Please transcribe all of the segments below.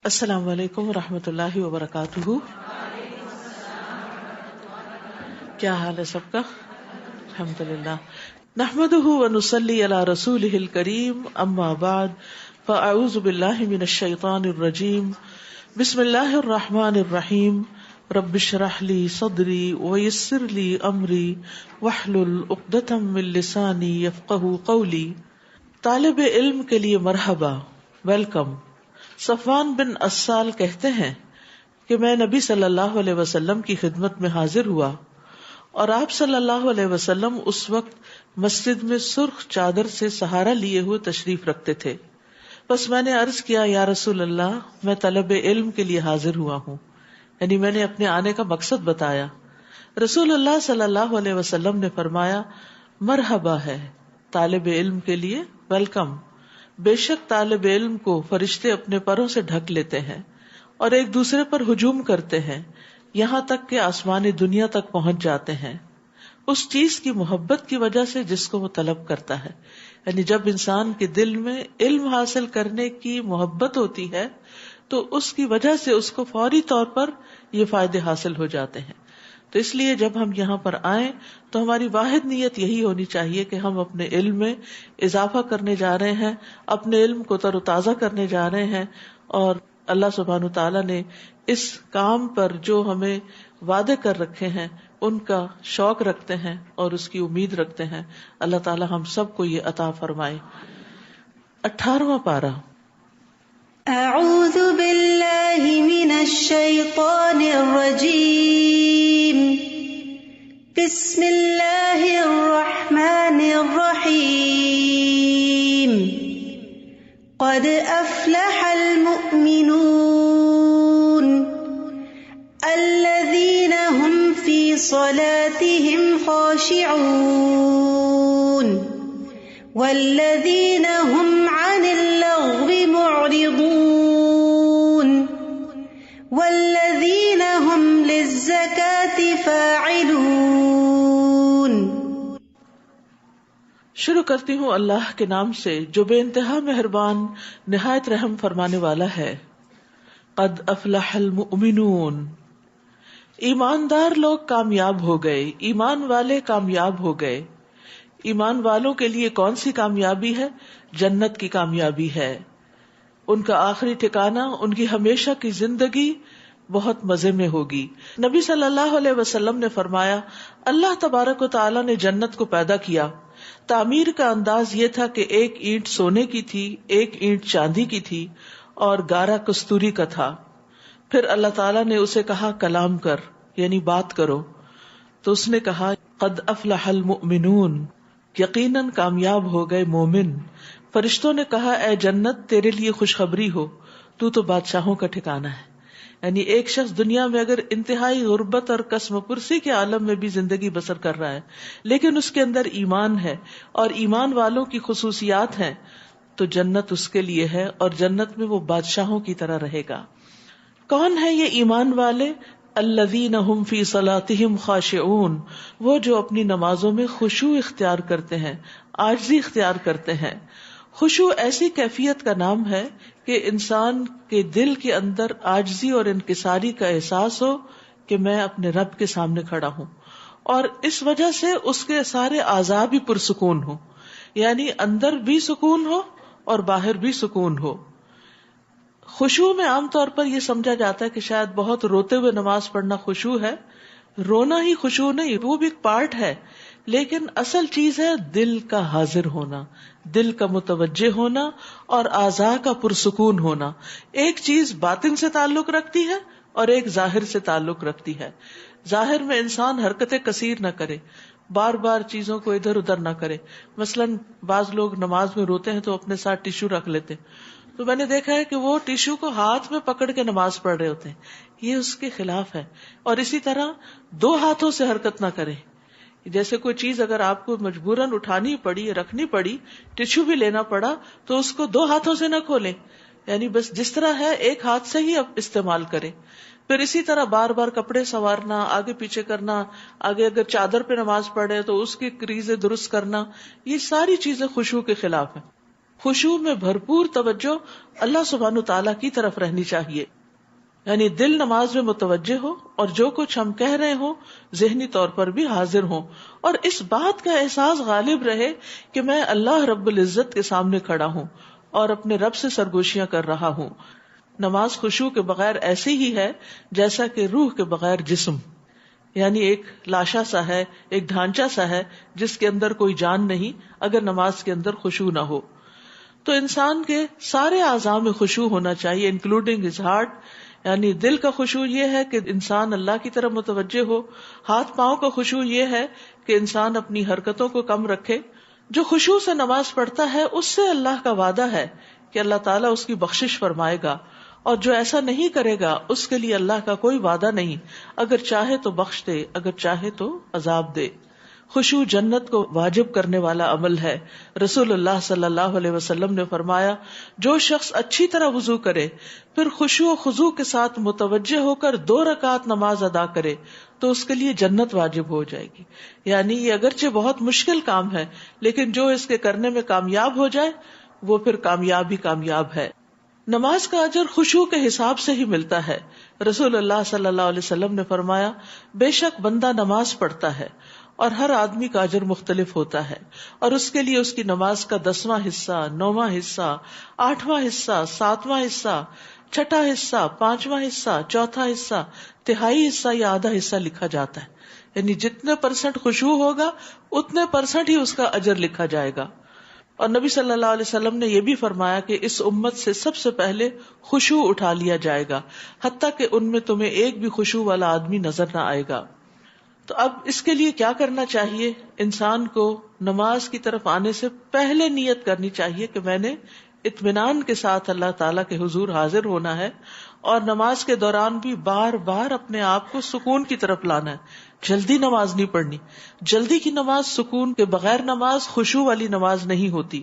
السلام علیکم ورحمۃ اللہ وبرکاتہ. کیا حال ہے سب کا؟ الحمدللہ. نحمده ونصلی علی رسولہ الکریم. اما بعد فاعوذ باللہ من الشیطان الرجیم. بسم اللہ الرحمن الرحیم. رب اشرح لی صدری ویسر لی امری واحلل عقدۃ من لسانی یفقہوا قولی. طالب علم کے لیے مرحبا، ویلکم. صفوان بن اسال کہتے ہیں کہ میں نبی صلی اللہ علیہ وسلم کی خدمت میں حاضر ہوا اور آپ صلی اللہ علیہ وسلم اس وقت مسجد میں سرخ چادر سے سہارا لیے ہوئے تشریف رکھتے تھے. بس میں نے عرض کیا، یا رسول اللہ، میں طلب علم کے لیے حاضر ہوا ہوں. یعنی میں نے اپنے آنے کا مقصد بتایا. رسول اللہ صلی اللہ علیہ وسلم نے فرمایا، مرحبا ہے طالب علم کے لیے، ویلکم. بے شک طالب علم کو فرشتے اپنے پروں سے ڈھک لیتے ہیں اور ایک دوسرے پر ہجوم کرتے ہیں یہاں تک کہ آسمانی دنیا تک پہنچ جاتے ہیں اس چیز کی محبت کی وجہ سے جس کو وہ طلب کرتا ہے. یعنی جب انسان کے دل میں علم حاصل کرنے کی محبت ہوتی ہے تو اس کی وجہ سے اس کو فوری طور پر یہ فائدے حاصل ہو جاتے ہیں. تو اس لیے جب ہم یہاں پر آئیں تو ہماری واحد نیت یہی ہونی چاہیے کہ ہم اپنے علم میں اضافہ کرنے جا رہے ہیں، اپنے علم کو تر و تازہ کرنے جا رہے ہیں، اور اللہ سبحانہ تعالیٰ نے اس کام پر جو ہمیں وعدے کر رکھے ہیں ان کا شوق رکھتے ہیں اور اس کی امید رکھتے ہیں. اللہ تعالیٰ ہم سب کو یہ عطا فرمائے. 18واں پارہ. اعوذ باللہ من الشیطان الرجیم. بسم اللہ الرحمن الرحیم. قد افلح المؤمنون الذین هم فی صلاتهم خاشعون والذین هم عن اللغو معرضون والذین هم للزکاة فاعلون. شروع کرتی ہوں اللہ کے نام سے جو بے انتہا مہربان نہایت رحم فرمانے والا ہے. قد افلح المؤمنون، ایماندار لوگ کامیاب ہو گئے، ایمان والے کامیاب ہو گئے. ایمان والوں کے لیے کون سی کامیابی ہے؟ جنت کی کامیابی ہے. ان کا آخری ٹھکانہ، ان کی ہمیشہ کی زندگی بہت مزے میں ہوگی. نبی صلی اللہ علیہ وسلم نے فرمایا، اللہ تبارک و تعالی نے جنت کو پیدا کیا. تعمیر کا انداز یہ تھا کہ ایک اینٹ سونے کی تھی، ایک اینٹ چاندی کی تھی اور گارا کستوری کا تھا. پھر اللہ تعالیٰ نے اسے کہا کلام کر، یعنی بات کرو. تو اس نے کہا قد افلح المؤمنون، یقیناً کامیاب ہو گئے مومن. فرشتوں نے کہا اے جنت تیرے لیے خوشخبری ہو، تو بادشاہوں کا ٹھکانہ ہے. یعنی ایک شخص دنیا میں اگر انتہائی غربت اور قسم پرسی کے عالم میں بھی زندگی بسر کر رہا ہے لیکن اس کے اندر ایمان ہے اور ایمان والوں کی خصوصیات ہیں تو جنت اس کے لیے ہے اور جنت میں وہ بادشاہوں کی طرح رہے گا. کون ہے یہ ایمان والے؟ الذین هم فی صلاتهم خاشعون، وہ جو اپنی نمازوں میں خشوع اختیار کرتے ہیں، عاجزی اختیار کرتے ہیں. خشوع ایسی کیفیت کا نام ہے کہ انسان کے دل کے اندر عاجزی اور انکساری کا احساس ہو کہ میں اپنے رب کے سامنے کھڑا ہوں، اور اس وجہ سے اس کے سارے اعضاء بھی پرسکون ہو. یعنی اندر بھی سکون ہو اور باہر بھی سکون ہو. خشوع میں عام طور پر یہ سمجھا جاتا ہے کہ شاید بہت روتے ہوئے نماز پڑھنا خشوع ہے. رونا ہی خشوع نہیں، وہ بھی ایک پارٹ ہے، لیکن اصل چیز ہے دل کا حاضر ہونا، دل کا متوجہ ہونا اور اعضاء کا پرسکون ہونا. ایک چیز باطن سے تعلق رکھتی ہے اور ایک ظاہر سے تعلق رکھتی ہے. ظاہر میں انسان حرکتیں کثیر نہ کرے، بار بار چیزوں کو ادھر ادھر نہ کرے. مثلاً بعض لوگ نماز میں روتے ہیں تو اپنے ساتھ ٹیشو رکھ لیتے، تو میں نے دیکھا ہے کہ وہ ٹیشو کو ہاتھ میں پکڑ کے نماز پڑھ رہے ہوتے ہیں. یہ اس کے خلاف ہے. اور اسی طرح دو ہاتھوں سے حرکت نہ کریں. جیسے کوئی چیز اگر آپ کو مجبوراً اٹھانی پڑی، رکھنی پڑی، ٹیشو بھی لینا پڑا تو اس کو دو ہاتھوں سے نہ کھولیں. یعنی بس جس طرح ہے ایک ہاتھ سے ہی استعمال کریں. پھر اسی طرح بار بار کپڑے سنوارنا، آگے پیچھے کرنا، آگے اگر چادر پہ نماز پڑھے تو اس کی کریزیں درست کرنا، یہ ساری چیزیں خشوع کے خلاف ہیں. خشوع میں بھرپور توجہ اللہ سبحانہ تعالیٰ کی طرف رہنی چاہیے، یعنی دل نماز میں متوجہ ہو اور جو کچھ ہم کہہ رہے ہوں ذہنی طور پر بھی حاضر ہوں، اور اس بات کا احساس غالب رہے کہ میں اللہ رب العزت کے سامنے کھڑا ہوں اور اپنے رب سے سرگوشیاں کر رہا ہوں۔ نماز خشوع کے بغیر ایسی ہی ہے جیسا کہ روح کے بغیر جسم، یعنی ایک لاشا سا ہے، ایک ڈھانچہ سا ہے جس کے اندر کوئی جان نہیں اگر نماز کے اندر خشوع نہ ہو۔ تو انسان کے سارے اعضاء میں خشوع ہونا چاہیے انکلوڈنگ ہز ہارٹ، یعنی دل کا خشوع یہ ہے کہ انسان اللہ کی طرف متوجہ ہو، ہاتھ پاؤں کا خشوع یہ ہے کہ انسان اپنی حرکتوں کو کم رکھے۔ جو خشوع سے نماز پڑھتا ہے اس سے اللہ کا وعدہ ہے کہ اللہ تعالیٰ اس کی بخشش فرمائے گا، اور جو ایسا نہیں کرے گا اس کے لیے اللہ کا کوئی وعدہ نہیں، اگر چاہے تو بخش دے، اگر چاہے تو عذاب دے۔ خشوع جنت کو واجب کرنے والا عمل ہے۔ رسول اللہ صلی اللہ علیہ وسلم نے فرمایا، جو شخص اچھی طرح وضو کرے پھر خشوع و خضوع کے ساتھ متوجہ ہو کر 2 رکعت نماز ادا کرے تو اس کے لیے جنت واجب ہو جائے گی۔ یعنی یہ اگرچہ بہت مشکل کام ہے لیکن جو اس کے کرنے میں کامیاب ہو جائے وہ پھر کامیاب ہے۔ نماز کا اجر خشوع کے حساب سے ہی ملتا ہے۔ رسول اللہ صلی اللہ علیہ وسلم نے فرمایا، بے شک بندہ نماز پڑھتا ہے اور ہر آدمی کا اجر مختلف ہوتا ہے، اور اس کے لیے اس کی نماز کا 10واں حصہ، 9واں حصہ، 8واں حصہ، 7واں حصہ، 6واں حصہ، 5واں حصہ، 4تھا حصہ، تہائی حصہ یا آدھا حصہ لکھا جاتا ہے۔ یعنی جتنے % خشوع ہوگا اتنے % ہی اس کا اجر لکھا جائے گا۔ اور نبی صلی اللہ علیہ وسلم نے یہ بھی فرمایا کہ اس امت سے سب سے پہلے خشوع اٹھا لیا جائے گا، حتیٰ کہ ان میں تمہیں ایک بھی خشوع والا آدمی نظر نہ آئے گا۔ تو اب اس کے لیے کیا کرنا چاہیے؟ انسان کو نماز کی طرف آنے سے پہلے نیت کرنی چاہیے کہ میں نے اطمینان کے ساتھ اللہ تعالیٰ کے حضور حاضر ہونا ہے، اور نماز کے دوران بھی بار بار اپنے آپ کو سکون کی طرف لانا ہے۔ جلدی نماز نہیں پڑھنی، جلدی کی نماز سکون کے بغیر نماز خشوع والی نماز نہیں ہوتی۔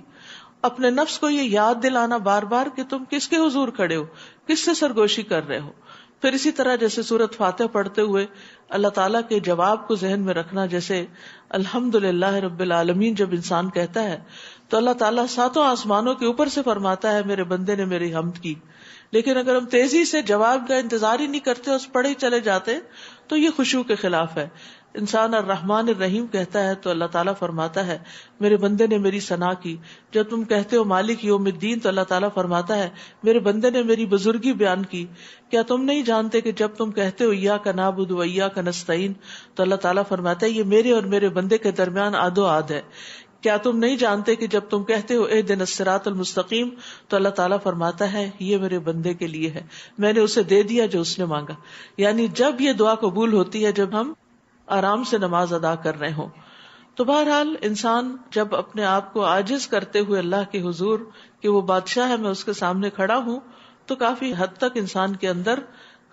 اپنے نفس کو یہ یاد دلانا بار بار کہ تم کس کے حضور کھڑے ہو، کس سے سرگوشی کر رہے ہو۔ پھر اسی طرح جیسے سورۃ فاتح پڑھتے ہوئے اللہ تعالیٰ کے جواب کو ذہن میں رکھنا، جیسے الحمدللہ رب العالمین جب انسان کہتا ہے تو اللہ تعالیٰ 7 آسمانوں کے اوپر سے فرماتا ہے میرے بندے نے میری حمد کی۔ لیکن اگر ہم تیزی سے جواب کا انتظار ہی نہیں کرتے، اس پڑھے ہی چلے جاتے تو یہ خشوع کے خلاف ہے۔ انسان الرحمن الرحیم کہتا ہے تو اللہ تعالیٰ فرماتا ہے میرے بندے نے میری ثنا کی۔ جب تم کہتے ہو مالک یوم الدین تو اللہ تعالیٰ فرماتا ہے میرے بندے نے میری بزرگی بیان کی۔ کیا تم نہیں جانتے کہ جب تم کہتے ہو ایاک نعبد و ایاک نستعین تو اللہ تعالیٰ فرماتا ہے یہ میرے اور میرے بندے کے درمیان آد و آد ہے۔ کیا تم نہیں جانتے کہ جب تم کہتے ہو اہدنا الصراط المستقیم تو اللہ تعالیٰ فرماتا ہے یہ میرے بندے کے لیے ہے، میں نے اسے دے دیا جو اس نے مانگا۔ یعنی جب یہ دعا قبول ہوتی ہے جب ہم آرام سے نماز ادا کر رہے ہوں۔ تو بہرحال انسان جب اپنے آپ کو عاجز کرتے ہوئے اللہ کے حضور کہ وہ بادشاہ ہے میں اس کے سامنے کھڑا ہوں تو کافی حد تک انسان کے اندر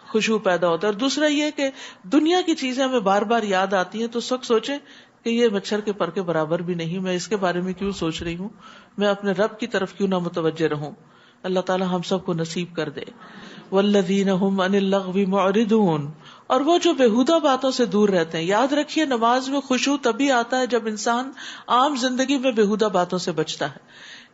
خشوع پیدا ہوتا ہے۔ اور دوسرا یہ کہ دنیا کی چیزیں ہمیں بار بار یاد آتی ہیں تو اس وقت سوچیں کہ یہ مچھر کے پر کے برابر بھی نہیں، میں اس کے بارے میں کیوں سوچ رہی ہوں، میں اپنے رب کی طرف کیوں نہ متوجہ رہوں۔ اللہ تعالی ہم سب کو نصیب کر دے۔ والذین هم عن اللغو معرضون، اور وہ جو بےہودہ باتوں سے دور رہتے ہیں۔ یاد رکھیے نماز میں خشوع تبھی آتا ہے جب انسان عام زندگی میں بےہودہ باتوں سے بچتا ہے،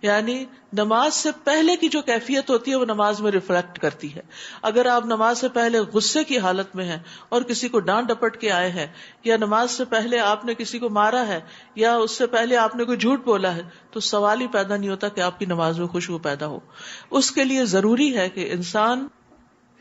یعنی نماز سے پہلے کی جو کیفیت ہوتی ہے وہ نماز میں ریفلیکٹ کرتی ہے۔ اگر آپ نماز سے پہلے غصے کی حالت میں ہیں اور کسی کو ڈانٹ ڈپٹ کے آئے ہیں، یا نماز سے پہلے آپ نے کسی کو مارا ہے، یا اس سے پہلے آپ نے کوئی جھوٹ بولا ہے، تو سوال ہی پیدا نہیں ہوتا کہ آپ کی نماز میں خشوع پیدا ہو۔ اس کے لیے ضروری ہے کہ انسان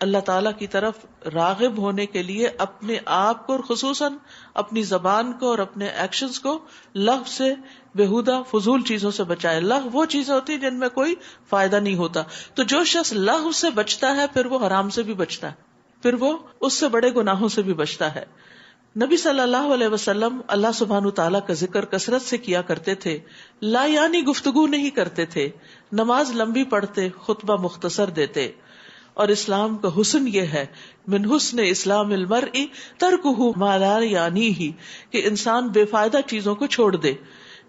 اللہ تعالیٰ کی طرف راغب ہونے کے لیے اپنے آپ کو اور خصوصاً اپنی زبان کو اور اپنے ایکشنز کو لغو سے، بےہودہ فضول چیزوں سے بچائے۔ لغو وہ چیزیں ہوتی ہیں جن میں کوئی فائدہ نہیں ہوتا، تو جو شخص لغو سے بچتا ہے پھر وہ حرام سے بھی بچتا ہے، پھر وہ اس سے بڑے گناہوں سے بھی بچتا ہے۔ نبی صلی اللہ علیہ وسلم اللہ سبحانہ تعالیٰ کا ذکر کثرت سے کیا کرتے تھے، لا یعنی گفتگو نہیں کرتے تھے، نماز لمبی پڑھتے، خطبہ مختصر دیتے۔ اور اسلام کا حسن یہ ہے، من حسن اسلام المرء ترکہ ما لا یعنیہ، کہ انسان بے فائدہ چیزوں کو چھوڑ دے۔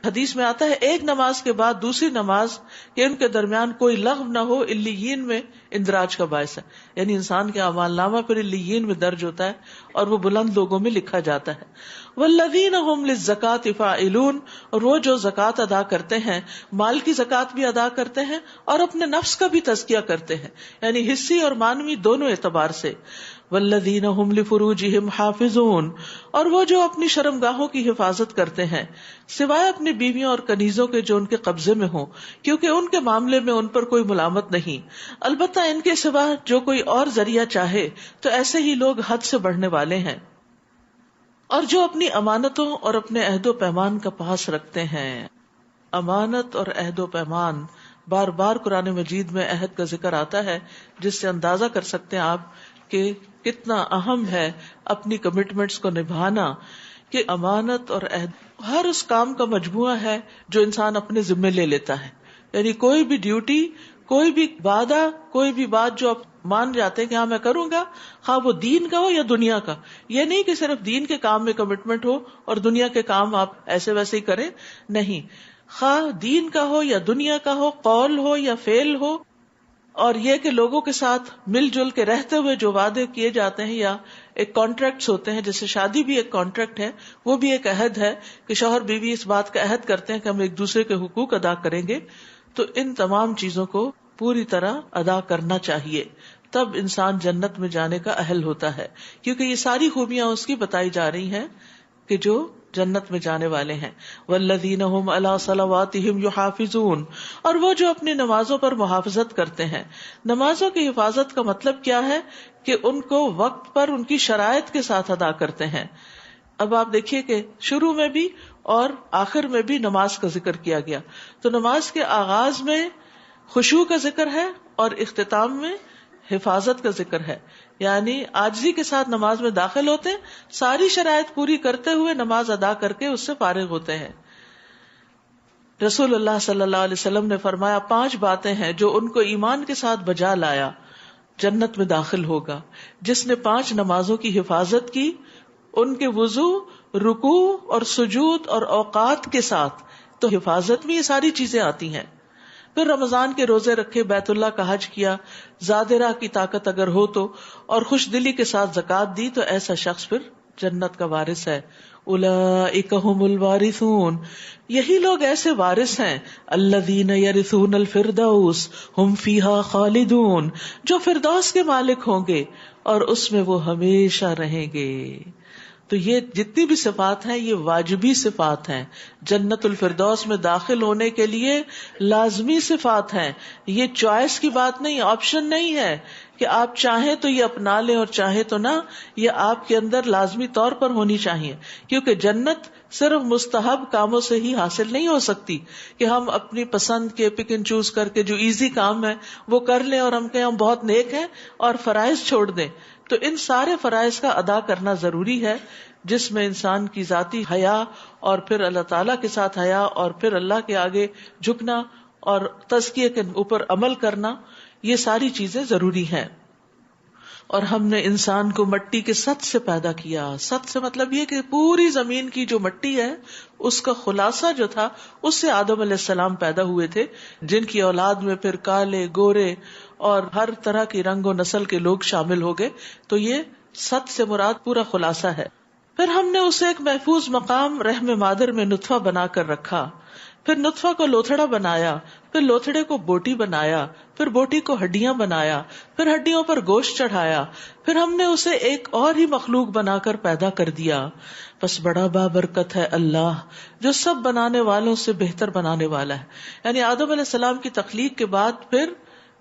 حدیث میں آتا ہے ایک نماز کے بعد دوسری نماز کہ ان کے درمیان کوئی لغو نہ ہو، علیین میں اندراج کا باعث ہے، یعنی انسان کے اعمال نامہ پھر علیین میں درج ہوتا ہے اور وہ بلند لوگوں میں لکھا جاتا ہے۔ والذین هم للزکاۃ فاعلون، اور وہ جو زکوٰۃ ادا کرتے ہیں، مال کی زکوٰۃ بھی ادا کرتے ہیں اور اپنے نفس کا بھی تزکیہ کرتے ہیں، یعنی حصی اور مانوی دونوں اعتبار سے. والذین هم لفروجہم حافظون، اور وہ جو اپنی شرمگاہوں کی حفاظت کرتے ہیں سوائے اپنی بیویوں اور کنیزوں کے جو ان کے قبضے میں ہوں، کیونکہ ان کے معاملے میں ان پر کوئی ملامت نہیں. البتہ ان کے سوا جو کوئی اور ذریعہ چاہے تو ایسے ہی لوگ حد سے بڑھنے والے ہیں. اور جو اپنی امانتوں اور اپنے عہد و پیمان کا پاس رکھتے ہیں. امانت اور عہد و پیمان، بار بار قرآن مجید میں عہد کا ذکر آتا ہے، جس سے اندازہ کر سکتے ہیں آپ کہ کتنا اہم ہے اپنی کمٹمنٹس کو نبھانا. کہ امانت اور عہد ہر اس کام کا مجموعہ ہے جو انسان اپنے ذمے لے لیتا ہے. یعنی کوئی بھی ڈیوٹی، کوئی بھی وعدہ، کوئی بھی بات جو آپ مان جاتے ہیں کہ ہاں میں کروں گا، خواہ وہ دین کا ہو یا دنیا کا. یہ نہیں کہ صرف دین کے کام میں کمٹمنٹ ہو اور دنیا کے کام آپ ایسے ویسے ہی کریں، نہیں، خواہ دین کا ہو یا دنیا کا ہو، قول ہو یا فعل ہو. اور یہ کہ لوگوں کے ساتھ مل جل کے رہتے ہوئے جو وعدے کیے جاتے ہیں یا ایک کانٹریکٹس ہوتے ہیں، جیسے شادی بھی ایک کانٹریکٹ ہے، وہ بھی ایک عہد ہے کہ شوہر بیوی اس بات کا عہد کرتے ہیں کہ ہم ایک دوسرے کے حقوق ادا کریں گے. تو ان تمام چیزوں کو پوری طرح ادا کرنا چاہیے، تب انسان جنت میں جانے کا اہل ہوتا ہے. کیونکہ یہ ساری خوبیاں اس کی بتائی جا رہی ہیں کہ جو جنت میں جانے والے ہیں. والذین هم علی صلواتہم یحافظون، اور وہ جو اپنی نمازوں پر محافظت کرتے ہیں. نمازوں کی حفاظت کا مطلب کیا ہے؟ کہ ان کو وقت پر ان کی شرائط کے ساتھ ادا کرتے ہیں. اب آپ دیکھیے کہ شروع میں بھی اور آخر میں بھی نماز کا ذکر کیا گیا. تو نماز کے آغاز میں خشوع کا ذکر ہے اور اختتام میں حفاظت کا ذکر ہے. یعنی عاجزی کے ساتھ نماز میں داخل ہوتے ہیں، ساری شرائط پوری کرتے ہوئے نماز ادا کر کے اس سے فارغ ہوتے ہیں. رسول اللہ صلی اللہ علیہ وسلم نے فرمایا 5 باتیں ہیں جو ان کو ایمان کے ساتھ بجا لایا جنت میں داخل ہوگا. جس نے 5 نمازوں کی حفاظت کی، ان کے وضو، رکوع اور سجود اور اوقات کے ساتھ، تو حفاظت میں یہ ساری چیزیں آتی ہیں. پھر رمضان کے روزے رکھے، بیت اللہ کا حج کیا، زاد راہ کی طاقت اگر ہو تو، اور خوش دلی کے ساتھ زکوٰۃ دی، تو ایسا شخص پھر جنت کا وارث ہے. اولئک ھم الوارثون، یہی لوگ ایسے وارث ہیں. الذین یرثون الفردوس ھم فیہا خالدون، جو فردوس کے مالک ہوں گے اور اس میں وہ ہمیشہ رہیں گے. تو یہ جتنی بھی صفات ہیں یہ واجبی صفات ہیں، جنت الفردوس میں داخل ہونے کے لیے لازمی صفات ہیں. یہ چوائس کی بات نہیں، آپشن نہیں ہے کہ آپ چاہیں تو یہ اپنا لیں اور چاہیں تو نہ. یہ آپ کے اندر لازمی طور پر ہونی چاہیے، کیونکہ جنت صرف مستحب کاموں سے ہی حاصل نہیں ہو سکتی کہ ہم اپنی پسند کے پک اینڈ چوز کر کے جو ایزی کام ہے وہ کر لیں اور ہم کہیں ہم بہت نیک ہیں اور فرائض چھوڑ دیں. تو ان سارے فرائض کا ادا کرنا ضروری ہے، جس میں انسان کی ذاتی حیا اور پھر اللہ تعالیٰ کے ساتھ حیا اور پھر اللہ کے آگے جھکنا اور تزکیے کے اوپر عمل کرنا، یہ ساری چیزیں ضروری ہیں. اور ہم نے انسان کو مٹی کے سط سے پیدا کیا. سط سے مطلب یہ کہ پوری زمین کی جو مٹی ہے اس کا خلاصہ جو تھا اس سے آدم علیہ السلام پیدا ہوئے تھے، جن کی اولاد میں پھر کالے، گورے اور ہر طرح کی رنگ و نسل کے لوگ شامل ہو گئے. تو یہ سط سے مراد پورا خلاصہ ہے. پھر ہم نے اسے ایک محفوظ مقام رحم مادر میں نطفہ بنا کر رکھا، پھر نطفہ کو لوتھڑا بنایا، پھر لوتھڑے کو بوٹی بنایا، پھر بوٹی کو ہڈیاں بنایا، پھر ہڈیوں پر گوشت چڑھایا، پھر ہم نے اسے ایک اور ہی مخلوق بنا کر پیدا کر دیا. بس بڑا بابرکت ہے اللہ جو سب بنانے والوں سے بہتر بنانے والا ہے. یعنی آدم علیہ السلام کی تخلیق کے بعد پھر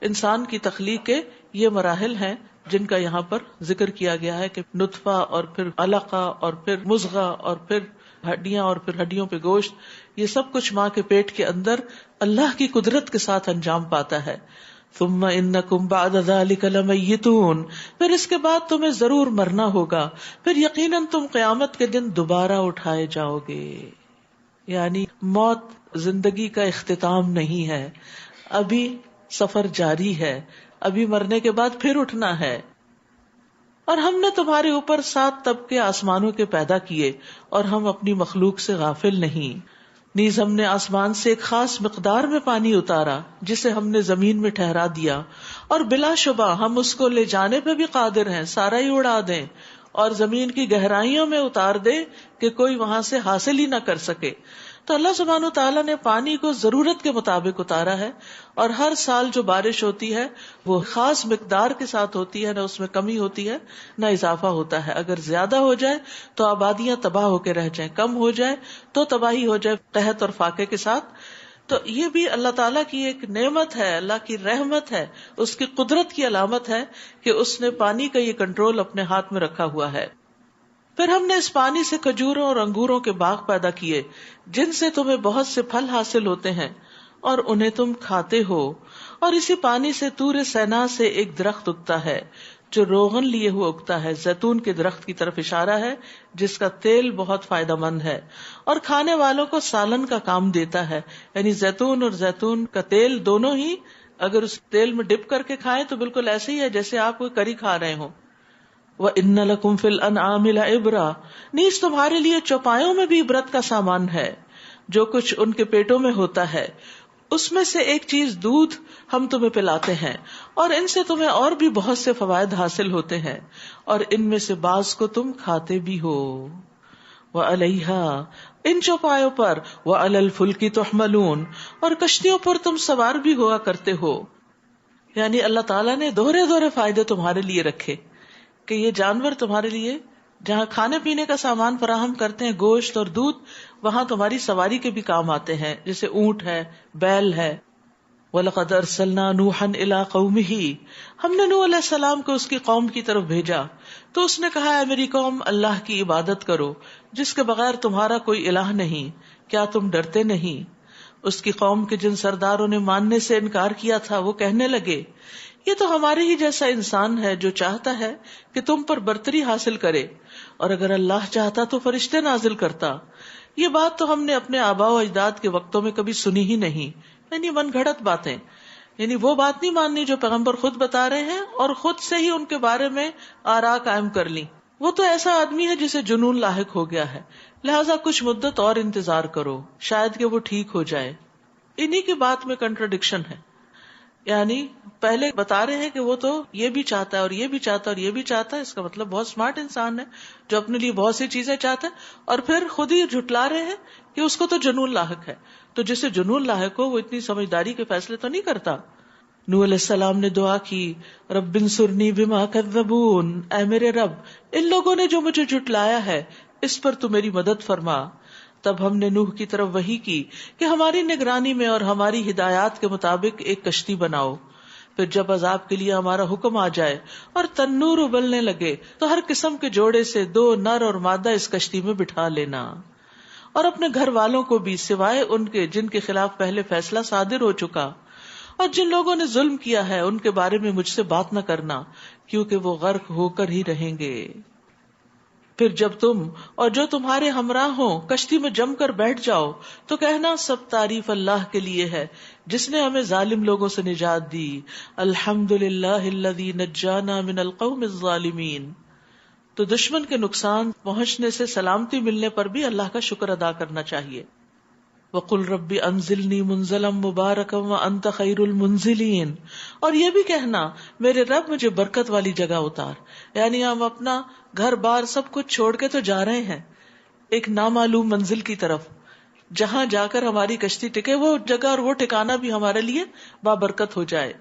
انسان کی تخلیق کے یہ مراحل ہیں جن کا یہاں پر ذکر کیا گیا ہے کہ نطفہ اور پھر علقہ اور پھر مضغہ اور پھر ہڈیاں اور پھر ہڈیوں پہ گوشت. یہ سب کچھ ماں کے پیٹ کے اندر اللہ کی قدرت کے ساتھ انجام پاتا ہے. ثم انکم بعد ذلک لمیتون، پھر اس کے بعد تمہیں ضرور مرنا ہوگا، پھر یقیناً تم قیامت کے دن دوبارہ اٹھائے جاؤ گے. یعنی موت زندگی کا اختتام نہیں ہے، ابھی سفر جاری ہے، ابھی مرنے کے بعد پھر اٹھنا ہے. اور ہم نے تمہارے اوپر 7 طبقے آسمانوں کے پیدا کیے اور ہم اپنی مخلوق سے غافل نہیں. نیز ہم نے آسمان سے ایک خاص مقدار میں پانی اتارا جسے ہم نے زمین میں ٹھہرا دیا، اور بلا شبہ ہم اس کو لے جانے پہ بھی قادر ہیں، سارا ہی اڑا دیں اور زمین کی گہرائیوں میں اتار دے کہ کوئی وہاں سے حاصل ہی نہ کر سکے. تو اللہ سبحانہ وتعالیٰ نے پانی کو ضرورت کے مطابق اتارا ہے، اور ہر سال جو بارش ہوتی ہے وہ خاص مقدار کے ساتھ ہوتی ہے، نہ اس میں کمی ہوتی ہے نہ اضافہ ہوتا ہے. اگر زیادہ ہو جائے تو آبادیاں تباہ ہو کے رہ جائیں، کم ہو جائے تو تباہی ہو جائے قحط اور فاقے کے ساتھ. تو یہ بھی اللہ تعالیٰ کی ایک نعمت ہے، اللہ کی رحمت ہے، اس کی قدرت کی علامت ہے کہ اس نے پانی کا یہ کنٹرول اپنے ہاتھ میں رکھا ہوا ہے. پھر ہم نے اس پانی سے کھجوروں اور انگوروں کے باغ پیدا کیے جن سے تمہیں بہت سے پھل حاصل ہوتے ہیں اور انہیں تم کھاتے ہو. اور اسی پانی سے طور سینا سے ایک درخت اگتا ہے جو روغن لیے ہوئے اگتا ہے. زیتون کے درخت کی طرف اشارہ ہے جس کا تیل بہت فائدہ مند ہے اور کھانے والوں کو سالن کا کام دیتا ہے. یعنی زیتون اور زیتون کا تیل دونوں ہی اگر اس تیل میں ڈپ کر کے کھائیں تو بالکل ایسے ہی ہے جیسے آپ کوئی کری کھا رہے ہوں. وَإِنَّ لَكُمْ فِي الْأَنْعَامِ لَعِبْرَةً، نیز تمہارے لیے چوپایوں میں بھی عبرت کا سامان ہے. جو کچھ ان کے پیٹوں میں ہوتا ہے اس میں سے ایک چیز دودھ ہم تمہیں پلاتے ہیں، اور ان سے تمہیں اور بھی بہت سے فوائد حاصل ہوتے ہیں، اور ان میں سے بعض کو تم کھاتے بھی ہو. وَعَلَيْهَا، ان چوپایوں پر، وَعَلَى الْفُلْكِ تُحْمَلُونَ، اور کشتیوں پر تم سوار بھی ہوا کرتے ہو. یعنی اللہ تعالیٰ نے دوہرے دوہرے فائدے تمہارے لیے رکھے کہ یہ جانور تمہارے لیے جہاں کھانے پینے کا سامان فراہم کرتے ہیں، گوشت اور دودھ، وہاں تمہاری سواری کے بھی کام آتے ہیں، جیسے اونٹ ہے، بیل ہے. وَلَقَدْ أَرْسَلْنَا نُوحًا إِلَىٰ قَوْمِهِ، ہم نے نوح علیہ السلام کو اس کی قوم کی طرف بھیجا تو اس نے کہا، اے میری قوم، اللہ کی عبادت کرو جس کے بغیر تمہارا کوئی الہ نہیں. کیا تم ڈرتے نہیں؟ اس کی قوم کے جن سرداروں نے ماننے سے انکار کیا تھا وہ کہنے لگے، یہ تو ہمارے ہی جیسا انسان ہے جو چاہتا ہے کہ تم پر برتری حاصل کرے، اور اگر اللہ چاہتا تو فرشتے نازل کرتا. یہ بات تو ہم نے اپنے آباء و اجداد کے وقتوں میں کبھی سنی ہی نہیں. یعنی من گھڑت باتیں، یعنی وہ بات نہیں ماننی جو پیغمبر خود بتا رہے ہیں اور خود سے ہی ان کے بارے میں آراء قائم کر لی. وہ تو ایسا آدمی ہے جسے جنون لاحق ہو گیا ہے، لہذا کچھ مدت اور انتظار کرو، شاید کہ وہ ٹھیک ہو جائے. انہی کی بات میں کنٹراڈکشن ہے. یعنی پہلے بتا رہے ہیں کہ وہ تو یہ بھی چاہتا ہے اور یہ بھی چاہتا ہے اور یہ بھی چاہتا ہے، اس کا مطلب بہت سمارٹ انسان ہے جو اپنے لیے بہت سی چیزیں چاہتا ہے، اور پھر خود ہی جھٹلا رہے ہیں کہ اس کو تو جنون لاحق ہے. تو جسے جنون لاحق ہو وہ اتنی سمجھداری کے فیصلے تو نہیں کرتا. نوح علیہ السلام نے دعا کی، رب انصرنی بما کذبون، اے میرے رب، ان لوگوں نے جو مجھے جھٹلایا ہے اس پر تو میری مدد فرما. تب ہم نے نوح کی طرف وحی کی کہ ہماری نگرانی میں اور ہماری ہدایات کے مطابق ایک کشتی بناؤ. پھر جب عذاب کے لیے ہمارا حکم آ جائے اور تنور ابلنے لگے تو ہر قسم کے جوڑے سے 2 نر اور مادہ اس کشتی میں بٹھا لینا، اور اپنے گھر والوں کو بھی سوائے ان کے جن کے خلاف پہلے فیصلہ صادر ہو چکا، اور جن لوگوں نے ظلم کیا ہے ان کے بارے میں مجھ سے بات نہ کرنا، کیونکہ وہ غرق ہو کر ہی رہیں گے. پھر جب تم اور جو تمہارے ہمراہ ہوں کشتی میں جم کر بیٹھ جاؤ تو کہنا، سب تعریف اللہ کے لیے ہے جس نے ہمیں ظالم لوگوں سے نجات دی. الحمدللہ الذی نجانا من القوم الظالمین. تو دشمن کے نقصان پہنچنے سے سلامتی ملنے پر بھی اللہ کا شکر ادا کرنا چاہیے. وَقُلْ رَبِّ أَنزِلْنِي مُنزَلًا مُبَارَكًا وَأَنْتَ خَيْرُ الْمُنزِلِينَ. اور یہ بھی کہنا، میرے رب مجھے برکت والی جگہ اتار. یعنی ہم اپنا گھر بار سب کچھ چھوڑ کے تو جا رہے ہیں ایک نامعلوم منزل کی طرف، جہاں جا کر ہماری کشتی ٹکے، وہ جگہ اور وہ ٹھکانہ بھی ہمارے لیے بابرکت ہو جائے،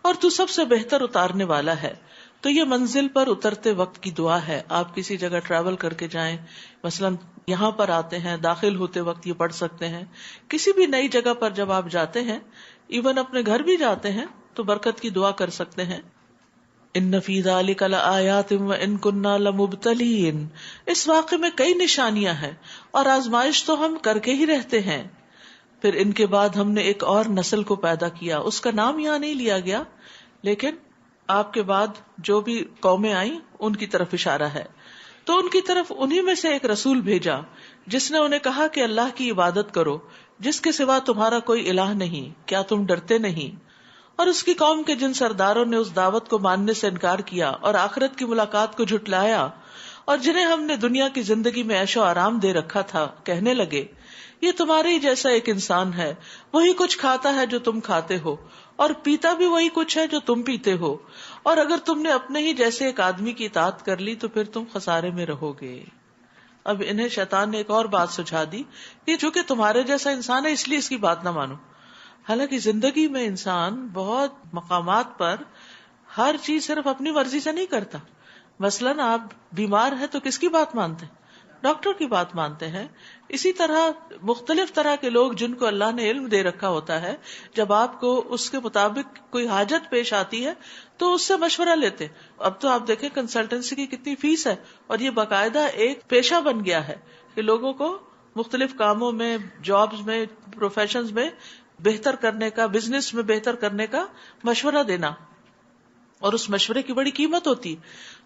اور تو سب سے بہتر اتارنے والا ہے. تو یہ منزل پر اترتے وقت کی دعا ہے. آپ کسی جگہ ٹریول کر کے جائیں، مثلا یہاں پر آتے ہیں، داخل ہوتے وقت یہ پڑھ سکتے ہیں. کسی بھی نئی جگہ پر جب آپ جاتے ہیں، ایون اپنے گھر بھی جاتے ہیں تو برکت کی دعا کر سکتے ہیں. ان فی ذلک لآیات وان کنا لمبتلین. اس واقعے میں کئی نشانیاں ہیں اور آزمائش تو ہم کر کے ہی رہتے ہیں. پھر ان کے بعد ہم نے ایک اور نسل کو پیدا کیا، اس کا نام یہاں نہیں لیا گیا، لیکن آپ کے بعد جو بھی قومیں آئیں ان کی طرف اشارہ ہے. تو ان کی طرف انہی میں سے ایک رسول بھیجا جس نے انہیں کہا کہ اللہ کی عبادت کرو جس کے سوا تمہارا کوئی الہ نہیں، کیا تم ڈرتے نہیں؟ اور اس کی قوم کے جن سرداروں نے اس دعوت کو ماننے سے انکار کیا اور آخرت کی ملاقات کو جھٹلایا، اور جنہیں ہم نے دنیا کی زندگی میں عیش و آرام دے رکھا تھا، کہنے لگے، یہ تمہارے ہی جیسا ایک انسان ہے، وہی کچھ کھاتا ہے جو تم کھاتے ہو، اور پیتا بھی وہی کچھ ہے جو تم پیتے ہو، اور اگر تم نے اپنے ہی جیسے ایک آدمی کی اطاعت کر لی تو پھر تم خسارے میں رہو گے۔ اب انہیں شیطان نے ایک اور بات سجھا دی کہ چونکہ تمہارے جیسا انسان ہے اس لیے اس کی بات نہ مانو۔ حالانکہ زندگی میں انسان بہت مقامات پر ہر چیز صرف اپنی مرضی سے نہیں کرتا۔ مثلاً آپ بیمار ہیں تو کس کی بات مانتے ہیں؟ ڈاکٹر کی بات مانتے ہیں۔ اسی طرح مختلف طرح کے لوگ جن کو اللہ نے علم دے رکھا ہوتا ہے، جب آپ کو اس کے مطابق کوئی حاجت پیش آتی ہے تو اس سے مشورہ لیتے۔ اب تو آپ دیکھیں کنسلٹنسی کی کتنی فیس ہے، اور یہ باقاعدہ ایک پیشہ بن گیا ہے کہ لوگوں کو مختلف کاموں میں، جابز میں، پروفیشنز میں بہتر کرنے کا، بزنس میں بہتر کرنے کا مشورہ دینا، اور اس مشورے کی بڑی قیمت ہوتی۔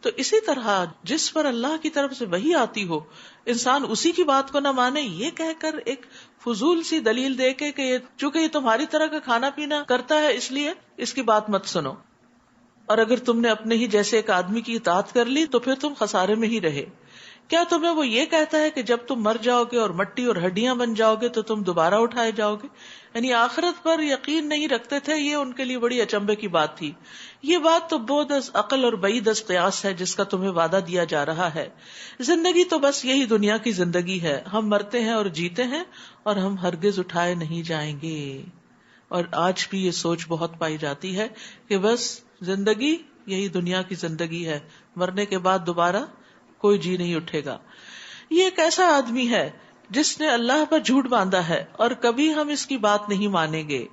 تو اسی طرح جس پر اللہ کی طرف سے وحی آتی ہو، انسان اسی کی بات کو نہ مانے، یہ کہہ کر ایک فضول سی دلیل دے کے کہ چونکہ یہ تمہاری طرح کا کھانا پینا کرتا ہے اس لیے اس کی بات مت سنو، اور اگر تم نے اپنے ہی جیسے ایک آدمی کی اطاعت کر لی تو پھر تم خسارے میں ہی رہے۔ کیا تمہیں وہ یہ کہتا ہے کہ جب تم مر جاؤ گے اور مٹی اور ہڈیاں بن جاؤ گے تو تم دوبارہ اٹھائے جاؤ گے؟ یعنی آخرت پر یقین نہیں رکھتے تھے، یہ ان کے لیے بڑی اچنبے کی بات تھی۔ یہ بات تو بعد از عقل اور بعید از قیاس ہے جس کا تمہیں وعدہ دیا جا رہا ہے۔ زندگی تو بس یہی دنیا کی زندگی ہے، ہم مرتے ہیں اور جیتے ہیں، اور ہم ہرگز اٹھائے نہیں جائیں گے۔ اور آج بھی یہ سوچ بہت پائی جاتی ہے کہ بس زندگی یہی دنیا کی زندگی ہے، مرنے کے بعد دوبارہ کوئی جی نہیں اٹھے گا۔ یہ ایک ایسا آدمی ہے جس نے اللہ پر جھوٹ باندھا ہے، اور کبھی ہم اس کی بات نہیں مانیں گے۔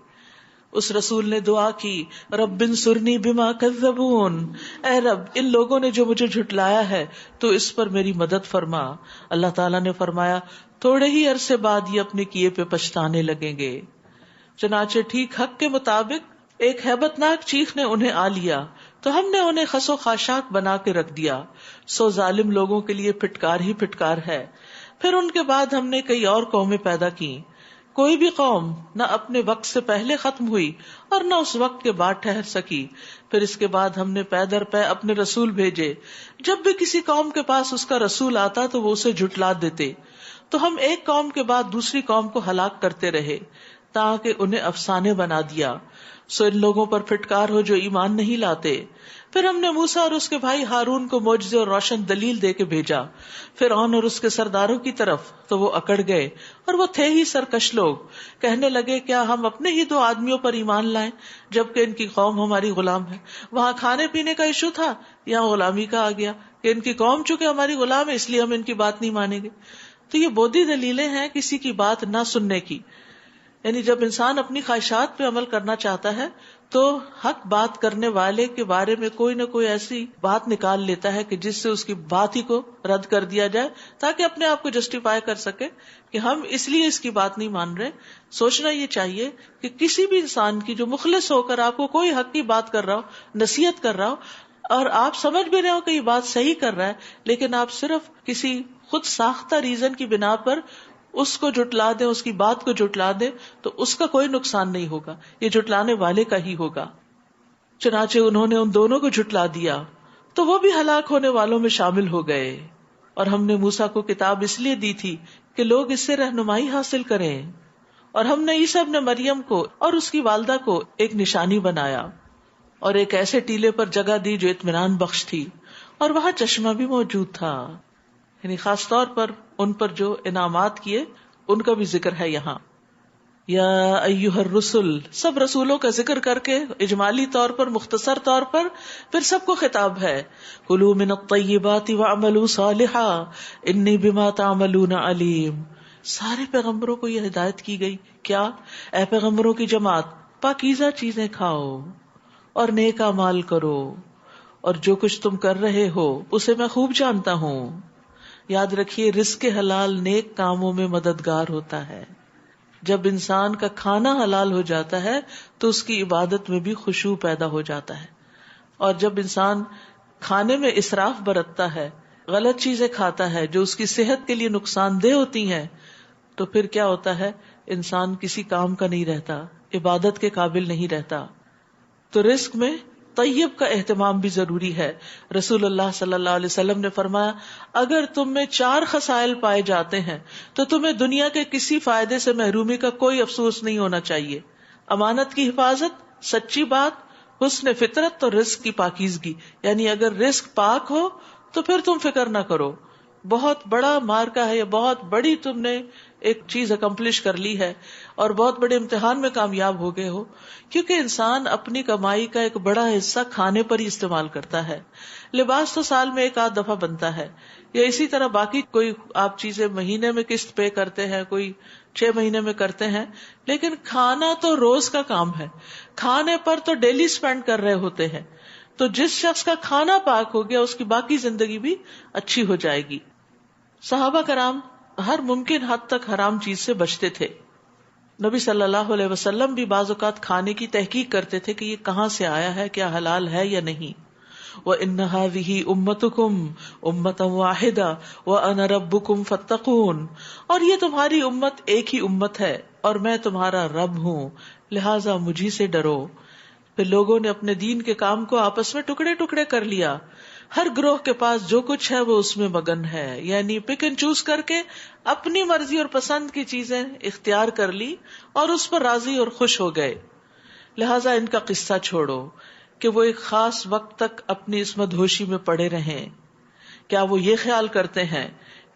اس رسول نے دعا کی، رب انصرنی بما کذبون، اے رب ان لوگوں نے جو مجھے جھٹلایا ہے تو اس پر میری مدد فرما۔ اللہ تعالیٰ نے فرمایا تھوڑے ہی عرصے بعد یہ اپنے کیے پہ پچھتانے لگیں گے۔ چنانچہ ٹھیک حق کے مطابق ایک ہیبت ناک چیخ نے انہیں آ لیا تو ہم نے انہیں خس و خاشاک بنا کے رکھ دیا، سو ظالم لوگوں کے لیے پھٹکار ہی پھٹکار ہے۔ پھر ان کے بعد ہم نے کئی اور قومیں پیدا کی۔ کوئی بھی قوم نہ اپنے وقت سے پہلے ختم ہوئی اور نہ اس وقت کے بعد ٹھہر سکی۔ پھر اس کے بعد ہم نے پے در پے اپنے رسول بھیجے، جب بھی کسی قوم کے پاس اس کا رسول آتا تو وہ اسے جھٹلا دیتے، تو ہم ایک قوم کے بعد دوسری قوم کو ہلاک کرتے رہے تاکہ انہیں افسانے بنا دیا۔ سو ان لوگوں پر پھٹکار ہو جو ایمان نہیں لاتے۔ پھر ہم نے موسیٰ اور اس کے بھائی ہارون کو معجزے اور روشن دلیل دے کے بھیجا فرعون اور اس کے سرداروں کی طرف، تو وہ اکڑ گئے، اور وہ تھے ہی سرکش لوگ۔ کہنے لگے کیا ہم اپنے ہی 2 آدمیوں پر ایمان لائیں جبکہ ان کی قوم ہماری غلام ہے؟ وہاں کھانے پینے کا ایشو تھا، یہاں غلامی کا آ گیا کہ ان کی قوم چونکہ ہماری غلام ہے اس لیے ہم ان کی بات نہیں مانیں گے۔ تو یہ بودھی دلیلیں ہیں کسی کی بات نہ سننے کی۔ یعنی جب انسان اپنی خواہشات پہ عمل کرنا چاہتا ہے تو حق بات کرنے والے کے بارے میں کوئی نہ کوئی ایسی بات نکال لیتا ہے کہ جس سے اس کی بات ہی کو رد کر دیا جائے، تاکہ اپنے آپ کو جسٹیفائی کر سکے کہ ہم اس لیے اس کی بات نہیں مان رہے۔ سوچنا یہ چاہیے کہ کسی بھی انسان کی جو مخلص ہو کر آپ کو کوئی حق کی بات کر رہا ہو، نصیحت کر رہا ہو، اور آپ سمجھ بھی رہے ہو کہ یہ بات صحیح کر رہا ہے، لیکن آپ صرف کسی خود ساختہ ریزن کی بنا پر اس کو جھٹلا دیں، اس کی بات کو جھٹلا دیں، تو اس کا کوئی نقصان نہیں ہوگا، یہ جھٹلانے والے کا ہی ہوگا۔ چنانچہ انہوں نے ان دونوں کو جھٹلا دیا تو وہ بھی ہلاک ہونے والوں میں شامل ہو گئے۔ اور ہم نے موسیٰ کو کتاب اس لیے دی تھی کہ لوگ اس سے رہنمائی حاصل کریں، اور ہم نے عیسیٰ ابن مریم کو اور اس کی والدہ کو ایک نشانی بنایا اور ایک ایسے ٹیلے پر جگہ دی جو اطمینان بخش تھی، اور وہاں چشمہ بھی موجود تھا۔ یعنی خاص طور پر ان پر جو انعامات کیے ان کا بھی ذکر ہے یہاں۔ یا ایھا الرسل، سب رسولوں کا ذکر کر کے اجمالی طور پر، مختصر طور پر، پھر سب کو خطاب ہے۔ کلوا من الطیبات واعملوا صالحا انی بما تعملون علیم۔ سارے پیغمبروں کو یہ ہدایت کی گئی، کیا؟ اے پیغمبروں کی جماعت، پاکیزہ چیزیں کھاؤ اور نیک اعمال کرو، اور جو کچھ تم کر رہے ہو اسے میں خوب جانتا ہوں۔ یاد رکھیے رزق حلال نیک کاموں میں مددگار ہوتا ہے۔ جب انسان کا کھانا حلال ہو جاتا ہے تو اس کی عبادت میں بھی خشوع پیدا ہو جاتا ہے، اور جب انسان کھانے میں اسراف برتتا ہے، غلط چیزیں کھاتا ہے جو اس کی صحت کے لیے نقصان دہ ہوتی ہیں، تو پھر کیا ہوتا ہے؟ انسان کسی کام کا نہیں رہتا، عبادت کے قابل نہیں رہتا۔ تو رزق میں طیب کا اہتمام بھی ضروری ہے۔ رسول اللہ صلی اللہ علیہ وسلم نے فرمایا اگر تم میں 4 خصائل پائے جاتے ہیں تو تمہیں دنیا کے کسی فائدے سے محرومی کا کوئی افسوس نہیں ہونا چاہیے۔ امانت کی حفاظت، سچی بات حسن فطرت تو رزق کی پاکیزگی، یعنی اگر رزق پاک ہو تو پھر تم فکر نہ کرو، بہت بڑا مارکا ہے یا بہت بڑی تم نے ایک چیز اکمپلش کر لی ہے اور بہت بڑے امتحان میں کامیاب ہو گئے ہو، کیونکہ انسان اپنی کمائی کا ایک بڑا حصہ کھانے پر ہی استعمال کرتا ہے. لباس تو سال میں ایک آدھ دفعہ بنتا ہے، یا اسی طرح باقی کوئی آپ چیزیں مہینے میں قسط پے کرتے ہیں، کوئی 6 مہینے میں کرتے ہیں، لیکن کھانا تو روز کا کام ہے، کھانے پر تو ڈیلی سپینڈ کر رہے ہوتے ہیں. تو جس شخص کا کھانا پاک ہو گیا اس کی باقی زندگی بھی اچھی ہو جائے گی. صحابہ کرام ہر ممکن حد تک حرام چیز سے بچتے تھے. نبی صلی اللہ علیہ وسلم بھی بعض اوقات کھانے کی تحقیق کرتے تھے کہ یہ کہاں سے آیا ہے، کیا حلال ہے یا نہیں. وَإِنَّ هَذِهِ أُمَّتُكُمْ أُمَّةً وَاحِدَةً وَأَنَا رَبُّكُمْ فَاتَّقُونِ، اور یہ تمہاری امت ایک ہی امت ہے اور میں تمہارا رب ہوں، لہٰذا مجھی سے ڈرو. پھر لوگوں نے اپنے دین کے کام کو آپس میں ٹکڑے ٹکڑے کر لیا. ہر گروہ کے پاس جو کچھ ہے وہ اس میں مگن ہے، یعنی پک اینڈ چوز کر کے اپنی مرضی اور پسند کی چیزیں اختیار کر لی اور اس پر راضی اور خوش ہو گئے. لہٰذا ان کا قصہ چھوڑو کہ وہ ایک خاص وقت تک اپنی اس مدہوشی میں پڑے رہیں. کیا وہ یہ خیال کرتے ہیں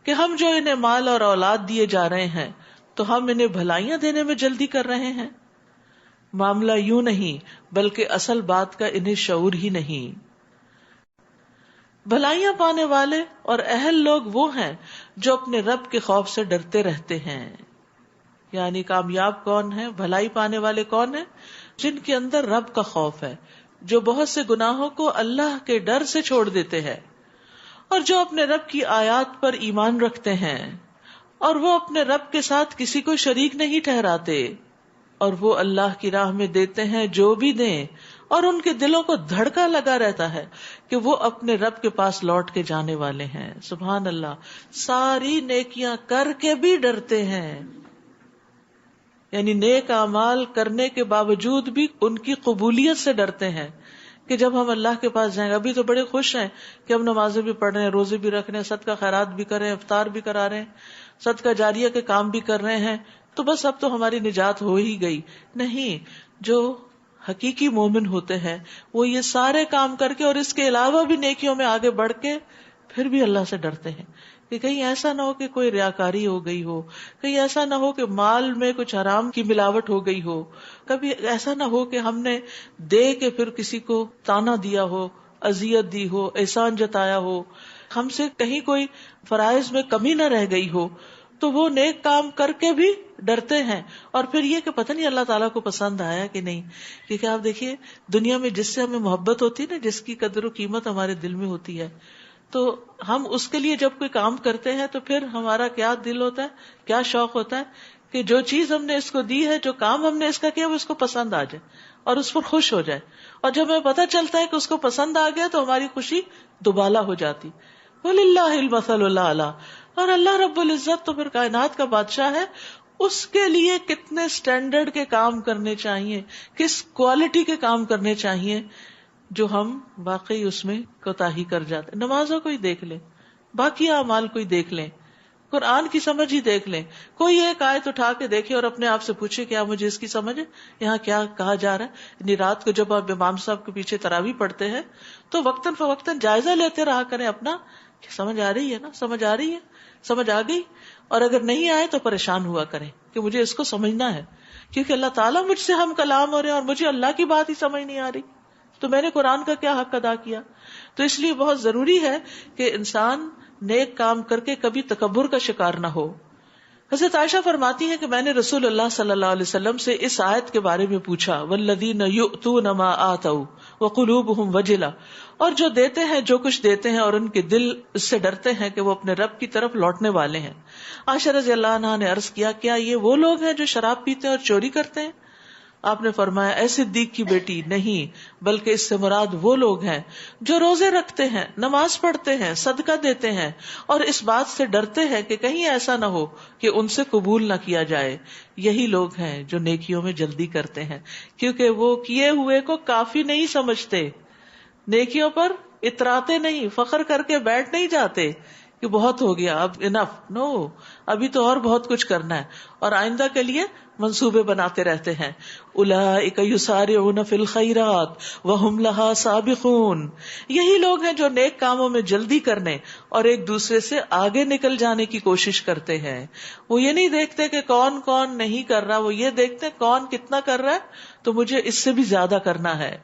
کہ ہم جو انہیں مال اور اولاد دیے جا رہے ہیں تو ہم انہیں بھلائیاں دینے میں جلدی کر رہے ہیں؟ معاملہ یوں نہیں، بلکہ اصل بات کا انہیں شعور ہی نہیں. بھلائیاں پانے والے اور اہل لوگ وہ ہیں جو اپنے رب کے خوف سے ڈرتے رہتے ہیں. یعنی کامیاب کون ہے، بھلائی پانے والے کون ہیں؟ جن کے اندر رب کا خوف ہے، جو بہت سے گناہوں کو اللہ کے ڈر سے چھوڑ دیتے ہیں، اور جو اپنے رب کی آیات پر ایمان رکھتے ہیں، اور وہ اپنے رب کے ساتھ کسی کو شریک نہیں ٹھہراتے، اور وہ اللہ کی راہ میں دیتے ہیں جو بھی دیں، اور ان کے دلوں کو دھڑکا لگا رہتا ہے کہ وہ اپنے رب کے پاس لوٹ کے جانے والے ہیں. سبحان اللہ، ساری نیکیاں کر کے بھی ڈرتے ہیں، یعنی نیک اعمال کرنے کے باوجود بھی ان کی قبولیت سے ڈرتے ہیں کہ جب ہم اللہ کے پاس جائیں گے. ابھی تو بڑے خوش ہیں کہ ہم نمازیں بھی پڑھ رہے ہیں، روزے بھی رکھ رہے ہیں، صدقہ خیرات بھی کر رہے ہیں، افطار بھی کرا رہے ہیں، صدقہ جاریہ کے کام بھی کر رہے ہیں، تو بس اب تو ہماری نجات ہو ہی گئی. نہیں، جو حقیقی مومن ہوتے ہیں وہ یہ سارے کام کر کے اور اس کے علاوہ بھی نیکیوں میں آگے بڑھ کے پھر بھی اللہ سے ڈرتے ہیں کہ کہیں ایسا نہ ہو کہ کوئی ریاکاری ہو گئی ہو، کہیں ایسا نہ ہو کہ مال میں کچھ حرام کی ملاوٹ ہو گئی ہو، کبھی ایسا نہ ہو کہ ہم نے دے کے پھر کسی کو تانا دیا ہو، اذیت دی ہو، احسان جتایا ہو، ہم سے کہیں کوئی فرائض میں کمی نہ رہ گئی ہو. تو وہ نیک کام کر کے بھی ڈرتے ہیں. اور پھر یہ کہ پتہ نہیں اللہ تعالیٰ کو پسند آیا کہ نہیں. کیونکہ آپ دیکھیے دنیا میں جس سے ہمیں محبت ہوتی ہے نا، جس کی قدر و قیمت ہمارے دل میں ہوتی ہے، تو ہم اس کے لیے جب کوئی کام کرتے ہیں تو پھر ہمارا کیا دل ہوتا ہے، کیا شوق ہوتا ہے کہ جو چیز ہم نے اس کو دی ہے، جو کام ہم نے اس کا کیا، وہ اس کو پسند آ جائے اور اس پر خوش ہو جائے. اور جب ہمیں پتہ چلتا ہے کہ اس کو پسند آ گیا تو ہماری خوشی دوبالا ہو جاتی. وَلِلَّهِ الْمَثَلُ الْأَعْلَىٰ، اور اللہ رب العزت تو پھر کائنات کا بادشاہ ہے، اس کے لیے کتنے سٹینڈرڈ کے کام کرنے چاہیے، کس کوالٹی کے کام کرنے چاہیے جو ہم واقعی اس میں کوتاہی کر جاتے. نمازوں کو ہی دیکھ لیں، باقی اعمال کو ہی دیکھ لیں، قرآن کی سمجھ ہی دیکھ لیں. کوئی ایک آیت اٹھا کے دیکھے اور اپنے آپ سے پوچھے کیا مجھے اس کی سمجھ ہے، یہاں کیا کہا جا رہا ہے. یعنی رات کو جب آپ امام صاحب کے پیچھے تراویح پڑھتے ہیں تو وقتاً فوقتاً جائزہ لیتے رہا کریں اپنا، سمجھ آ رہی ہے نا، سمجھ آ رہی ہے، سمجھ آ گئی. اور اگر نہیں آئے تو پریشان ہوا کریں کہ مجھے اس کو سمجھنا ہے، کیونکہ اللہ تعالیٰ مجھ سے ہم کلام ہو رہے ہیں اور مجھے اللہ کی بات ہی سمجھ نہیں آ رہی، تو میں نے قرآن کا کیا حق ادا کیا. تو اس لیے بہت ضروری ہے کہ انسان نیک کام کر کے کبھی تکبر کا شکار نہ ہو. حضرت عائشہ فرماتی ہیں کہ میں نے رسول اللہ صلی اللہ علیہ وسلم سے اس آیت کے بارے میں پوچھا، والذین یؤتون ما آتوا وقلوبهم وجلہ، اور جو دیتے ہیں جو کچھ دیتے ہیں اور ان کے دل اس سے ڈرتے ہیں کہ وہ اپنے رب کی طرف لوٹنے والے ہیں. عائشہ رضی اللہ عنہا نے عرض کیا، کیا یہ وہ لوگ ہیں جو شراب پیتے ہیں اور چوری کرتے ہیں؟ آپ نے فرمایا، اے صدیق کی بیٹی، نہیں، بلکہ اس سے مراد وہ لوگ ہیں جو روزے رکھتے ہیں، نماز پڑھتے ہیں، صدقہ دیتے ہیں، اور اس بات سے ڈرتے ہیں کہ کہیں ایسا نہ ہو کہ ان سے قبول نہ کیا جائے. یہی لوگ ہیں جو نیکیوں میں جلدی کرتے ہیں، کیونکہ وہ کیے ہوئے کو کافی نہیں سمجھتے، نیکیوں پر اتراتے نہیں، فخر کر کے بیٹھ نہیں جاتے کہ بہت ہو گیا اب انف، نو، ابھی تو اور بہت کچھ کرنا ہے اور آئندہ کے لیے منصوبے بناتے رہتے ہیں. اولئک یسارعون فی الخیرات وہم لہا سابقون، یہی لوگ ہیں جو نیک کاموں میں جلدی کرنے اور ایک دوسرے سے آگے نکل جانے کی کوشش کرتے ہیں. وہ یہ نہیں دیکھتے کہ کون کون نہیں کر رہا، وہ یہ دیکھتے کون کتنا کر رہا ہے تو مجھے اس سے بھی زیادہ کرنا ہے.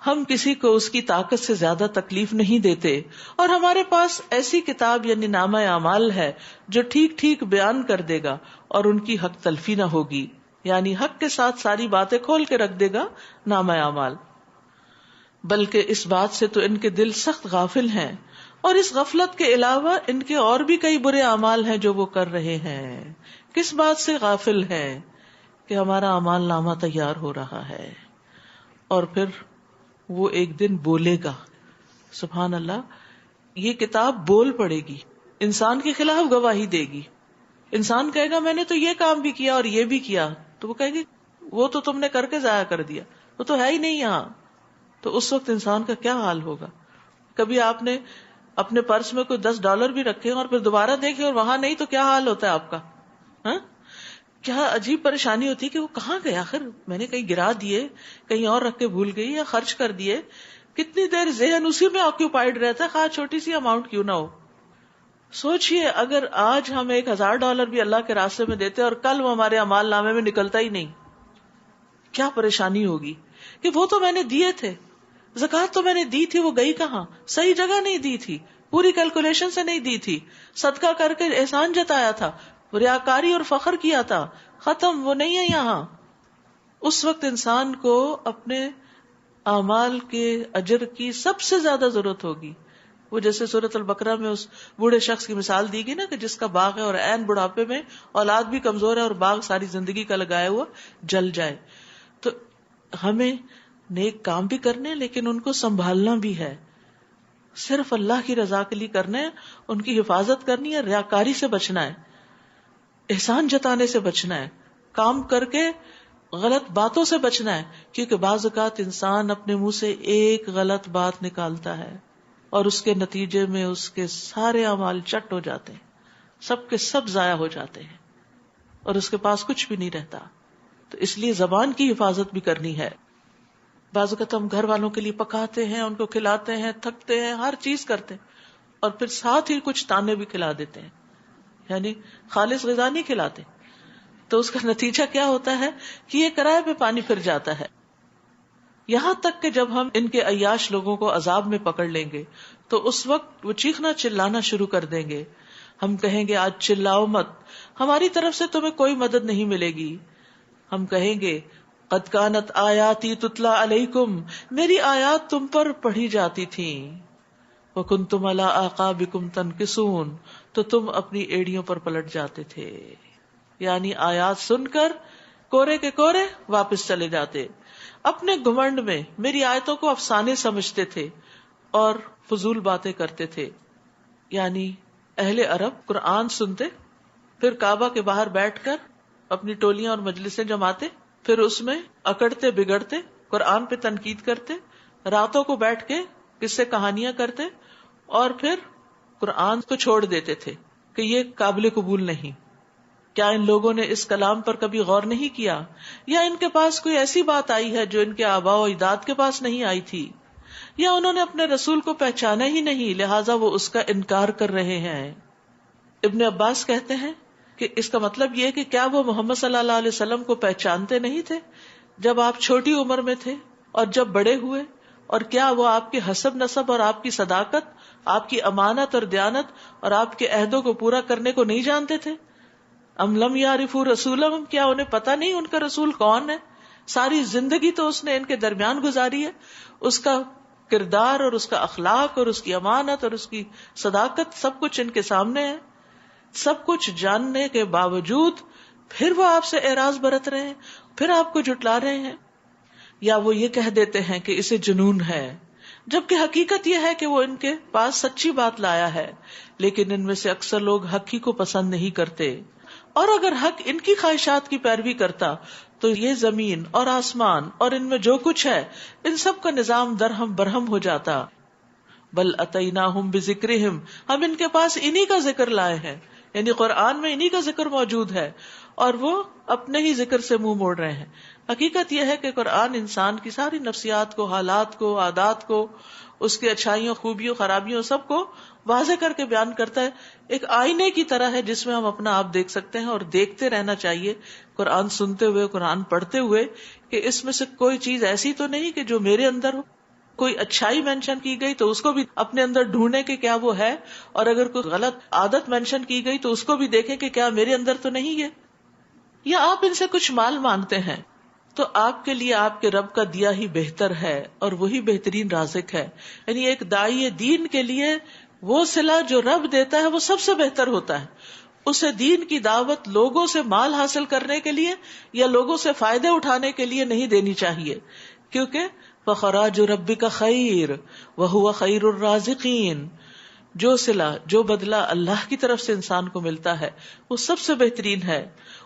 ہم کسی کو اس کی طاقت سے زیادہ تکلیف نہیں دیتے، اور ہمارے پاس ایسی کتاب یعنی نامہ اعمال ہے جو ٹھیک ٹھیک بیان کر دے گا اور ان کی حق تلفی نہ ہوگی، یعنی حق کے ساتھ ساری باتیں کھول کے رکھ دے گا نامہ اعمال. بلکہ اس بات سے تو ان کے دل سخت غافل ہیں، اور اس غفلت کے علاوہ ان کے اور بھی کئی برے اعمال ہیں جو وہ کر رہے ہیں. کس بات سے غافل ہیں؟ کہ ہمارا اعمال نامہ تیار ہو رہا ہے اور پھر وہ ایک دن بولے گا. سبحان اللہ، یہ کتاب بول پڑے گی، انسان کے خلاف گواہی دے گی. انسان کہے گا میں نے تو یہ کام بھی کیا اور یہ بھی کیا، تو وہ کہے گی وہ تو تم نے کر کے ضائع کر دیا، وہ تو ہے ہی نہیں یہاں. تو اس وقت انسان کا کیا حال ہوگا؟ کبھی آپ نے اپنے پرس میں کوئی $10 بھی رکھے اور پھر دوبارہ دیکھے اور وہاں نہیں تو کیا حال ہوتا ہے آپ کا؟ ہاں، کیا عجیب پریشانی ہوتی ہے کہ وہ کہاں گئے آخر، میں نے کہیں گرا دیے، کہیں اور رکھ کے بھول گئی یا خرچ کر دیے. کتنی دیر ذہن اسی میں آکیوپائڈ رہتا ہے، خواہ چھوٹی سی اماؤنٹ کیوں نہ ہو. سوچئے اگر آج ہم $1000 بھی اللہ کے راستے میں دیتے اور کل وہ ہمارے اعمال نامے میں نکلتا ہی نہیں، کیا پریشانی ہوگی کہ وہ تو میں نے دیے تھے، زکوٰۃ تو میں نے دی تھی، وہ گئی کہاں؟ صحیح جگہ نہیں دی تھی، پوری کیلکولیشن سے نہیں دی تھی، صدقہ کر کے احسان جتایا تھا، ریاکاری اور فخر کیا تھا، ختم، وہ نہیں ہے یہاں. اس وقت انسان کو اپنے اعمال کے اجر کی سب سے زیادہ ضرورت ہوگی. وہ جیسے سورۃ البقرہ میں اس بوڑھے شخص کی مثال دی گئی نا کہ جس کا باغ ہے اور عین بڑھاپے میں اولاد بھی کمزور ہے اور باغ ساری زندگی کا لگایا ہوا جل جائے. تو ہمیں نیک کام بھی کرنے لیکن ان کو سنبھالنا بھی ہے، صرف اللہ کی رضا کے لیے کرنے، ان کی حفاظت کرنی ہے، ریاکاری سے بچنا ہے، احسان جتانے سے بچنا ہے، کام کر کے غلط باتوں سے بچنا ہے. کیونکہ بعض اوقات انسان اپنے منہ سے ایک غلط بات نکالتا ہے اور اس کے نتیجے میں اس کے سارے اعمال چٹ ہو جاتے ہیں، سب کے سب ضائع ہو جاتے ہیں اور اس کے پاس کچھ بھی نہیں رہتا. تو اس لیے زبان کی حفاظت بھی کرنی ہے. بعض اوقات ہم گھر والوں کے لیے پکاتے ہیں، ان کو کھلاتے ہیں، تھکتے ہیں، ہر چیز کرتے ہیں اور پھر ساتھ ہی کچھ تانے بھی کھلا دیتے ہیں، یعنی خالص غذا نہیں کھلاتے. تو اس کا نتیجہ کیا ہوتا ہے کہ یہ کرائے پہ پانی پھر جاتا ہے. یہاں تک کہ جب ہم ان کے عیاش لوگوں کو عذاب میں پکڑ لیں گے تو اس وقت وہ چیخنا چلانا شروع کر دیں گے. ہم کہیں گے آج چلاؤ مت، ہماری طرف سے تمہیں کوئی مدد نہیں ملے گی. ہم کہیں گے قد کانت آیاتی تتلا علیکم، میری آیات تم پر پڑھی جاتی تھیں، وکنتم علی اعقابکم تنکسون، تو تم اپنی ایڑیوں پر پلٹ جاتے تھے. یعنی آیات سن کر کورے کے کورے واپس چلے جاتے، اپنے گھمنڈ میں میری آیتوں کو افسانے سمجھتے تھے اور فضول باتیں کرتے تھے. یعنی اہل عرب قرآن سنتے، پھر کعبہ کے باہر بیٹھ کر اپنی ٹولیاں اور مجلسیں جماتے، پھر اس میں اکڑتے بگڑتے، قرآن پہ تنقید کرتے، راتوں کو بیٹھ کے قصے کہانیاں کرتے اور پھر قرآن کو چھوڑ دیتے تھے کہ یہ قابل قبول نہیں. کیا ان لوگوں نے اس کلام پر کبھی غور نہیں کیا؟ یا ان کے پاس کوئی ایسی بات آئی ہے جو ان کے آباء و اجداد کے پاس نہیں آئی تھی؟ یا انہوں نے اپنے رسول کو پہچانا ہی نہیں لہٰذا وہ اس کا انکار کر رہے ہیں؟ ابن عباس کہتے ہیں کہ اس کا مطلب یہ کہ کیا وہ محمد صلی اللہ علیہ وسلم کو پہچانتے نہیں تھے جب آپ چھوٹی عمر میں تھے اور جب بڑے ہوئے؟ اور کیا وہ آپ کے حسب نسب اور آپ کی صداقت، آپ کی امانت اور دیانت اور آپ کے عہدوں کو پورا کرنے کو نہیں جانتے تھے؟ ام لم یعرفوا رسولہم، کیا انہیں پتہ نہیں ان کا رسول کون ہے؟ ساری زندگی تو اس نے ان کے درمیان گزاری ہے، اس کا کردار اور اس کا اخلاق اور اس کی امانت اور اس کی صداقت سب کچھ ان کے سامنے ہے. سب کچھ جاننے کے باوجود پھر وہ آپ سے اعراض برت رہے ہیں، پھر آپ کو جھٹلا رہے ہیں. یا وہ یہ کہہ دیتے ہیں کہ اسے جنون ہے، جبکہ حقیقت یہ ہے کہ وہ ان کے پاس سچی بات لایا ہے، لیکن ان میں سے اکثر لوگ حق ہی کو پسند نہیں کرتے. اور اگر حق ان کی خواہشات کی پیروی کرتا تو یہ زمین اور آسمان اور ان میں جو کچھ ہے ان سب کا نظام درہم برہم ہو جاتا. بل اتیناہم بذکرہم، ہم ان کے پاس انہی کا ذکر لائے ہیں، یعنی قرآن میں انہی کا ذکر موجود ہے اور وہ اپنے ہی ذکر سے منہ موڑ رہے ہیں. حقیقت یہ ہے کہ قرآن انسان کی ساری نفسیات کو، حالات کو، عادات کو، اس کے اچھائیوں، خوبیوں، خرابیوں، سب کو واضح کر کے بیان کرتا ہے. ایک آئینے کی طرح ہے جس میں ہم اپنا آپ دیکھ سکتے ہیں، اور دیکھتے رہنا چاہیے قرآن سنتے ہوئے، قرآن پڑھتے ہوئے، کہ اس میں سے کوئی چیز ایسی تو نہیں کہ جو میرے اندر ہو. کوئی اچھائی مینشن کی گئی تو اس کو بھی اپنے اندر ڈھونڈے کہ کیا وہ ہے، اور اگر کوئی غلط عادت مینشن کی گئی تو اس کو بھی دیکھیں کہ کیا میرے اندر تو نہیں ہے. یا آپ ان سے کچھ مال مانگتے ہیں تو آپ کے لیے آپ کے رب کا دیا ہی بہتر ہے، اور وہی بہترین رازق ہے. یعنی ایک داعی دین کے لیے وہ صلہ جو رب دیتا ہے وہ سب سے بہتر ہوتا ہے. اسے دین کی دعوت لوگوں سے مال حاصل کرنے کے لیے یا لوگوں سے فائدے اٹھانے کے لیے نہیں دینی چاہیے، کیونکہ فخراج ربک خیر وہو خیر الرازقین، جو صلہ، جو بدلہ اللہ کی طرف سے انسان کو ملتا ہے وہ سب سے بہترین ہے.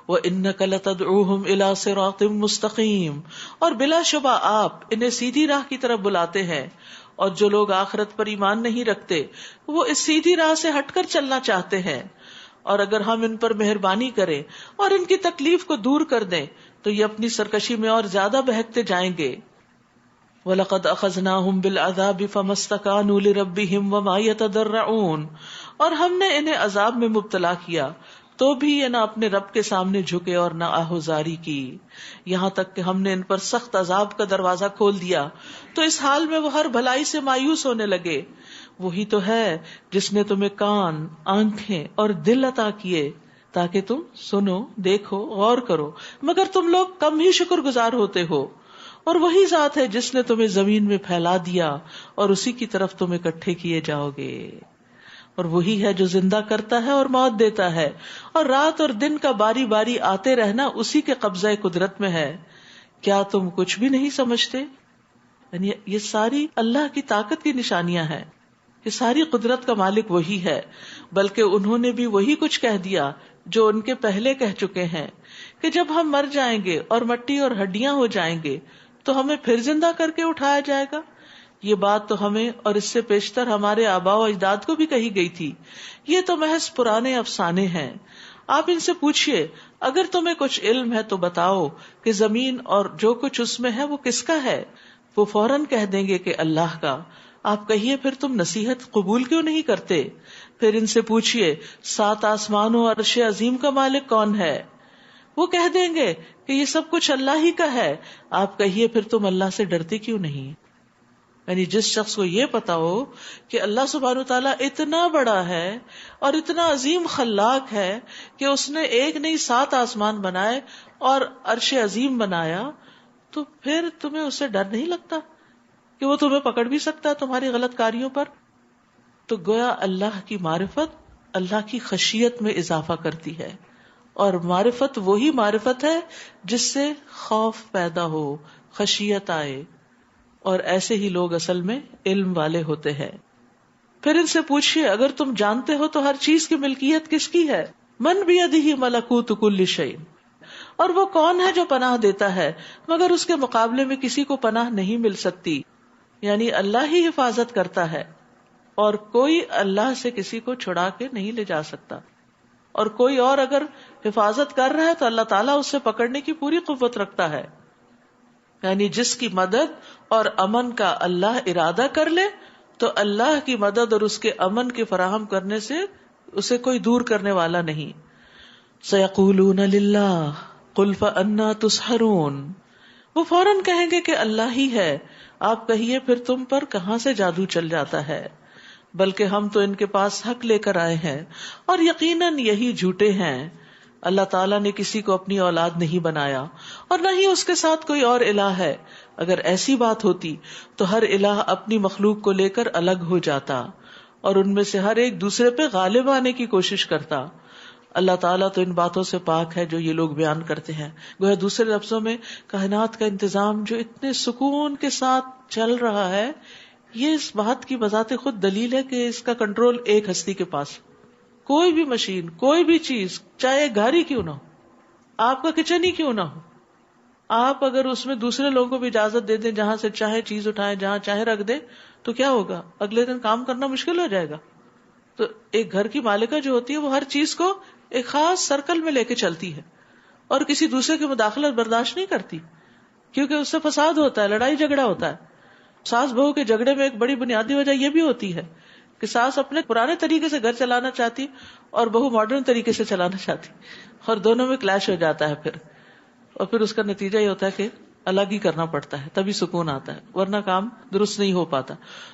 وَإِنَّكَ لَتَدْعُوهُمْ إِلَىٰ صِرَاطٍ مُسْتَقِيمٍ، اور بلا شبہ آپ انہیں سیدھی راہ کی طرف بلاتے ہیں. اور جو لوگ آخرت پر ایمان نہیں رکھتے وہ اس سیدھی راہ سے ہٹ کر چلنا چاہتے ہیں، اور اگر ہم ان پر مہربانی کریں اور ان کی تکلیف کو دور کر دیں تو یہ اپنی سرکشی میں اور زیادہ بہکتے جائیں گے. وَلَقَدْ أَخَذْنَاهُمْ بِالْعَذَابِ فَمَا اسْتَكَانُوا لِرَبِّهِمْ وَمَا يَتَضَرَّعُونَ، اور ہم نے انہیں عذاب میں مبتلا کیا تو بھی یہ نہ اپنے رب کے سامنے جھکے اور نہ آہوزاری کی، یہاں تک کہ ہم نے ان پر سخت عذاب کا دروازہ کھول دیا تو اس حال میں وہ ہر بھلائی سے مایوس ہونے لگے. وہی تو ہے جس نے تمہیں کان، آنکھیں اور دل عطا کیے تاکہ تم سنو، دیکھو، غور کرو، مگر تم لوگ کم ہی شکر گزار ہوتے ہو. اور وہی ذات ہے جس نے تمہیں زمین میں پھیلا دیا اور اسی کی طرف تم اکٹھے کیے جاؤ گے. اور وہی ہے جو زندہ کرتا ہے اور موت دیتا ہے، اور رات اور دن کا باری باری آتے رہنا اسی کے قبضہ قدرت میں ہے. کیا تم کچھ بھی نہیں سمجھتے؟ یعنی یہ ساری اللہ کی طاقت کی نشانیاں ہیں کہ ساری قدرت کا مالک وہی ہے. بلکہ انہوں نے بھی وہی کچھ کہہ دیا جو ان کے پہلے کہہ چکے ہیں کہ جب ہم مر جائیں گے اور مٹی اور ہڈیاں ہو جائیں گے تو ہمیں پھر زندہ کر کے اٹھایا جائے گا. یہ بات تو ہمیں اور اس سے پیشتر ہمارے آباء و اجداد کو بھی کہی گئی تھی. یہ تو محض پرانے افسانے ہیں. آپ ان سے پوچھئے اگر تمہیں کچھ علم ہے تو بتاؤ کہ زمین اور جو کچھ اس میں ہے وہ کس کا ہے؟ وہ فوراً کہہ دیں گے کہ اللہ کا. آپ کہیے پھر تم نصیحت قبول کیوں نہیں کرتے؟ پھر ان سے پوچھئے 7 آسمانوں اور عرش عظیم کا مالک کون ہے؟ وہ کہہ دیں گے کہ یہ سب کچھ اللہ ہی کا ہے. آپ کہیے پھر تم اللہ سے ڈرتے کیوں نہیں؟ یعنی جس شخص کو یہ پتا ہو کہ اللہ سبحانہ وتعالیٰ اتنا بڑا ہے اور اتنا عظیم خلاق ہے کہ اس نے ایک نہیں 7 آسمان بنائے اور عرش عظیم بنایا، تو پھر تمہیں اس سے ڈر نہیں لگتا کہ وہ تمہیں پکڑ بھی سکتا ہے تمہاری غلط کاریوں پر؟ تو گویا اللہ کی معرفت اللہ کی خشیت میں اضافہ کرتی ہے، اور معرفت وہی معرفت ہے جس سے خوف پیدا ہو، خشیت آئے، اور ایسے ہی لوگ اصل میں علم والے ہوتے ہیں. پھر ان سے پوچھئے اگر تم جانتے ہو تو ہر چیز کی ملکیت کس کی ہے؟ من بیدہ ملکوت کل شیء، اور وہ کون ہے جو پناہ دیتا ہے مگر اس کے مقابلے میں کسی کو پناہ نہیں مل سکتی. یعنی اللہ ہی حفاظت کرتا ہے اور کوئی اللہ سے کسی کو چھڑا کے نہیں لے جا سکتا، اور کوئی اور اگر حفاظت کر رہا ہے تو اللہ تعالیٰ اس سے پکڑنے کی پوری قوت رکھتا ہے. یعنی جس کی مدد اور امن کا اللہ ارادہ کر لے تو اللہ کی مدد اور اس کے امن کے فراہم کرنے سے اسے کوئی دور کرنے والا نہیں. سیقولون للہ قل فأنا تسحرون، وہ فوراً کہیں گے کہ اللہ ہی ہے. آپ کہیے پھر تم پر کہاں سے جادو چل جاتا ہے؟ بلکہ ہم تو ان کے پاس حق لے کر آئے ہیں اور یقیناً یہی جھوٹے ہیں. اللہ تعالیٰ نے کسی کو اپنی اولاد نہیں بنایا اور نہ ہی اس کے ساتھ کوئی اور الہ ہے. اگر ایسی بات ہوتی تو ہر الہ اپنی مخلوق کو لے کر الگ ہو جاتا اور ان میں سے ہر ایک دوسرے پہ غالب آنے کی کوشش کرتا. اللہ تعالیٰ تو ان باتوں سے پاک ہے جو یہ لوگ بیان کرتے ہیں. گویا دوسرے لفظوں میں کائنات کا انتظام جو اتنے سکون کے ساتھ چل رہا ہے، یہ اس بات کی بذات خود دلیل ہے کہ اس کا کنٹرول ایک ہستی کے پاس. کوئی بھی مشین، کوئی بھی چیز، چاہے گھر ہی کیوں نہ ہو، آپ کا کچن ہی کیوں نہ ہو، آپ اگر اس میں دوسرے لوگوں کو بھی اجازت دے دیں جہاں سے چاہے چیز اٹھائیں, جہاں چاہے رکھ دیں, تو کیا ہوگا؟ اگلے دن کام کرنا مشکل ہو جائے گا. تو ایک گھر کی مالکہ جو ہوتی ہے وہ ہر چیز کو ایک خاص سرکل میں لے کے چلتی ہے اور کسی دوسرے کی مداخلت برداشت نہیں کرتی, کیونکہ اس سے فساد ہوتا ہے, لڑائی جھگڑا ہوتا ہے. ساس بہو کے جھگڑے میں ایک بڑی بنیادی وجہ یہ بھی ہوتی ہے کہ ساس اپنے پرانے طریقے سے گھر چلانا چاہتی اور بہو ماڈرن طریقے سے چلانا چاہتی, اور دونوں میں کلیش ہو جاتا ہے اور پھر اس کا نتیجہ یہ ہوتا ہے کہ الگ ہی کرنا پڑتا ہے, تبھی سکون آتا ہے, ورنہ کام درست نہیں ہو پاتا.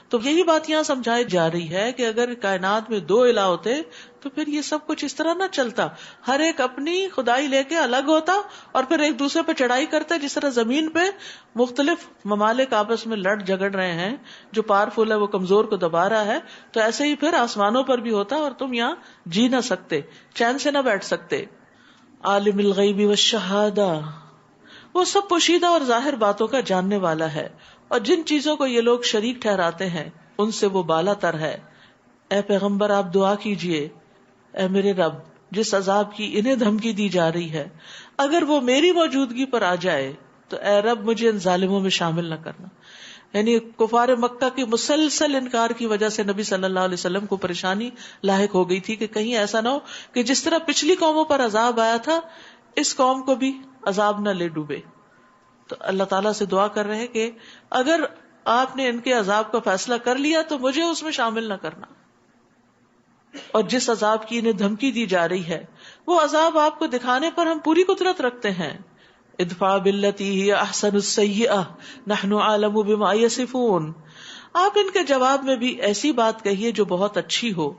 تو یہی بات یہاں سمجھائی جا رہی ہے کہ اگر کائنات میں دو الہ ہوتے تو پھر یہ سب کچھ اس طرح نہ چلتا. ہر ایک اپنی خدائی لے کے الگ ہوتا اور پھر ایک دوسرے پہ چڑھائی کرتے. جس طرح زمین پہ مختلف ممالک آپس میں لڑ جھگڑ رہے ہیں, جو پاورفل ہے وہ کمزور کو دبا رہا ہے, تو ایسے ہی پھر آسمانوں پر بھی ہوتا اور تم یہاں جی نہ سکتے, چین سے نہ بیٹھ سکتے. عالم الغیب والشہادہ, وہ سب پوشیدہ اور ظاہر باتوں کا جاننے والا ہے, اور جن چیزوں کو یہ لوگ شریک ٹھہراتے ہیں ان سے وہ بالا تر ہے. اے پیغمبر آپ دعا کیجئے, اے میرے رب جس عذاب کی انہیں دھمکی دی جا رہی ہے, اگر وہ میری موجودگی پر آ جائے تو اے رب مجھے ان ظالموں میں شامل نہ کرنا. یعنی کفار مکہ کی مسلسل انکار کی وجہ سے نبی صلی اللہ علیہ وسلم کو پریشانی لاحق ہو گئی تھی کہ کہیں ایسا نہ ہو کہ جس طرح پچھلی قوموں پر عذاب آیا تھا اس قوم کو بھی عذاب نہ لے ڈوبے. تو اللہ تعالیٰ سے دعا کر رہے کہ اگر آپ نے ان کے عذاب کا فیصلہ کر لیا تو مجھے اس میں شامل نہ کرنا. اور جس عذاب کی انہیں دھمکی دی جا رہی ہے وہ عذاب آپ کو دکھانے پر ہم پوری قدرت رکھتے ہیں. ادفع باللتی ہی احسن السیئہ نحن اعلم بما یصفون. آپ ان کے جواب میں بھی ایسی بات کہیے جو بہت اچھی ہو.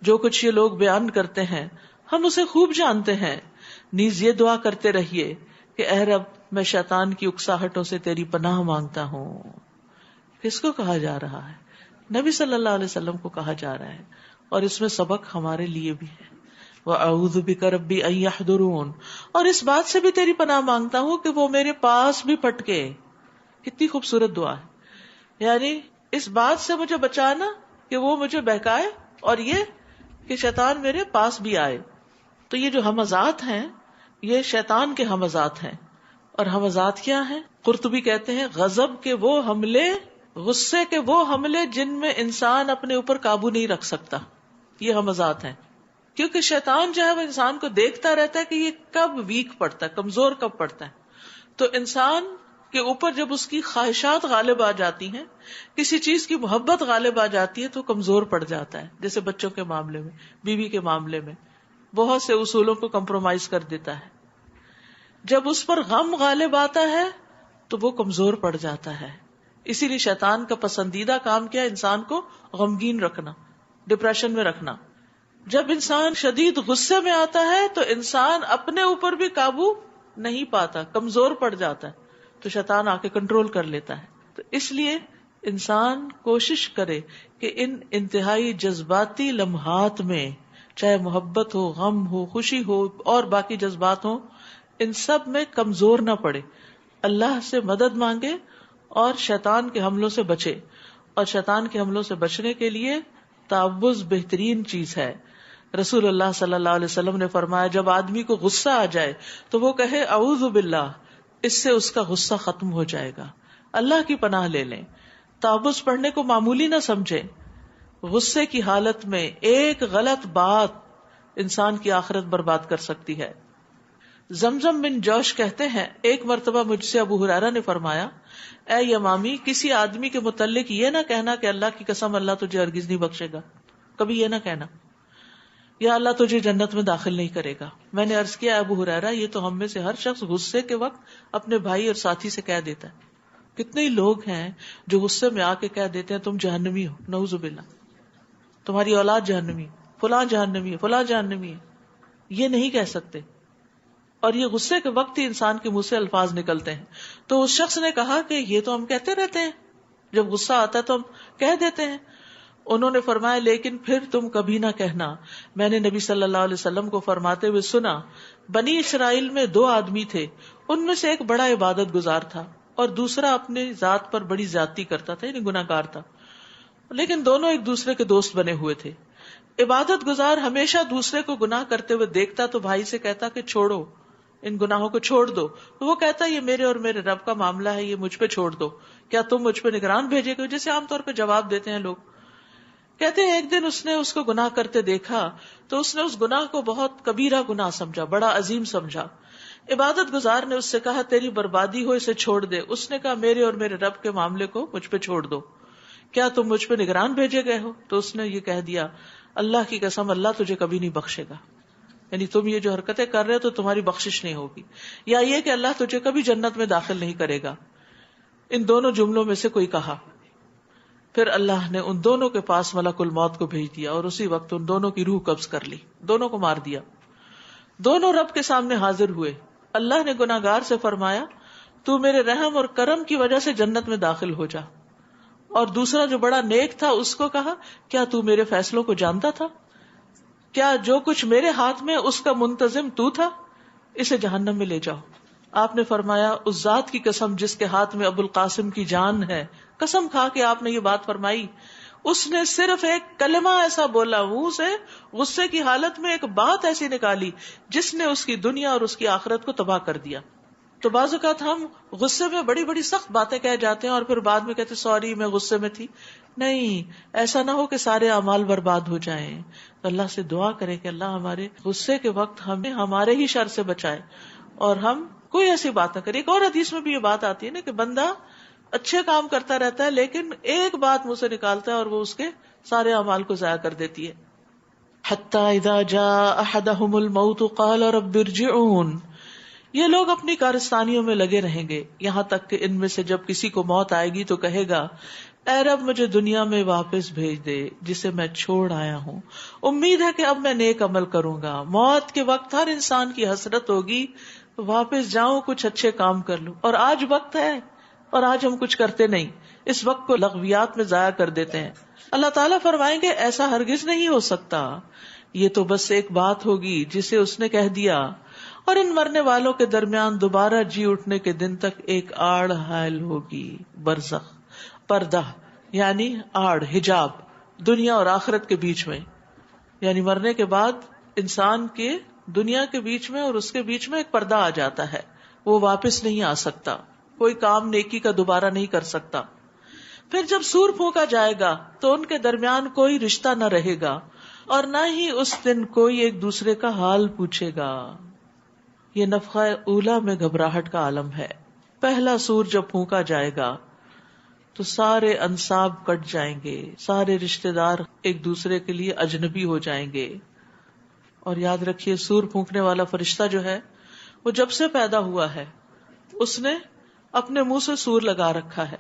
جو کچھ یہ لوگ بیان کرتے ہیں ہم اسے خوب جانتے ہیں. نیز یہ دعا کرتے رہیے کہ اے رب میں شیطان کی اکساہٹوں سے تیری پناہ مانگتا ہوں. کس کو کہا جا رہا ہے؟ نبی صلی اللہ علیہ وسلم کو کہا جا رہا ہے, اور اس میں سبق ہمارے لیے بھی ہے. وَأَعُوذُ بِكَ رَبِّ أَن يَحْضُرُونَ, اور اس بات سے بھی تیری پناہ مانگتا ہوں کہ وہ میرے پاس بھی پٹکے. کتنی خوبصورت دعا ہے. یعنی اس بات سے مجھے بچانا کہ وہ مجھے بہکائے, اور یہ کہ شیطان میرے پاس بھی آئے. تو یہ جو ہمزات ہیں یہ شیطان کے ہمزات ہیں. اور ہمزات کیا ہیں؟ قرطبی کہتے ہیں غضب کے وہ حملے, غصے کے وہ حملے جن میں انسان اپنے اوپر قابو نہیں رکھ سکتا, یہ ہمزات ہیں. کیونکہ شیطان جو ہے وہ انسان کو دیکھتا رہتا ہے کہ یہ کب ویک پڑتا ہے, کمزور کب پڑتا ہے. تو انسان کے اوپر جب اس کی خواہشات غالب آ جاتی ہیں, کسی چیز کی محبت غالب آ جاتی ہے تو کمزور پڑ جاتا ہے. جیسے بچوں کے معاملے میں, بیوی کے معاملے میں بہت سے اصولوں کو کمپرومائز کر دیتا ہے. جب اس پر غم غالب آتا ہے تو وہ کمزور پڑ جاتا ہے. اسی لیے شیطان کا پسندیدہ کام کیا, انسان کو غمگین رکھنا, ڈپریشن میں رکھنا. جب انسان شدید غصے میں آتا ہے تو انسان اپنے اوپر بھی قابو نہیں پاتا, کمزور پڑ جاتا ہے, تو شیطان آ کے کنٹرول کر لیتا ہے. تو اس لیے انسان کوشش کرے کہ ان انتہائی جذباتی لمحات میں, چاہے محبت ہو, غم ہو, خوشی ہو اور باقی جذبات ہوں, ان سب میں کمزور نہ پڑے, اللہ سے مدد مانگے اور شیطان کے حملوں سے بچے. اور شیطان کے حملوں سے بچنے کے لیے تعوذ بہترین چیز ہے. رسول اللہ صلی اللہ علیہ وسلم نے فرمایا جب آدمی کو غصہ آ جائے تو وہ کہے اعوذ باللہ, اس سے اس کا غصہ ختم ہو جائے گا, اللہ کی پناہ لے لیں. تعوذ پڑھنے کو معمولی نہ سمجھے. غصے کی حالت میں ایک غلط بات انسان کی آخرت برباد کر سکتی ہے. زمزم بن جوش کہتے ہیں ایک مرتبہ مجھ سے ابو ہریرہ نے فرمایا, اے یمامی کسی آدمی کے متعلق یہ نہ کہنا کہ اللہ کی قسم اللہ تجھے ہرگز نہیں بخشے گا. کبھی یہ نہ کہنا یا اللہ تجھے جنت میں داخل نہیں کرے گا. میں نے عرض کیا ابو ہریرہ یہ تو ہم میں سے ہر شخص غصے کے وقت اپنے بھائی اور ساتھی سے کہہ دیتا ہے. کتنے ہی لوگ ہیں جو غصے میں آ کے کہہ دیتے ہیں تم جہنمی ہو, نعوذ باللہ, تمہاری اولاد جہنمی, فلاں جہنمی ہے, فلاں جہنمی ہے. یہ نہیں کہہ سکتے, اور یہ غصے کے وقت ہی انسان کے منہ سے الفاظ نکلتے ہیں. تو اس شخص نے کہا کہ یہ تو ہم کہتے رہتے ہیں, جب غصہ آتا ہے تو ہم کہہ دیتے ہیں. انہوں نے فرمایا لیکن پھر تم کبھی نہ کہنا, میں نے نبی صلی اللہ علیہ وسلم کو فرماتے ہوئے سنا, بنی اسرائیل میں 2 آدمی تھے, ان میں سے ایک بڑا عبادت گزار تھا اور دوسرا اپنی ذات پر بڑی زیادتی کرتا تھا, یعنی گناہ گار تھا, لیکن دونوں ایک دوسرے کے دوست بنے ہوئے تھے. عبادت گزار ہمیشہ دوسرے کو گناہ کرتے ہوئے دیکھتا تو بھائی سے کہتا کہ چھوڑو, ان گناہوں کو چھوڑ دو. تو وہ کہتا ہے یہ میرے اور میرے رب کا معاملہ ہے, یہ مجھ پہ چھوڑ دو, کیا تم مجھ پہ نگران بھیجے گے؟ جیسے عام طور پہ جواب دیتے ہیں لوگ. کہتے ہیں ایک دن اس نے اس کو گناہ کرتے دیکھا تو اس نے اس گناہ کو بہت کبیرہ گناہ سمجھا, بڑا عظیم سمجھا. عبادت گزار نے اس سے کہا تیری بربادی ہو, اسے چھوڑ دے. اس نے کہا میرے اور میرے رب کے معاملے کو مجھ پہ چھوڑ دو, کیا تم مجھ پہ نگران بھیجے گئے ہو؟ تو اس نے یہ کہہ دیا اللہ کی قسم اللہ تجھے کبھی نہیں بخشے گا, یعنی تم یہ جو حرکتیں کر رہے ہو تو تمہاری بخشش نہیں ہوگی, یا یہ کہ اللہ تجھے کبھی جنت میں داخل نہیں کرے گا. ان دونوں جملوں میں سے کوئی کہا. پھر اللہ نے ان دونوں کے پاس ملک الموت کو بھیج دیا اور اسی وقت ان دونوں کی روح قبض کر لی, دونوں کو مار دیا. دونوں رب کے سامنے حاضر ہوئے. اللہ نے گناہگار سے فرمایا تو میرے رحم اور کرم کی وجہ سے جنت میں داخل ہو جا, اور دوسرا جو بڑا نیک تھا اس کو کہا کیا تو میرے فیصلوں کو جانتا تھا؟ کیا جو کچھ میرے ہاتھ میں اس کا منتظم تو تھا؟ اسے جہنم میں لے جاؤ. آپ نے فرمایا اس ذات کی قسم جس کے ہاتھ میں ابو القاسم کی جان ہے, قسم کھا کے آپ نے یہ بات فرمائی. اس نے صرف ایک کلمہ ایسا بولا, منہ سے غصے کی حالت میں ایک بات ایسی نکالی جس نے اس کی دنیا اور اس کی آخرت کو تباہ کر دیا. تو بعض اوقات ہم غصے میں بڑی بڑی سخت باتیں کہہ جاتے ہیں اور پھر بعد میں کہتے سوری میں غصے میں تھی. نہیں, ایسا نہ ہو کہ سارے اعمال برباد ہو جائیں. تو اللہ سے دعا کرے کہ اللہ ہمارے غصے کے وقت ہمیں ہمارے ہی شر سے بچائے اور ہم کوئی ایسی بات نہ کرے. ایک اور حدیث میں بھی یہ بات آتی ہے نا کہ بندہ اچھے کام کرتا رہتا ہے لیکن ایک بات منہ سے نکالتا ہے اور وہ اس کے سارے اعمال کو ضائع کر دیتی ہے. حتی اذا جاء احدهم الموت قال رب ارجعون. یہ لوگ اپنی کارستانیوں میں لگے رہیں گے یہاں تک کہ ان میں سے جب کسی کو موت آئے گی تو کہے گا اے رب مجھے دنیا میں واپس بھیج دے جسے میں چھوڑ آیا ہوں, امید ہے کہ اب میں نیک عمل کروں گا. موت کے وقت ہر انسان کی حسرت ہوگی واپس جاؤں کچھ اچھے کام کر لوں, اور آج وقت ہے اور آج ہم کچھ کرتے نہیں, اس وقت کو لغویات میں ضائع کر دیتے ہیں. اللہ تعالیٰ فرمائیں گے ایسا ہرگز نہیں ہو سکتا, یہ تو بس ایک بات ہوگی جسے اس نے کہہ دیا. اور ان مرنے والوں کے درمیان دوبارہ جی اٹھنے کے دن تک ایک آڑ حائل ہوگی, برزخ, پردہ یعنی آڑ, حجاب, دنیا اور آخرت کے بیچ میں. یعنی مرنے کے بعد انسان کے دنیا کے بیچ میں اور اس کے بیچ میں ایک پردہ آ جاتا ہے, وہ واپس نہیں آ سکتا, کوئی کام نیکی کا دوبارہ نہیں کر سکتا. پھر جب سور پھونکا جائے گا تو ان کے درمیان کوئی رشتہ نہ رہے گا اور نہ ہی اس دن کوئی ایک دوسرے کا حال پوچھے گا. یہ نفخہ اولا میں گھبراہٹ کا عالم ہے. پہلا سور جب پھونکا جائے گا تو سارے انساب کٹ جائیں گے, سارے رشتہ دار ایک دوسرے کے لیے اجنبی ہو جائیں گے. اور یاد رکھیے سور پھونکنے والا فرشتہ جو ہے وہ جب سے پیدا ہوا ہے اس نے اپنے منہ سے سور لگا رکھا ہے,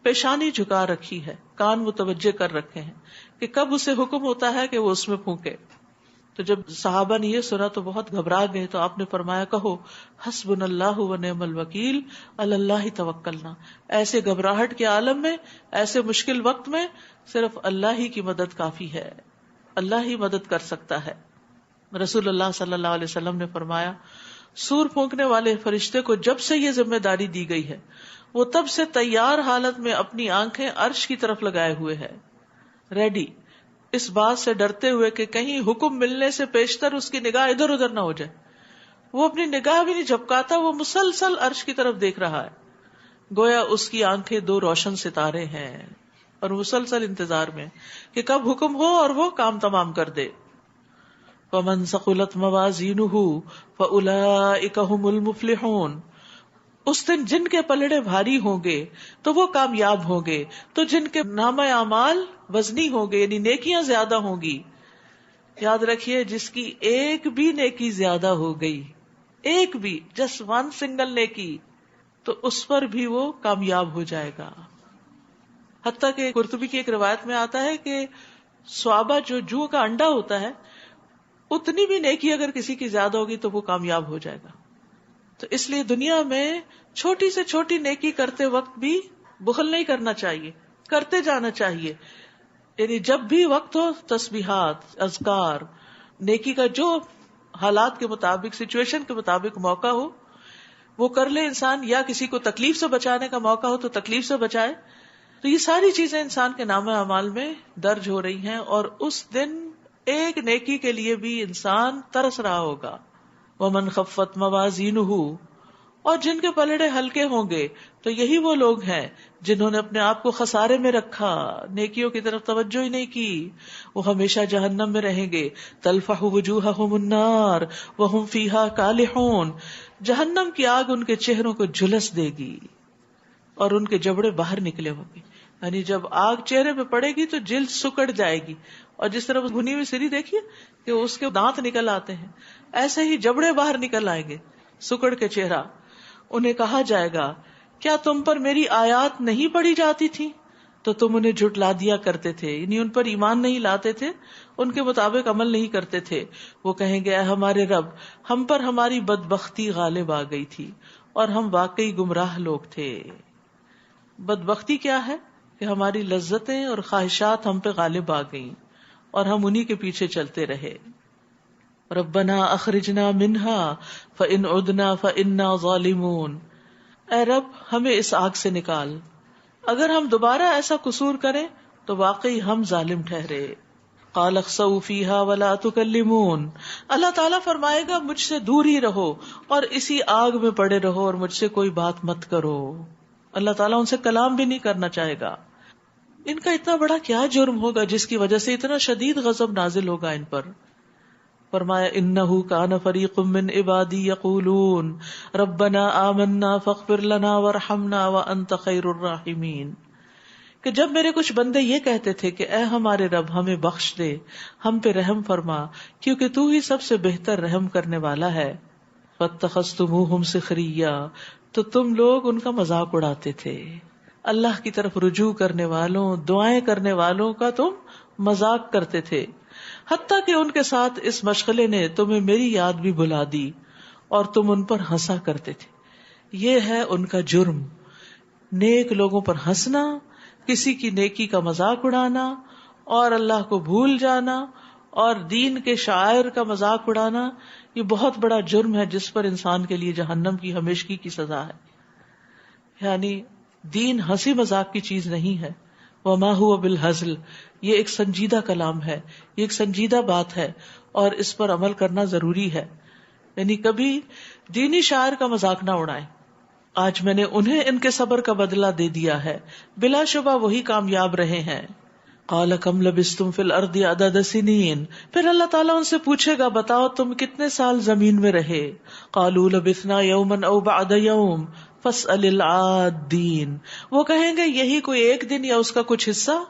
پیشانی جھکا رکھی ہے, کان متوجہ کر رکھے ہیں کہ کب اسے حکم ہوتا ہے کہ وہ اس میں پھونکے. تو جب صحابہ نے یہ سنا تو بہت گھبرا گئے, تو آپ نے فرمایا کہو حسبنا اللہ و نعم الوکیل علی اللہ توکلنا. ایسے گھبراہٹ کے عالم میں, ایسے مشکل وقت میں صرف اللہ ہی کی مدد کافی ہے, اللہ ہی مدد کر سکتا ہے. رسول اللہ صلی اللہ علیہ وسلم نے فرمایا سور پھونکنے والے فرشتے کو جب سے یہ ذمہ داری دی گئی ہے وہ تب سے تیار حالت میں اپنی آنکھیں عرش کی طرف لگائے ہوئے ہے, ریڈی, اس بات سے ڈرتے ہوئے کہ کہیں حکم ملنے سے پیشتر اس کی نگاہ ادھر ادھر نہ ہو جائے. وہ اپنی نگاہ بھی نہیں جھپکاتا, وہ مسلسل عرش کی طرف دیکھ رہا ہے, گویا اس کی آنکھیں دو روشن ستارے ہیں اور مسلسل انتظار میں کہ کب حکم ہو اور وہ کام تمام کر دے. وَمَن ثَقُلَتْ مَوَازِينُهُ فَأُولَئِكَ هُمُ الْمُفْلِحُونَ. اس دن جن کے پلڑے بھاری ہوں گے تو وہ کامیاب ہوں گے, تو جن کے نامہ اعمال وزنی ہوں گے یعنی نیکیاں زیادہ ہوں گی. یاد رکھیے جس کی ایک بھی نیکی زیادہ ہو گئی, ایک بھی, جسٹ ون سنگل نیکی, تو اس پر بھی وہ کامیاب ہو جائے گا. حتیٰ کہ قرطبی کی ایک روایت میں آتا ہے کہ صوابہ جو جوہ کا انڈا ہوتا ہے اتنی بھی نیکی اگر کسی کی زیادہ ہوگی تو وہ کامیاب ہو جائے گا. تو اس لیے دنیا میں چھوٹی سے چھوٹی نیکی کرتے وقت بھی بخل نہیں کرنا چاہیے, کرتے جانا چاہیے. یعنی جب بھی وقت ہو تسبیحات, اذکار, نیکی کا جو حالات کے مطابق, سچویشن کے مطابق موقع ہو وہ کر لے انسان, یا کسی کو تکلیف سے بچانے کا موقع ہو تو تکلیف سے بچائے. تو یہ ساری چیزیں انسان کے نامہ اعمال میں درج ہو رہی ہیں, اور اس دن ایک نیکی کے لیے بھی انسان ترس رہا ہوگا. ومن خفت موازینہ، اور جن کے پلڑے ہلکے ہوں گے تو یہی وہ لوگ ہیں جنہوں نے اپنے آپ کو خسارے میں رکھا، نیکیوں کی طرف توجہ ہی نہیں کی، وہ ہمیشہ جہنم میں رہیں گے. تلفح وجوہہم النار وہم فیہا کالحون، جہنم کی آگ ان کے چہروں کو جھلس دے گی اور ان کے جبڑے باہر نکلے ہوں گے. یعنی جب آگ چہرے پہ پڑے گی تو جلد سکڑ جائے گی، اور جس طرح بھنی ہوئی سری دیکھیے کہ اس کے دانت نکل آتے ہیں، ایسے ہی جبڑے باہر نکل آئیں گے سکڑ کے چہرہ. انہیں کہا جائے گا کیا تم پر میری آیات نہیں پڑھی جاتی تھی تو تم انہیں جھٹلا دیا کرتے تھے، یعنی ان پر ایمان نہیں لاتے تھے، ان کے مطابق عمل نہیں کرتے تھے. وہ کہیں گے اے ہمارے رب، ہم پر ہماری بدبختی غالب آ گئی تھی اور ہم واقعی گمراہ لوگ تھے. بدبختی کیا ہے؟ کہ ہماری لذتیں اور خواہشات ہم پہ غالب آ گئیں اور ہم انہی کے پیچھے چلتے رہے. ربنا اخرجنا منہا فإن عدنا فإنا ظالمون، اے رب ہمیں اس آگ سے نکال، اگر ہم دوبارہ ایسا قصور کریں تو واقعی ہم ظالم ٹھہرے. قال اخسؤوا فیہا ولا تکلمون، اللہ تعالیٰ فرمائے گا مجھ سے دور ہی رہو اور اسی آگ میں پڑے رہو اور مجھ سے کوئی بات مت کرو. اللہ تعالیٰ ان سے کلام بھی نہیں کرنا چاہے گا. ان کا اتنا بڑا کیا جرم ہوگا جس کی وجہ سے اتنا شدید غضب نازل ہوگا ان پر. فرمایا انہو کان فریق من عبادی یقولون ربنا آمنا فاغفر لنا وارحمنا وانت خیر الراحمین، کہ جب میرے کچھ بندے یہ کہتے تھے کہ اے ہمارے رب ہمیں بخش دے، ہم پہ رحم فرما کیونکہ تو ہی سب سے بہتر رحم کرنے والا ہے. فاتخذتموہم سخریا، تو تم لوگ ان کا مذاق اڑاتے تھے. اللہ کی طرف رجوع کرنے والوں، دعائیں کرنے والوں کا تم مذاق کرتے تھے، حتیٰ کہ ان کے ساتھ اس مشغلے نے تمہیں میری یاد بھی بھلا دی اور تم ان پر ہنسا کرتے تھے. یہ ہے ان کا جرم، نیک لوگوں پر ہنسنا، کسی کی نیکی کا مذاق اڑانا اور اللہ کو بھول جانا اور دین کے شاعر کا مذاق اڑانا. یہ بہت بڑا جرم ہے جس پر انسان کے لیے جہنم کی ہمیشگی کی سزا ہے. یعنی دین ہنسی مذاق کی چیز نہیں ہے. وما هو بالہزل، یہ ایک سنجیدہ کلام ہے، یہ ایک سنجیدہ بات ہے اور اس پر عمل کرنا ضروری ہے. یعنی کبھی دینی شاعر کا مذاق نہ اڑائیں. آج میں نے انہیں ان کے صبر کا بدلہ دے دیا ہے، بلا شبہ وہی کامیاب رہے ہیں. قال کم لبثتم فی الارض عدد سنین، پھر اللہ تعالیٰ ان سے پوچھے گا بتاؤ تم کتنے سال زمین میں رہے. قالوا لبثنا یوما او بعد یوم فاسأل العادین، وہ کہیں گے یہی کوئی ایک دن یا اس کا کچھ حصہ.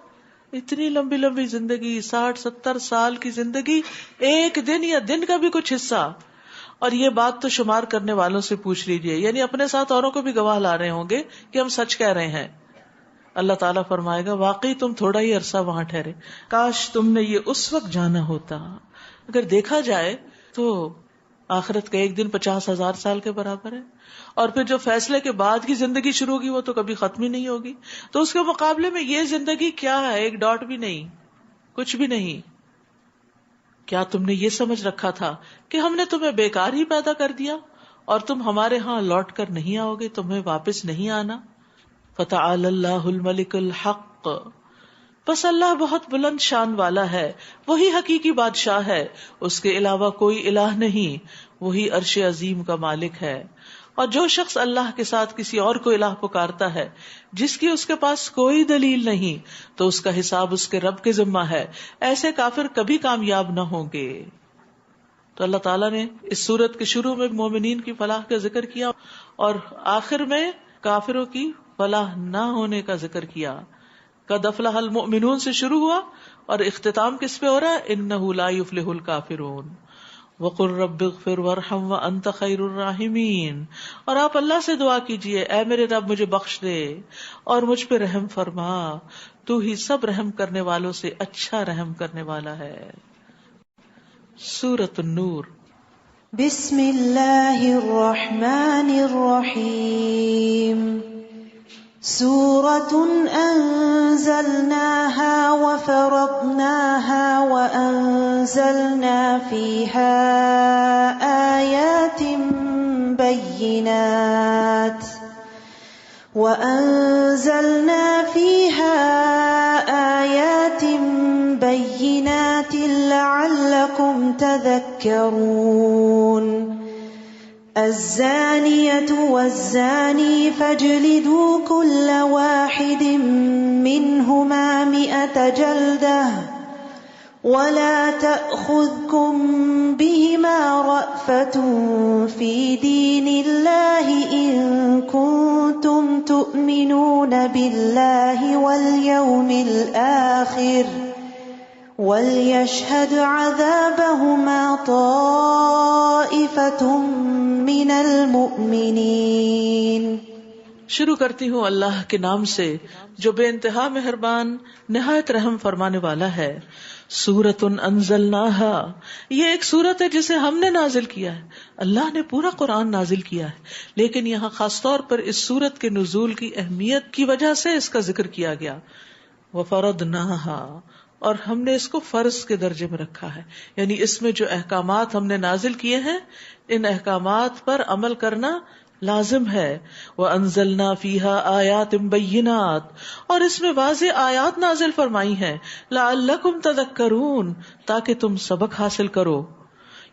اتنی لمبی لمبی زندگی، 60-70 سال کی زندگی، ایک دن یا دن کا بھی کچھ حصہ. اور یہ بات تو شمار کرنے والوں سے پوچھ لیجئے، یعنی اپنے ساتھ اوروں کو بھی گواہ لا رہے ہوں گے کہ ہم سچ کہہ رہے ہیں. اللہ تعالیٰ فرمائے گا واقعی تم تھوڑا ہی عرصہ وہاں ٹھہرے، کاش تم نے یہ اس وقت جانا ہوتا. اگر دیکھا جائے تو آخرت کا ایک دن 50,000 سال کے برابر ہے، اور پھر جو فیصلے کے بعد کی زندگی شروع ہوگی وہ تو کبھی ختم ہی نہیں ہوگی. تو اس کے مقابلے میں یہ زندگی کیا ہے؟ ایک ڈاٹ بھی نہیں، کچھ بھی نہیں. کیا تم نے یہ سمجھ رکھا تھا کہ ہم نے تمہیں بیکار ہی پیدا کر دیا اور تم ہمارے ہاں لوٹ کر نہیں آؤ گے، تمہیں واپس نہیں آنا؟ فتعالی اللہ الملک الحق، بس اللہ بہت بلند شان والا ہے، وہی حقیقی بادشاہ ہے، اس کے علاوہ کوئی الہ نہیں، وہی عرش عظیم کا مالک ہے. اور جو شخص اللہ کے ساتھ کسی اور کو الہ پکارتا ہے جس کی اس کے پاس کوئی دلیل نہیں تو اس کا حساب اس کے رب کے ذمہ ہے. ایسے کافر کبھی کامیاب نہ ہوں گے. تو اللہ تعالیٰ نے اس سورت کے شروع میں مومنین کی فلاح کا ذکر کیا اور آخر میں کافروں کی فلاح نہ ہونے کا ذکر کیا. قد افلح المؤمنون سے شروع ہوا اور اختتام کس پہ ہو رہا ہے؟ انہ لا یفلح الکافرون وقل رب اغفر وارحم وانت خیر الراحمین. اور آپ اللہ سے دعا کیجئے اے میرے رب مجھے بخش دے اور مجھ پہ رحم فرما، تو ہی سب رحم کرنے والوں سے اچھا رحم کرنے والا ہے. سورۃ النور. بسم اللہ الرحمن الرحیم. سورة أنزلناها وفرضناها وأنزلنا فيها آيات بينات لعلكم تذكرون. الزانية والزاني فاجلدوا كل واحد منهما 100 جلدة ولا تأخذكم بهما رأفة في دين الله إن كنتم تؤمنون بالله واليوم الآخر وَلْيَشْهَدْ عَذَابَهُمَا طَائِفَةٌ مِّنَ الْمُؤْمِنِينَ۔ شروع کرتی ہوں اللہ کے نام سے جو بے انتہا مہربان نہایت رحم فرمانے والا ہے۔ سورۃ انزلناها، یہ ایک سورت ہے جسے ہم نے نازل کیا ہے۔ اللہ نے پورا قرآن نازل کیا ہے، لیکن یہاں خاص طور پر اس سورت کے نزول کی اہمیت کی وجہ سے اس کا ذکر کیا گیا۔ وَفَرَضْنَاهَا، اور ہم نے اس کو فرض کے درجے میں رکھا ہے، یعنی اس میں جو احکامات ہم نے نازل کیے ہیں ان احکامات پر عمل کرنا لازم ہے۔ وَأَنزَلْنَا فِيهَا آيَاتٍ بَيِّنَاتٍ، اور اس میں واضح آیات نازل فرمائی ہیں، لَعَلَّكُمْ تَذَكَّرُونَ، تاکہ تم سبق حاصل کرو۔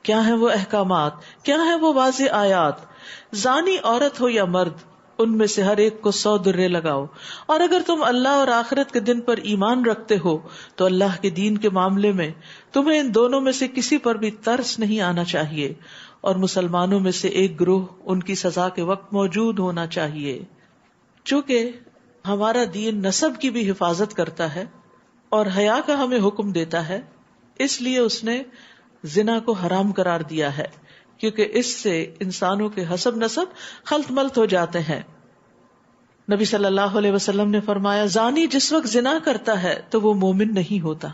کیا ہیں وہ احکامات، کیا ہیں وہ واضح آیات؟ زانی عورت ہو یا مرد، ان میں سے ہر ایک کو 100 درے لگاؤ، اور اگر تم اللہ اور آخرت کے دن پر ایمان رکھتے ہو تو اللہ کے دین کے معاملے میں تمہیں ان دونوں میں سے کسی پر بھی ترس نہیں آنا چاہیے، اور مسلمانوں میں سے ایک گروہ ان کی سزا کے وقت موجود ہونا چاہیے۔ چونکہ ہمارا دین نسب کی بھی حفاظت کرتا ہے اور حیا کا ہمیں حکم دیتا ہے، اس لیے اس نے زنا کو حرام قرار دیا ہے، کیونکہ اس سے انسانوں کے حسب نسب خلط ملط ہو جاتے ہیں۔ نبی صلی اللہ علیہ وسلم نے فرمایا، زانی جس وقت زنا کرتا ہے تو وہ مومن نہیں ہوتا۔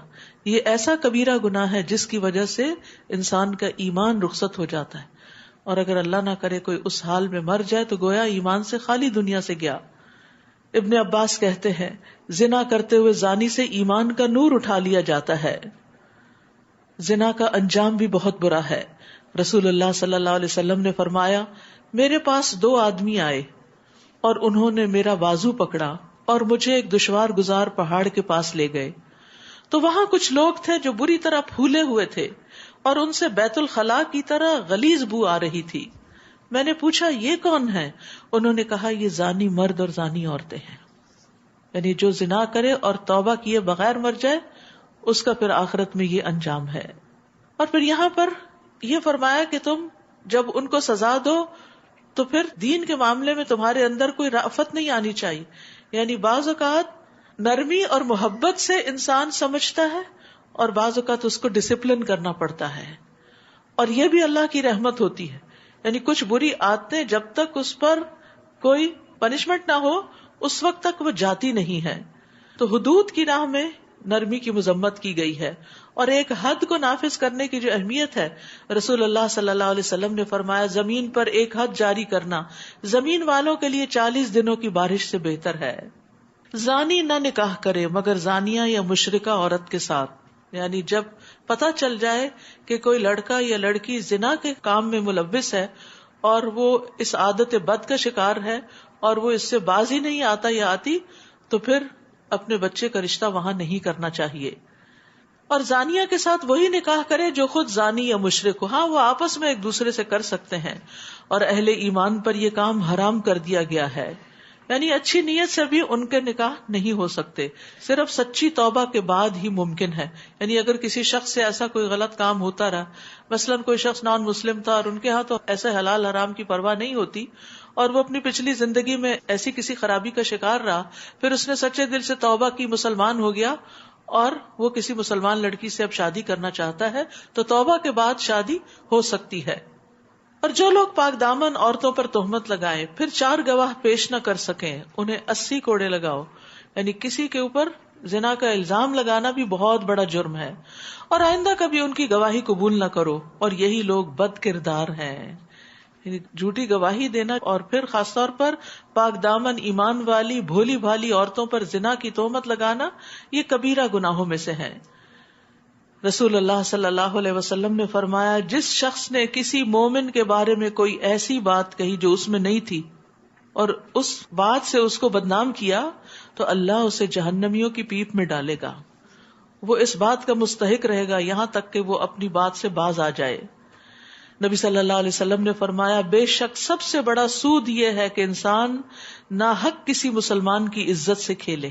یہ ایسا کبیرہ گناہ ہے جس کی وجہ سے انسان کا ایمان رخصت ہو جاتا ہے، اور اگر اللہ نہ کرے کوئی اس حال میں مر جائے تو گویا ایمان سے خالی دنیا سے گیا۔ ابن عباس کہتے ہیں، زنا کرتے ہوئے زانی سے ایمان کا نور اٹھا لیا جاتا ہے۔ زنا کا انجام بھی بہت برا ہے۔ رسول اللہ صلی اللہ علیہ وسلم نے فرمایا، میرے پاس 2 آدمی آئے اور انہوں نے میرا بازو پکڑا اور مجھے ایک دشوار گزار پہاڑ کے پاس لے گئے، تو وہاں کچھ لوگ تھے جو بری طرح پھولے ہوئے تھے اور ان سے بیت الخلاء کی طرح غلیظ بو آ رہی تھی۔ میں نے پوچھا، یہ کون ہے؟ انہوں نے کہا، یہ زانی مرد اور زانی عورتیں ہیں۔ یعنی جو زنا کرے اور توبہ کیے بغیر مر جائے اس کا پھر آخرت میں یہ انجام ہے۔ اور پھر یہاں پر یہ فرمایا کہ تم جب ان کو سزا دو تو پھر دین کے معاملے میں تمہارے اندر کوئی رأفت نہیں آنی چاہیے، یعنی بعض اوقات نرمی اور محبت سے انسان سمجھتا ہے اور بعض اوقات اس کو ڈسپلن کرنا پڑتا ہے، اور یہ بھی اللہ کی رحمت ہوتی ہے۔ یعنی کچھ بری عادتیں جب تک اس پر کوئی پنشمنٹ نہ ہو اس وقت تک وہ جاتی نہیں ہے، تو حدود کی راہ میں نرمی کی مذمت کی گئی ہے، اور ایک حد کو نافذ کرنے کی جو اہمیت ہے، رسول اللہ صلی اللہ علیہ وسلم نے فرمایا، زمین پر ایک حد جاری کرنا زمین والوں کے لیے 40 دنوں کی بارش سے بہتر ہے۔ زانی نہ نکاح کرے مگر زانیہ یا مشرکہ عورت کے ساتھ، یعنی جب پتہ چل جائے کہ کوئی لڑکا یا لڑکی زنا کے کام میں ملوث ہے اور وہ اس عادت بد کا شکار ہے اور وہ اس سے باز ہی نہیں آتا یا آتی، تو پھر اپنے بچے کا رشتہ وہاں نہیں کرنا چاہیے۔ اور زانیہ کے ساتھ وہی نکاح کرے جو خود زانی یا مشرک ہو، ہاں وہ آپس میں ایک دوسرے سے کر سکتے ہیں، اور اہل ایمان پر یہ کام حرام کر دیا گیا ہے، یعنی اچھی نیت سے بھی ان کے نکاح نہیں ہو سکتے، صرف سچی توبہ کے بعد ہی ممکن ہے۔ یعنی اگر کسی شخص سے ایسا کوئی غلط کام ہوتا رہا، مثلاً کوئی شخص نان مسلم تھا اور ان کے ہاں تو ایسے حلال حرام کی پرواہ نہیں ہوتی، اور وہ اپنی پچھلی زندگی میں ایسی کسی خرابی کا شکار رہا، پھر اس نے سچے دل سے توبہ کی، مسلمان ہو گیا، اور وہ کسی مسلمان لڑکی سے اب شادی کرنا چاہتا ہے، تو توبہ کے بعد شادی ہو سکتی ہے۔ اور جو لوگ پاک دامن عورتوں پر تہمت لگائیں پھر 4 گواہ پیش نہ کر سکیں، انہیں 80 کوڑے لگاؤ۔ یعنی کسی کے اوپر زنا کا الزام لگانا بھی بہت بڑا جرم ہے، اور آئندہ کبھی ان کی گواہی قبول نہ کرو، اور یہی لوگ بد کردار ہیں۔ یعنی جھوٹی گواہی دینا اور پھر خاص طور پر پاک دامن ایمان والی بھولی بھالی عورتوں پر زنا کی تہمت لگانا، یہ کبیرہ گناہوں میں سے ہے۔ رسول اللہ صلی اللہ علیہ وسلم نے فرمایا، جس شخص نے کسی مومن کے بارے میں کوئی ایسی بات کہی جو اس میں نہیں تھی اور اس بات سے اس کو بدنام کیا، تو اللہ اسے جہنمیوں کی پیپ میں ڈالے گا۔ وہ اس بات کا مستحق رہے گا یہاں تک کہ وہ اپنی بات سے باز آ جائے۔ نبی صلی اللہ علیہ وسلم نے فرمایا بے شک سب سے بڑا سود یہ ہے کہ انسان ناحق کسی مسلمان کی عزت سے کھیلے،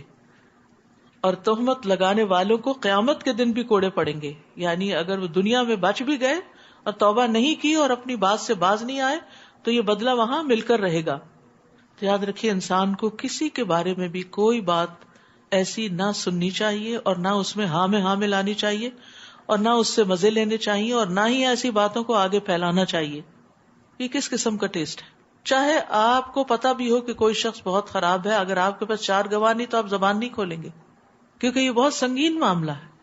اور تہمت لگانے والوں کو قیامت کے دن بھی کوڑے پڑیں گے. یعنی اگر وہ دنیا میں بچ بھی گئے اور توبہ نہیں کی اور اپنی بات سے باز نہیں آئے تو یہ بدلہ وہاں مل کر رہے گا. تو یاد رکھیے انسان کو کسی کے بارے میں بھی کوئی بات ایسی نہ سننی چاہیے اور نہ اس میں ہاں میں ہاں ملانی چاہیے اور نہ اس سے مزے لینے چاہیے اور نہ ہی ایسی باتوں کو آگے پھیلانا چاہیے. یہ کس قسم کا ٹیسٹ ہے؟ چاہے آپ کو پتا بھی ہو کہ کوئی شخص بہت خراب ہے، اگر آپ کے پاس 4 گواہ نہیں تو آپ زبان نہیں کھولیں گے، کیونکہ یہ بہت سنگین معاملہ ہے.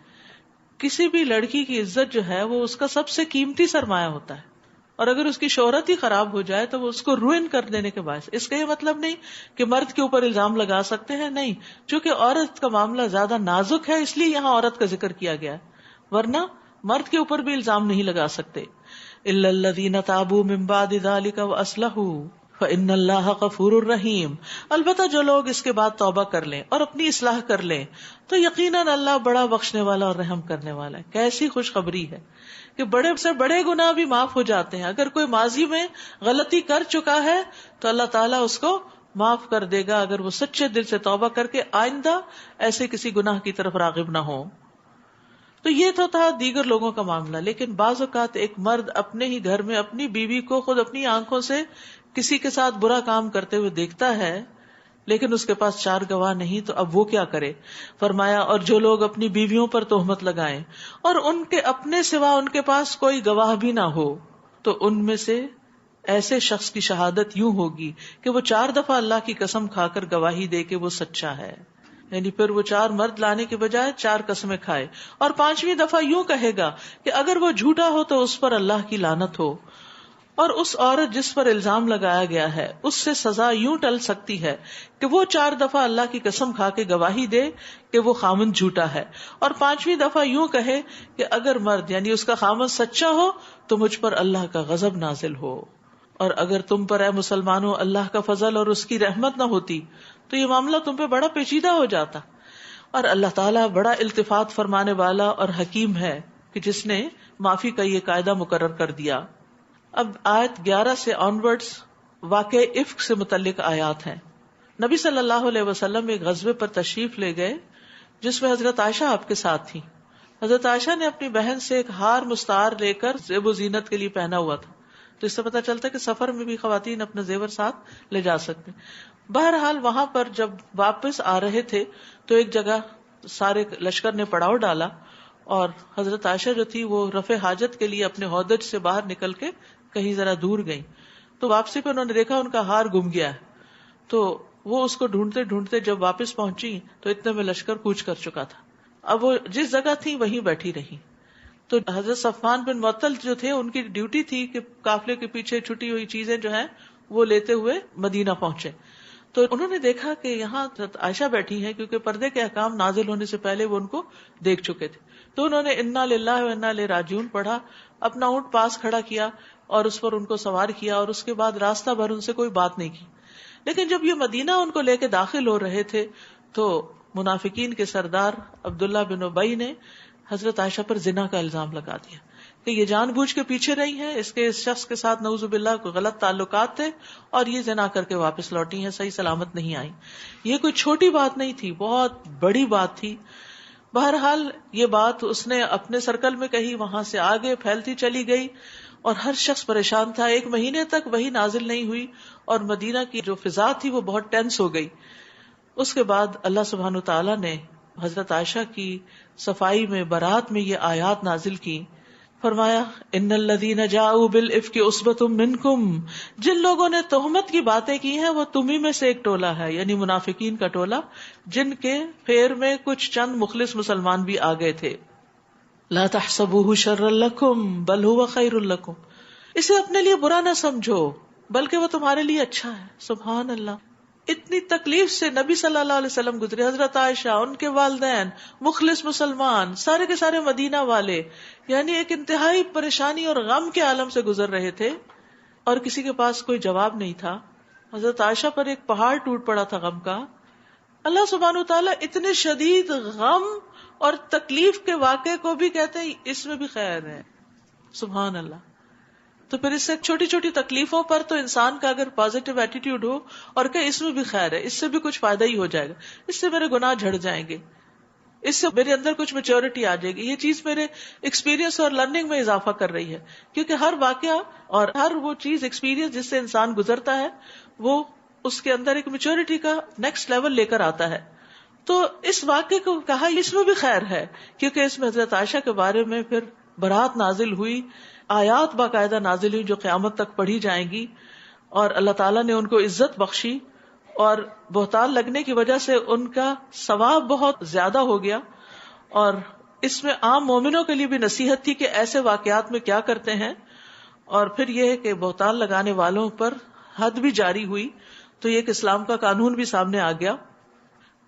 کسی بھی لڑکی کی عزت جو ہے وہ اس کا سب سے قیمتی سرمایہ ہوتا ہے، اور اگر اس کی شہرت ہی خراب ہو جائے تو وہ اس کو روئن کر دینے کے باعث. اس کا یہ مطلب نہیں کہ مرد کے اوپر الزام لگا سکتے ہیں، نہیں، چونکہ عورت کا معاملہ زیادہ نازک ہے اس لیے یہاں عورت کا ذکر کیا گیا ہے، ورنہ مرد کے اوپر بھی الزام نہیں لگا سکتے. الا الذین تابوا من بعد ذلک واصلحوا فإن اللہ غفور الرحیم. البتہ جو لوگ اس کے بعد توبہ کر لیں اور اپنی اصلاح کر لیں تو یقیناً اللہ بڑا بخشنے والا اور رحم کرنے والا ہے. کیسی خوشخبری ہے کہ بڑے سے بڑے گناہ بھی معاف ہو جاتے ہیں. اگر کوئی ماضی میں غلطی کر چکا ہے تو اللہ تعالیٰ اس کو معاف کر دے گا اگر وہ سچے دل سے توبہ کر کے آئندہ ایسے کسی گناہ کی طرف راغب نہ ہو. تو یہ تو تھا دیگر لوگوں کا معاملہ. لیکن بعض اوقات ایک مرد اپنے ہی گھر میں اپنی بیوی کو خود اپنی آنکھوں سے کسی کے ساتھ برا کام کرتے ہوئے دیکھتا ہے، لیکن اس کے پاس 4 گواہ نہیں، تو اب وہ کیا کرے؟ فرمایا اور جو لوگ اپنی بیویوں پر تہمت لگائیں اور ان کے اپنے سوا ان کے پاس کوئی گواہ بھی نہ ہو تو ان میں سے ایسے شخص کی شہادت یوں ہوگی کہ وہ 4 دفعہ اللہ کی قسم کھا کر گواہی دے کہ وہ سچا ہے. یعنی پھر وہ 4 مرد لانے کے بجائے 4 قسمیں کھائے اور 5ویں دفعہ یوں کہے گا کہ اگر وہ جھوٹا ہو تو اس پر اللہ کی لعنت ہو، اور اس عورت جس پر الزام لگایا گیا ہے اس سے سزا یوں ٹل سکتی ہے کہ وہ 4 دفعہ اللہ کی قسم کھا کے گواہی دے کہ وہ خامند جھوٹا ہے، اور 5ویں دفعہ یوں کہے کہ اگر مرد یعنی اس کا خامند سچا ہو تو مجھ پر اللہ کا غضب نازل ہو، اور اگر تم پر اے مسلمانوں اللہ کا فضل اور اس کی رحمت نہ ہوتی تو یہ معاملہ تم پہ بڑا پیچیدہ ہو جاتا. اور اللہ تعالیٰ بڑا التفات فرمانے والا اور حکیم ہے کہ جس نے معافی کا یہ قاعدہ مقرر کر دیا. اب آیت 11 سے آنورڈز واقع افک سے متعلق آیات ہیں. نبی صلی اللہ علیہ وسلم ایک غزوے پر تشریف لے گئے جس میں حضرت عائشہ آپ کے ساتھ تھی. حضرت عائشہ نے اپنی بہن سے ایک ہار مستعار لے کر زیب و زینت کے لیے پہنا ہوا تھا، تو اس سے پتہ چلتا ہے کہ سفر میں بھی خواتین اپنا زیور ساتھ لے جا سکتے. بہرحال وہاں پر جب واپس آ رہے تھے تو ایک جگہ سارے لشکر نے پڑاؤ ڈالا اور حضرت عائشہ جو تھی وہ رفع حاجت کے لیے اپنے ہودج سے باہر نکل کے کہیں ذرا دور گئی. تو واپسی پہ انہوں نے دیکھا ان کا ہار گم گیا ہے، تو وہ اس کو ڈھونڈتے ڈھونڈتے جب واپس پہنچی تو اتنے میں لشکر کوچ کر چکا تھا. اب وہ جس جگہ تھی وہیں بیٹھی رہی. تو حضرت صفوان بن معطل جو تھے ان کی ڈیوٹی تھی کہ قافلے کے پیچھے چھٹی ہوئی چیزیں جو ہیں وہ لیتے ہوئے مدینہ پہنچے. تو انہوں نے دیکھا کہ یہاں عائشہ بیٹھی ہیں، کیونکہ پردے کے احکام نازل ہونے سے پہلے وہ ان کو دیکھ چکے تھے. تو انہوں نے انا للہ و انا الیہ راجعون پڑھا، اپنا اونٹ پاس کھڑا کیا اور اس پر ان کو سوار کیا، اور اس کے بعد راستہ بھر ان سے کوئی بات نہیں کی. لیکن جب یہ مدینہ ان کو لے کے داخل ہو رہے تھے تو منافقین کے سردار عبداللہ بن ابی نے حضرت عائشہ پر زنا کا الزام لگا دیا کہ یہ جان بوجھ کے پیچھے رہی ہیں، اس شخص کے ساتھ نعوذ باللہ کوئی غلط تعلقات تھے اور یہ زنا کر کے واپس لوٹی ہیں، صحیح سلامت نہیں آئی. یہ کوئی چھوٹی بات نہیں تھی، بہت بڑی بات تھی. بہرحال یہ بات اس نے اپنے سرکل میں کہی، وہاں سے آگے پھیلتی چلی گئی اور ہر شخص پریشان تھا. 1 مہینے تک وہی نازل نہیں ہوئی اور مدینہ کی جو فضا تھی وہ بہت ٹینس ہو گئی. اس کے بعد اللہ سبحانہ تعالیٰ نے حضرت عائشہ کی صفائی میں برات میں یہ آیات نازل کی. فرمایا ان الذین جاؤوا بالافک عصبۃ منکم، جن لوگوں نے تہمت کی باتیں کی ہیں وہ تمہیں میں سے ایک ٹولہ ہے، یعنی منافقین کا ٹولہ، جن کے پھیر میں کچھ چند مخلص مسلمان بھی آ گئے تھے. لا تحسبوه شرا لکم بل هو خیر لکم، اسے اپنے لیے برا نہ سمجھو بلکہ وہ تمہارے لیے اچھا ہے. سبحان اللہ، اتنی تکلیف سے نبی صلی اللہ علیہ وسلم گزرے، حضرت عائشہ، ان کے والدین، مخلص مسلمان، سارے کے سارے مدینہ والے، یعنی ایک انتہائی پریشانی اور غم کے عالم سے گزر رہے تھے اور کسی کے پاس کوئی جواب نہیں تھا. حضرت عائشہ پر ایک پہاڑ ٹوٹ پڑا تھا غم کا. اللہ سبحانہ وتعالیٰ اتنے شدید غم اور تکلیف کے واقعے کو بھی کہتے ہیں اس میں بھی خیر ہے. سبحان اللہ. تو پھر اس سے چھوٹی چھوٹی تکلیفوں پر تو انسان کا اگر پازیٹیو ایٹیٹیوڈ ہو اور کہ اس میں بھی خیر ہے، اس سے بھی کچھ فائدہ ہی ہو جائے گا، اس سے میرے گناہ جھڑ جائیں گے، اس سے میرے اندر کچھ میچورٹی آ جائے گی، یہ چیز میرے ایکسپیرینس اور لرننگ میں اضافہ کر رہی ہے. کیونکہ ہر واقعہ اور ہر وہ چیز ایکسپیرینس جس سے انسان گزرتا ہے وہ اس کے اندر ایک میچورٹی کا نیکسٹ لیول لے کر آتا ہے. تو اس واقعے کو کہا اس میں بھی خیر ہے، کیونکہ اس میں حضرت عائشہ کے بارے میں پھر برات نازل ہوئی، آیات باقاعدہ نازل ہوئی جو قیامت تک پڑھی جائیں گی، اور اللہ تعالیٰ نے ان کو عزت بخشی، اور بہتان لگنے کی وجہ سے ان کا ثواب بہت زیادہ ہو گیا. اور اس میں عام مومنوں کے لیے بھی نصیحت تھی کہ ایسے واقعات میں کیا کرتے ہیں. اور پھر یہ ہے کہ بہتان لگانے والوں پر حد بھی جاری ہوئی، تو یہ کہ اسلام کا قانون بھی سامنے آ گیا.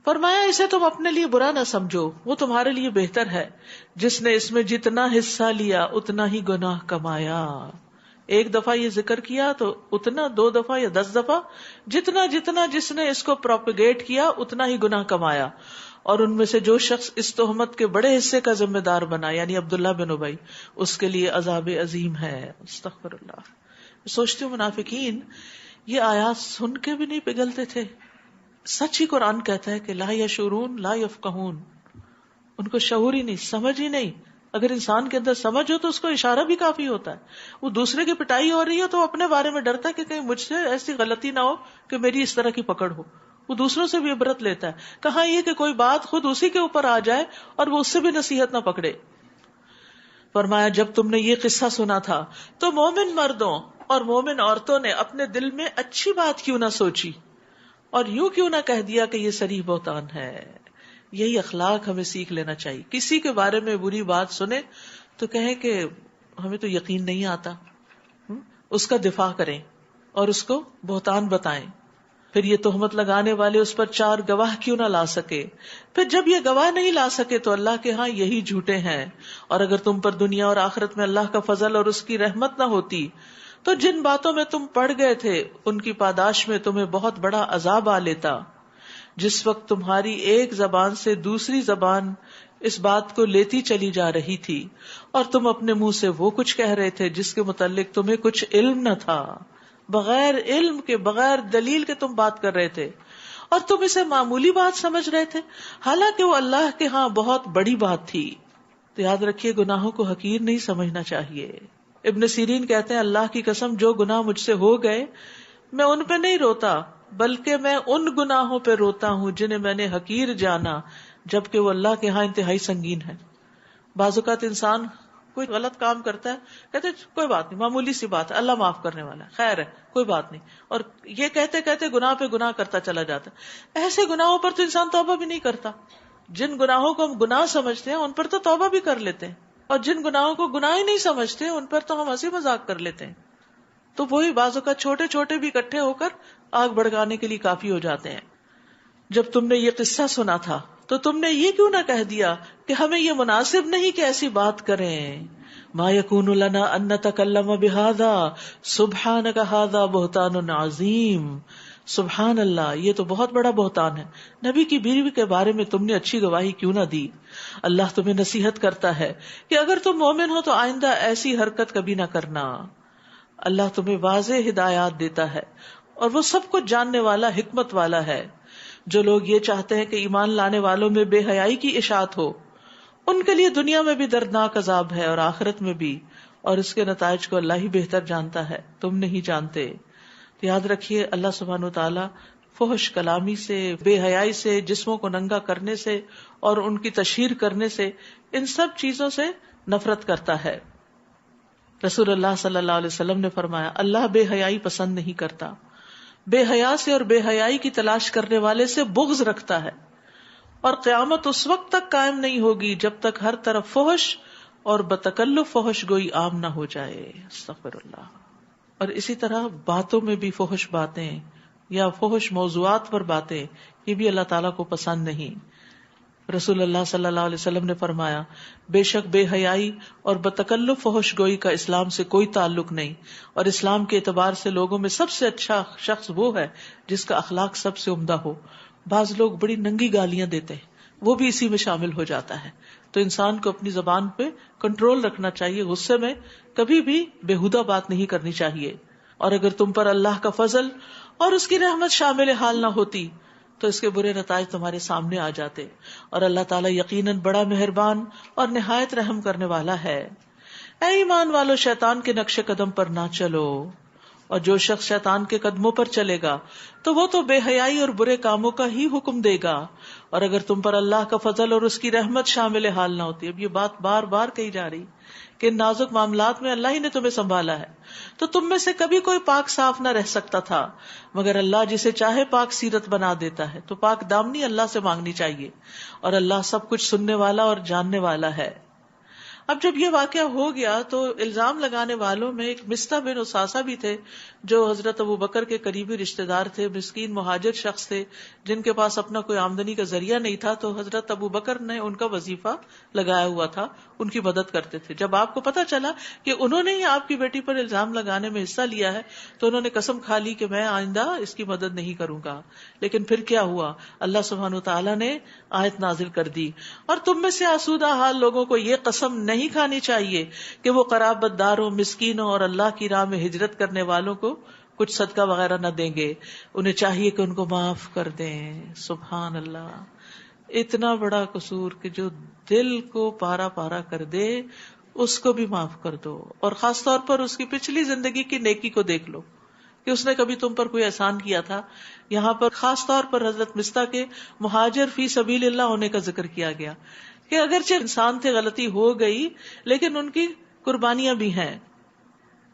فرمایا اسے تم اپنے لیے برا نہ سمجھو، وہ تمہارے لیے بہتر ہے. جس نے اس میں جتنا حصہ لیا اتنا ہی گناہ کمایا. ایک دفعہ یہ ذکر کیا تو اتنا، 2 دفعہ یا 10 دفعہ، جتنا جتنا جس نے اس کو پروپیگیٹ کیا اتنا ہی گناہ کمایا. اور ان میں سے جو شخص اس تہمت کے بڑے حصے کا ذمہ دار بنا، یعنی عبداللہ بن ابی، اس کے لیے عذاب عظیم ہے. استغفر اللہ. سوچتی ہوں منافقین یہ آیات سن کے بھی نہیں پگھلتے تھے. سچ ہی قرآن کہتا ہے کہ لا یشعرون لا یفقہون، ان کو شعور ہی نہیں، سمجھ ہی نہیں. اگر انسان کے اندر سمجھ ہو تو اس کو اشارہ بھی کافی ہوتا ہے. وہ دوسرے کی پٹائی ہو رہی ہے تو وہ اپنے بارے میں ڈرتا ہے کہ کہیں مجھ سے ایسی غلطی نہ ہو کہ میری اس طرح کی پکڑ ہو. وہ دوسروں سے بھی عبرت لیتا ہے. کہاں یہ کہ کوئی بات خود اسی کے اوپر آ جائے اور وہ اس سے بھی نصیحت نہ پکڑے. فرمایا جب تم نے یہ قصہ سنا تھا تو مومن مردوں اور مومن عورتوں نے اپنے دل میں اچھی بات کیوں نہ سوچی اور یوں کیوں نہ کہہ دیا کہ یہ صریح بہتان ہے. یہی اخلاق ہمیں سیکھ لینا چاہیے. کسی کے بارے میں بری بات سنیں تو کہیں کہ ہمیں تو یقین نہیں آتا، اس کا دفاع کریں اور اس کو بہتان بتائیں. پھر یہ تہمت لگانے والے اس پر 4 گواہ کیوں نہ لا سکے. پھر جب یہ گواہ نہیں لا سکے تو اللہ کے ہاں یہی جھوٹے ہیں. اور اگر تم پر دنیا اور آخرت میں اللہ کا فضل اور اس کی رحمت نہ ہوتی تو جن باتوں میں تم پڑ گئے تھے ان کی پاداش میں تمہیں بہت بڑا عذاب آ لیتا. جس وقت تمہاری ایک زبان سے دوسری زبان اس بات کو لیتی چلی جا رہی تھی اور تم اپنے منہ سے وہ کچھ کہہ رہے تھے جس کے متعلق تمہیں کچھ علم نہ تھا. بغیر علم کے، بغیر دلیل کے تم بات کر رہے تھے اور تم اسے معمولی بات سمجھ رہے تھے، حالانکہ وہ اللہ کے ہاں بہت بڑی بات تھی. تو یاد رکھیے گناہوں کو حقیر نہیں سمجھنا چاہیے. ابن سیرین کہتے ہیں اللہ کی قسم جو گناہ مجھ سے ہو گئے میں ان پہ نہیں روتا بلکہ میں ان گناہوں پہ روتا ہوں جنہیں میں نے حقیر جانا جبکہ وہ اللہ کے ہاں انتہائی سنگین ہے. بعض اوقات انسان کوئی غلط کام کرتا ہے، کہتے کوئی بات نہیں، معمولی سی بات ہے، اللہ معاف کرنے والا ہے، خیر ہے، کوئی بات نہیں، اور یہ کہتے کہتے گناہ پہ گناہ کرتا چلا جاتا. ایسے گناہوں پر تو انسان توبہ بھی نہیں کرتا. جن گناہوں کو ہم گناہ سمجھتے ہیں ان پر تو توبہ بھی کر لیتے ہیں، اور جن گناہوں کو گناہ ہی نہیں سمجھتے ان پر تو ہم ہنسی مذاق کر لیتے ہیں. تو وہی بعضوں کا چھوٹے چھوٹے بھی اکٹھے ہو کر آگ بھڑکانے کے لیے کافی ہو جاتے ہیں. جب تم نے یہ قصہ سنا تھا تو تم نے یہ کیوں نہ کہہ دیا کہ ہمیں یہ مناسب نہیں کہ ایسی بات کریں. ما یکون لنا ان نتکلم بہذا سبحانک ھذا بہتان عظیم. سبحان اللہ، یہ تو بہت بڑا بہتان ہے. نبی کی بیوی کے بارے میں تم نے اچھی گواہی کیوں نہ دی. اللہ تمہیں نصیحت کرتا ہے کہ اگر تم مومن ہو تو آئندہ ایسی حرکت کبھی نہ کرنا. اللہ تمہیں واضح ہدایات دیتا ہے اور وہ سب کچھ جاننے والا، حکمت والا ہے. جو لوگ یہ چاہتے ہیں کہ ایمان لانے والوں میں بے حیائی کی اشاعت ہو ان کے لیے دنیا میں بھی دردناک عذاب ہے اور آخرت میں بھی، اور اس کے نتائج کو اللہ ہی بہتر جانتا ہے، تم نہیں جانتے. تو یاد رکھیے اللہ سبحانہ وتعالی فحش کلامی سے، بے حیائی سے، جسموں کو ننگا کرنے سے اور ان کی تشہیر کرنے سے، ان سب چیزوں سے نفرت کرتا ہے. رسول اللہ صلی اللہ علیہ وسلم نے فرمایا اللہ بے حیائی پسند نہیں کرتا، بے حیا سے اور بے حیائی کی تلاش کرنے والے سے بغض رکھتا ہے، اور قیامت اس وقت تک قائم نہیں ہوگی جب تک ہر طرف فحش اور بتکلف فحش گوئی عام نہ ہو جائے. استغفر اللہ. اور اسی طرح باتوں میں بھی فحش باتیں یا فحش موضوعات پر باتیں، یہ بھی اللہ تعالیٰ کو پسند نہیں. رسول اللہ صلی اللہ علیہ وسلم نے فرمایا بے شک بے حیائی اور بتکلف فحش گوئی کا اسلام سے کوئی تعلق نہیں، اور اسلام کے اعتبار سے لوگوں میں سب سے اچھا شخص وہ ہے جس کا اخلاق سب سے عمدہ ہو. بعض لوگ بڑی ننگی گالیاں دیتے ہیں، وہ بھی اسی میں شامل ہو جاتا ہے. تو انسان کو اپنی زبان پہ کنٹرول رکھنا چاہیے، غصے میں کبھی بھی بےہودہ بات نہیں کرنی چاہیے. اور اگر تم پر اللہ کا فضل اور اس کی رحمت شامل حال نہ ہوتی تو اس کے برے نتائج تمہارے سامنے آ جاتے. اور اللہ تعالیٰ یقیناً بڑا مہربان اور نہایت رحم کرنے والا ہے. اے ایمان والو، شیطان کے نقش قدم پر نہ چلو، اور جو شخص شیطان کے قدموں پر چلے گا تو وہ تو بے حیائی اور برے کاموں کا ہی حکم دے گا. اور اگر تم پر اللہ کا فضل اور اس کی رحمت شامل حال نہ ہوتی، اب یہ بات بار بار کہی جا رہی کہ ان نازک معاملات میں اللہ ہی نے تمہیں سنبھالا ہے، تو تم میں سے کبھی کوئی پاک صاف نہ رہ سکتا تھا، مگر اللہ جسے چاہے پاک سیرت بنا دیتا ہے. تو پاک دامنی اللہ سے مانگنی چاہیے، اور اللہ سب کچھ سننے والا اور جاننے والا ہے. اب جب یہ واقعہ ہو گیا تو الزام لگانے والوں میں ایک مصطح بن اساسہ بھی تھے، جو حضرت ابو بکر کے قریبی رشتہ دار تھے، مسکین مہاجر شخص تھے جن کے پاس اپنا کوئی آمدنی کا ذریعہ نہیں تھا. تو حضرت ابو بکر نے ان کا وظیفہ لگایا ہوا تھا، ان کی مدد کرتے تھے. جب آپ کو پتا چلا کہ انہوں نے ہی آپ کی بیٹی پر الزام لگانے میں حصہ لیا ہے تو انہوں نے قسم کھا لی کہ میں آئندہ اس کی مدد نہیں کروں گا. لیکن پھر کیا ہوا؟ اللہ سبحانہ وتعالی نے آیت نازل کر دی، اور تم میں سے آسودہ حال لوگوں کو یہ قسم نہیں کھانی چاہیے کہ وہ قرابت داروں، مسکینوں اور اللہ کی راہ میں ہجرت کرنے والوں کو کچھ صدقہ وغیرہ نہ دیں گے. انہیں چاہیے کہ ان کو معاف کر دیں. سبحان اللہ، اتنا بڑا قصور کہ جو دل کو پارا پارا کر دے اس کو بھی معاف کر دو. اور خاص طور پر اس کی پچھلی زندگی کی نیکی کو دیکھ لو کہ اس نے کبھی تم پر کوئی احسان کیا تھا. یہاں پر خاص طور پر حضرت مصطح کے مہاجر فی سبیل اللہ ہونے کا ذکر کیا گیا کہ اگرچہ انسان تھے، غلطی ہو گئی، لیکن ان کی قربانیاں بھی ہیں.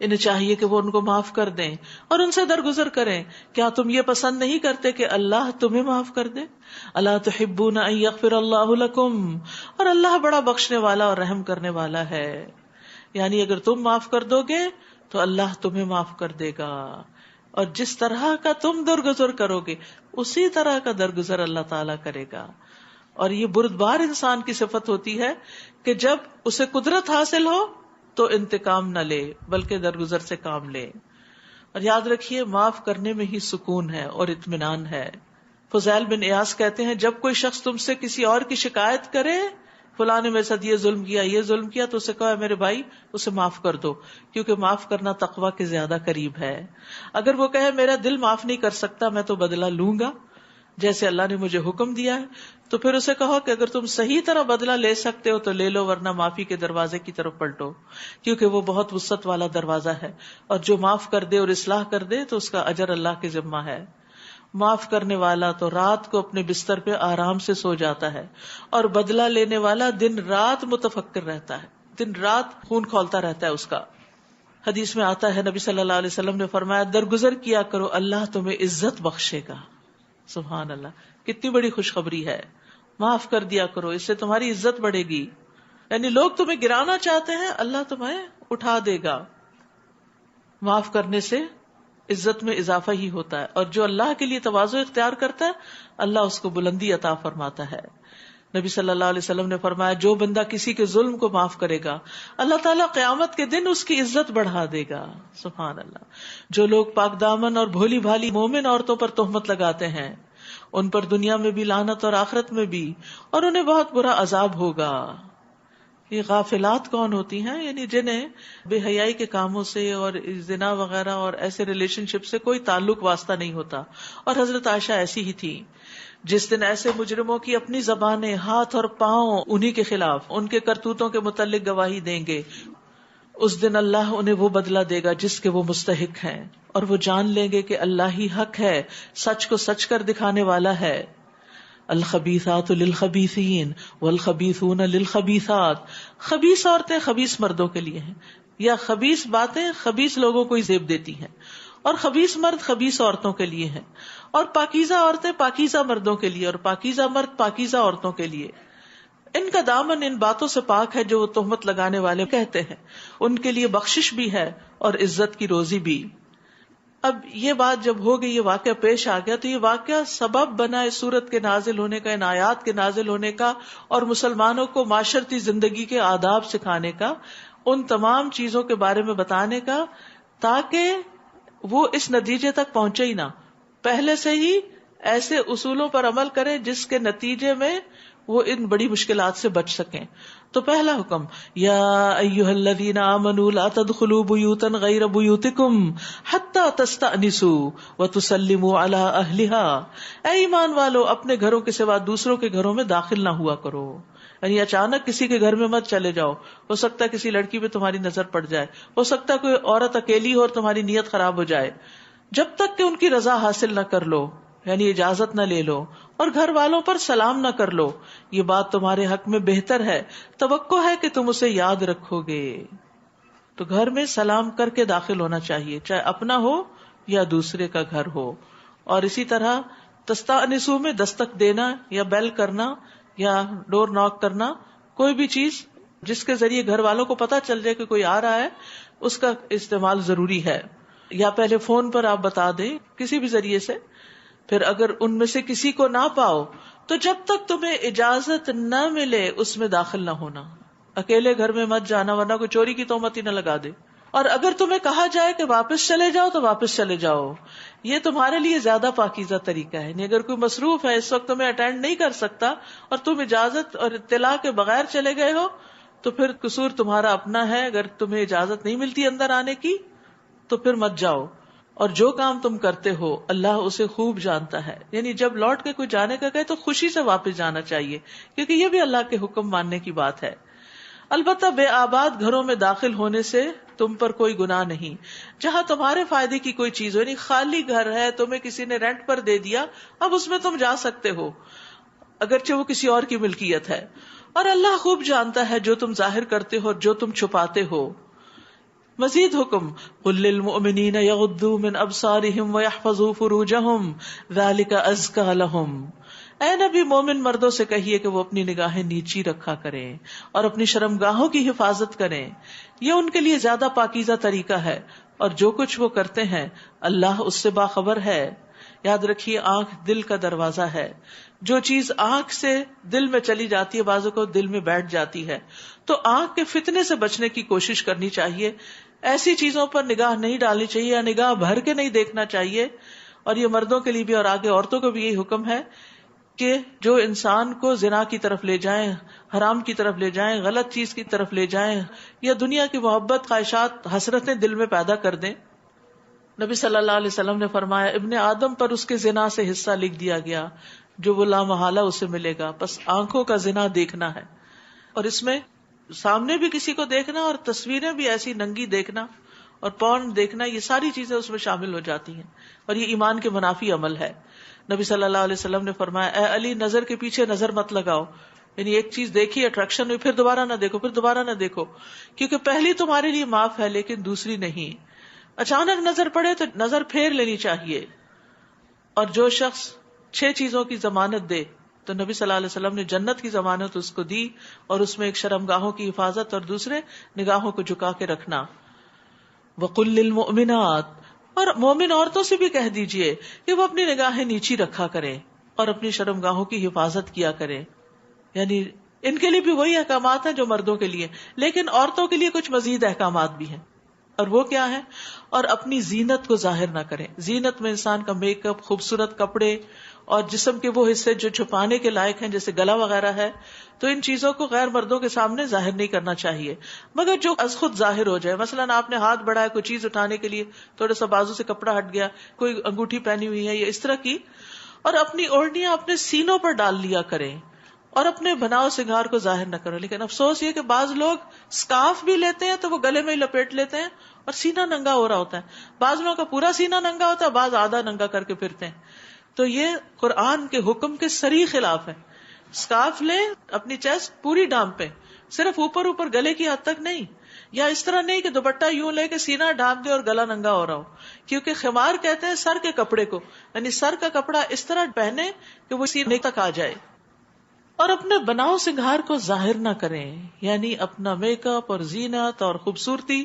انہیں چاہیے کہ وہ ان کو معاف کر دیں اور ان سے درگزر کریں. کیا تم یہ پسند نہیں کرتے کہ اللہ تمہیں معاف کر دے؟ الا تحبون ان یغفر اللہ لکم، اور اللہ بڑا بخشنے والا اور رحم کرنے والا ہے. یعنی اگر تم معاف کر دو گے تو اللہ تمہیں معاف کر دے گا، اور جس طرح کا تم درگزر کرو گے اسی طرح کا درگزر اللہ تعالیٰ کرے گا. اور یہ بردبار انسان کی صفت ہوتی ہے کہ جب اسے قدرت حاصل ہو تو انتقام نہ لے بلکہ درگزر سے کام لے. اور یاد رکھیے، معاف کرنے میں ہی سکون ہے اور اطمینان ہے. فضیل بن عیاض کہتے ہیں جب کوئی شخص تم سے کسی اور کی شکایت کرے، فلاں نے میرے ساتھ یہ ظلم کیا تو اسے کہا میرے بھائی اسے معاف کر دو، کیونکہ معاف کرنا تقوی کے زیادہ قریب ہے. اگر وہ کہے میرا دل معاف نہیں کر سکتا، میں تو بدلہ لوں گا جیسے اللہ نے مجھے حکم دیا ہے، تو پھر اسے کہو کہ اگر تم صحیح طرح بدلہ لے سکتے ہو تو لے لو، ورنہ معافی کے دروازے کی طرف پلٹو، کیونکہ وہ بہت وسعت والا دروازہ ہے. اور جو معاف کر دے اور اصلاح کر دے تو اس کا اجر اللہ کے ذمہ ہے. معاف کرنے والا تو رات کو اپنے بستر پہ آرام سے سو جاتا ہے، اور بدلہ لینے والا دن رات متفکر رہتا ہے، دن رات خون کھولتا رہتا ہے اس کا. حدیث میں آتا ہے، نبی صلی اللہ علیہ وسلم نے فرمایا درگزر کیا کرو، اللہ تمہیں عزت بخشے گا. سبحان اللہ، کتنی بڑی خوشخبری ہے. معاف کر دیا کرو، اس سے تمہاری عزت بڑھے گی. یعنی لوگ تمہیں گرانا چاہتے ہیں، اللہ تمہیں اٹھا دے گا. معاف کرنے سے عزت میں اضافہ ہی ہوتا ہے، اور جو اللہ کے لیے تواضع اختیار کرتا ہے اللہ اس کو بلندی عطا فرماتا ہے. نبی صلی اللہ علیہ وسلم نے فرمایا جو بندہ کسی کے ظلم کو معاف کرے گا اللہ تعالیٰ قیامت کے دن اس کی عزت بڑھا دے گا. سبحان اللہ. جو لوگ پاک دامن اور بھولی بھالی مومن عورتوں پر تہمت لگاتے ہیں ان پر دنیا میں بھی لعنت اور آخرت میں بھی، اور انہیں بہت برا عذاب ہوگا. یہ غافلات کون ہوتی ہیں؟ یعنی جنہیں بے حیائی کے کاموں سے اور زنا وغیرہ اور ایسے ریلیشن شپ سے کوئی تعلق واسطہ نہیں ہوتا. اور حضرت عائشہ ایسی ہی تھی. جس دن ایسے مجرموں کی اپنی زبانیں، ہاتھ اور پاؤں انہی کے خلاف، ان کے کرتوتوں کے متعلق گواہی دیں گے، اس دن اللہ انہیں وہ بدلہ دے گا جس کے وہ مستحق ہیں، اور وہ جان لیں گے کہ اللہ ہی حق ہے، سچ کو سچ کر دکھانے والا ہے. الخبیثات للخبیثین والخبیثون للخبیثات. خبیث عورتیں خبیث مردوں کے لیے ہیں، یا خبیث باتیں خبیث لوگوں کو ہی زیب دیتی ہیں، اور خبیث مرد خبیث عورتوں کے لیے ہیں، اور پاکیزہ عورتیں پاکیزہ مردوں کے لیے، اور پاکیزہ مرد پاکیزہ عورتوں کے لیے. ان کا دامن ان باتوں سے پاک ہے جو وہ تہمت لگانے والے کہتے ہیں. ان کے لیے بخشش بھی ہے اور عزت کی روزی بھی. اب یہ بات جب ہو گئی، یہ واقعہ پیش آ گیا، تو یہ واقعہ سبب بنا اس سورت کے نازل ہونے کا، ان آیات کے نازل ہونے کا، اور مسلمانوں کو معاشرتی زندگی کے آداب سکھانے کا، ان تمام چیزوں کے بارے میں بتانے کا، تاکہ وہ اس نتیجے تک پہنچے ہی نہ، پہلے سے ہی ایسے اصولوں پر عمل کرے جس کے نتیجے میں وہ ان بڑی مشکلات سے بچ سکیں. تو پہلا حکم یا ایھا الذین آمنوا لا تدخلوا بیوتا غیر بیوتکم حتی تستأنسوا وتسلموا علی اہلها. اے ایمان والو اپنے گھروں کے سوا دوسروں کے گھروں میں داخل نہ ہوا کرو. یعنی اچانک کسی کے گھر میں مت چلے جاؤ. ہو سکتا ہے کسی لڑکی پہ تمہاری نظر پڑ جائے, ہو سکتا ہے کوئی عورت اکیلی ہو اور تمہاری نیت خراب ہو جائے. جب تک کہ ان کی رضا حاصل نہ کر لو, یعنی اجازت نہ لے لو, اور گھر والوں پر سلام نہ کر لو, یہ بات تمہارے حق میں بہتر ہے, توقع ہے کہ تم اسے یاد رکھو گے. تو گھر میں سلام کر کے داخل ہونا چاہیے, چاہے اپنا ہو یا دوسرے کا گھر ہو. اور اسی طرح تستأنسوا میں دستک دینا یا بیل کرنا یا ڈور ناک کرنا, کوئی بھی چیز جس کے ذریعے گھر والوں کو پتا چل جائے کہ کوئی آ رہا ہے, اس کا استعمال ضروری ہے. یا پہلے فون پر آپ بتا دیں کسی بھی ذریعے سے. پھر اگر ان میں سے کسی کو نہ پاؤ تو جب تک تمہیں اجازت نہ ملے اس میں داخل نہ ہونا. اکیلے گھر میں مت جانا ورنہ کوئی چوری کی تہمت ہی نہ لگا دے. اور اگر تمہیں کہا جائے کہ واپس چلے جاؤ تو واپس چلے جاؤ. یہ تمہارے لیے زیادہ پاکیزہ طریقہ ہے. یعنی اگر کوئی مصروف ہے, اس وقت تمہیں اٹینڈ نہیں کر سکتا اور تم اجازت اور اطلاع کے بغیر چلے گئے ہو تو پھر قصور تمہارا اپنا ہے. اگر تمہیں اجازت نہیں ملتی اندر آنے کی تو پھر مت جاؤ. اور جو کام تم کرتے ہو اللہ اسے خوب جانتا ہے. یعنی جب لوٹ کے کوئی جانے کا کہے تو خوشی سے واپس جانا چاہیے, کیونکہ یہ بھی اللہ کے حکم ماننے کی بات ہے. البتہ بے آباد گھروں میں داخل ہونے سے تم پر کوئی گناہ نہیں. جہاں تمہارے فائدے کی کوئی چیز ہو, یعنی خالی گھر ہے, تمہیں کسی نے رینٹ پر دے دیا, اب اس میں تم جا سکتے ہو اگرچہ وہ کسی اور کی ملکیت ہے. اور اللہ خوب جانتا ہے جو تم ظاہر کرتے ہو اور جو تم چھپاتے ہو. مزید حکم قل للمؤمنین یغضوا من ابصارهم ویحفظوا فروجهم ذلک ازکی لهم. اے نبی مومن مردوں سے کہیے کہ وہ اپنی نگاہیں نیچی رکھا کریں اور اپنی شرمگاہوں کی حفاظت کریں, یہ ان کے لیے زیادہ پاکیزہ طریقہ ہے. اور جو کچھ وہ کرتے ہیں اللہ اس سے باخبر ہے. یاد رکھیے آنکھ دل کا دروازہ ہے. جو چیز آنکھ سے دل میں چلی جاتی ہے بعضوں کو دل میں بیٹھ جاتی ہے. تو آنکھ کے فتنے سے بچنے کی کوشش کرنی چاہیے. ایسی چیزوں پر نگاہ نہیں ڈالنی چاہیے یا نگاہ بھر کے نہیں دیکھنا چاہیے. اور یہ مردوں کے لیے بھی اور آگے عورتوں کو بھی یہی حکم ہے کہ جو انسان کو زنا کی طرف لے جائیں, حرام کی طرف لے جائیں, غلط چیز کی طرف لے جائیں یا دنیا کی محبت, خواہشات, حسرتیں دل میں پیدا کر دیں. نبی صلی اللہ علیہ وسلم نے فرمایا ابن آدم پر اس کے زنا سے حصہ لکھ دیا گیا جو وہ لامحالہ اسے ملے گا. بس آنکھوں کا زنا دیکھنا ہے, اور اس میں سامنے بھی کسی کو دیکھنا اور تصویریں بھی ایسی ننگی دیکھنا اور پورن دیکھنا, یہ ساری چیزیں اس میں شامل ہو جاتی ہیں, اور یہ ایمان کے منافی عمل ہے. نبی صلی اللہ علیہ وسلم نے فرمایا اے علی نظر کے پیچھے نظر مت لگاؤ. یعنی ایک چیز دیکھی, اٹریکشن ہوئی, پھر دوبارہ نہ دیکھو, پھر دوبارہ نہ دیکھو, کیونکہ پہلی تمہارے لیے معاف ہے لیکن دوسری نہیں. اچانک نظر پڑے تو نظر پھیر لینی چاہیے. اور جو شخص 6 چیزوں کی ضمانت دے تو نبی صلی اللہ علیہ وسلم نے جنت کی ضمانت اس کو دی, اور اس میں ایک شرمگاہوں کی حفاظت اور دوسرے نگاہوں کو جھکا کے رکھنا. وَقُلْ لِلْمُؤْمِنَاتِ, اور مومن عورتوں سے بھی کہہ دیجئے کہ وہ اپنی نگاہیں نیچی رکھا کریں اور اپنی شرمگاہوں کی حفاظت کیا کریں. یعنی ان کے لیے بھی وہی احکامات ہیں جو مردوں کے لیے, لیکن عورتوں کے لیے کچھ مزید احکامات بھی ہیں. اور وہ کیا ہے؟ اور اپنی زینت کو ظاہر نہ کریں. زینت میں انسان کا میک اپ, خوبصورت کپڑے اور جسم کے وہ حصے جو چھپانے کے لائق ہیں جیسے گلا وغیرہ ہے, تو ان چیزوں کو غیر مردوں کے سامنے ظاہر نہیں کرنا چاہیے, مگر جو از خود ظاہر ہو جائے. مثلاً آپ نے ہاتھ بڑھایا کوئی چیز اٹھانے کے لیے, تھوڑا سا بازو سے کپڑا ہٹ گیا, کوئی انگوٹھی پہنی ہوئی ہے یا اس طرح کی. اور اپنی اوڑھنیاں اپنے سینوں پر ڈال لیا کریں اور اپنے بناؤ سنگار کو ظاہر نہ کرو. لیکن افسوس یہ کہ بعض لوگ سکارف بھی لیتے ہیں تو وہ گلے میں ہی لپیٹ لیتے ہیں اور سینہ ننگا ہو رہا ہوتا ہے. بعض لوگوں کا پورا سینہ ننگا ہوتا ہے, بعض آدھا ننگا کر کے پھرتے ہیں. تو یہ قرآن کے حکم کے صریح خلاف ہے. سکارف لیں, اپنی چیسٹ پوری ڈھانپیں, صرف اوپر اوپر گلے کی حد تک نہیں, یا اس طرح نہیں کہ دوپٹہ یوں لے کے سینہ ڈھانپ دے اور گلا ننگا ہو رہا ہو. کیونکہ خمار کہتے ہیں سر کے کپڑے کو, یعنی سر کا کپڑا اس طرح پہنے کہ وہ سینے تک آ جائے. اور اپنے بناؤ سنگھار کو ظاہر نہ کریں, یعنی اپنا میک اپ اور زینت اور خوبصورتی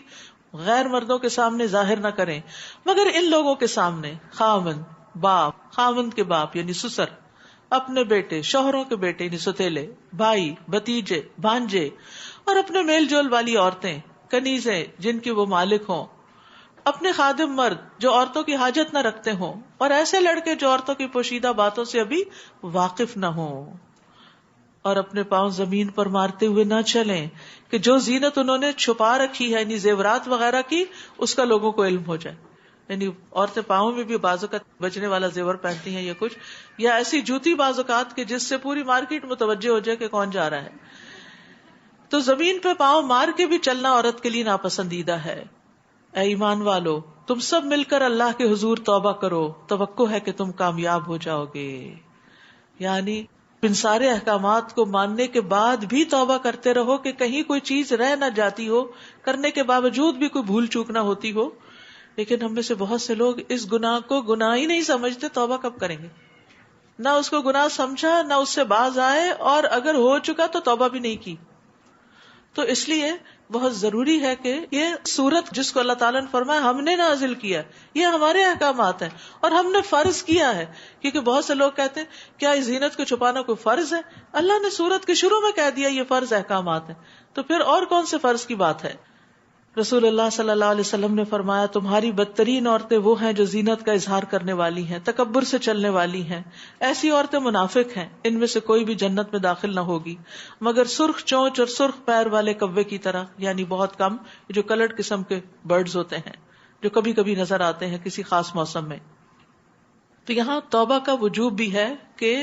غیر مردوں کے سامنے ظاہر نہ کریں, مگر ان لوگوں کے سامنے خاوند, باپ, خاوند کے باپ یعنی سسر, اپنے بیٹے, شوہروں کے بیٹے یعنی ستیلے, بھائی, بھتیجے, بھانجے, اور اپنے میل جول والی عورتیں, کنیزیں جن کے وہ مالک ہوں, اپنے خادم مرد جو عورتوں کی حاجت نہ رکھتے ہوں, اور ایسے لڑکے جو عورتوں کی پوشیدہ باتوں سے ابھی واقف نہ ہوں. اور اپنے پاؤں زمین پر مارتے ہوئے نہ چلیں کہ جو زینت انہوں نے چھپا رکھی ہے یعنی زیورات وغیرہ کی اس کا لوگوں کو علم ہو جائے. یعنی عورتیں پاؤں میں بھی بعض اوقات بجنے والا زیور پہنتی ہیں یا کچھ, یا ایسی جوتی بعض اوقات کہ جس سے پوری مارکیٹ متوجہ ہو جائے کہ کون جا رہا ہے. تو زمین پہ پاؤں مار کے بھی چلنا عورت کے لیے ناپسندیدہ ہے. اے ایمان والو, تم سب مل کر اللہ کے حضور توبہ کرو, توقع ہے کہ تم کامیاب ہو جاؤ گے. یعنی ان سارے احکامات کو ماننے کے بعد بھی توبہ کرتے رہو کہ کہیں کوئی چیز رہ نہ جاتی ہو, کرنے کے باوجود بھی کوئی بھول چوک نہ ہوتی ہو. لیکن ہم میں سے بہت سے لوگ اس گناہ کو گناہ ہی نہیں سمجھتے, توبہ کب کریں گے؟ نہ اس کو گناہ سمجھا, نہ اس سے باز آئے, اور اگر ہو چکا تو توبہ بھی نہیں کی. تو اس لیے بہت ضروری ہے کہ یہ سورت جس کو اللہ تعالیٰ نے فرمایا ہم نے نازل کیا, یہ ہمارے احکامات ہیں اور ہم نے فرض کیا ہے. کیونکہ بہت سے لوگ کہتے ہیں کیا زینت کو چھپانا کوئی فرض ہے؟ اللہ نے سورت کے شروع میں کہہ دیا یہ فرض احکامات ہیں, تو پھر اور کون سے فرض کی بات ہے؟ رسول اللہ صلی اللہ علیہ وسلم نے فرمایا تمہاری بدترین عورتیں وہ ہیں جو زینت کا اظہار کرنے والی ہیں, تکبر سے چلنے والی ہیں. ایسی عورتیں منافق ہیں, ان میں سے کوئی بھی جنت میں داخل نہ ہوگی مگر سرخ چونچ اور سرخ پیر والے کوے کی طرح, یعنی بہت کم جو کلرڈ قسم کے برڈز ہوتے ہیں جو کبھی کبھی نظر آتے ہیں کسی خاص موسم میں. تو یہاں توبہ کا وجوب بھی ہے کہ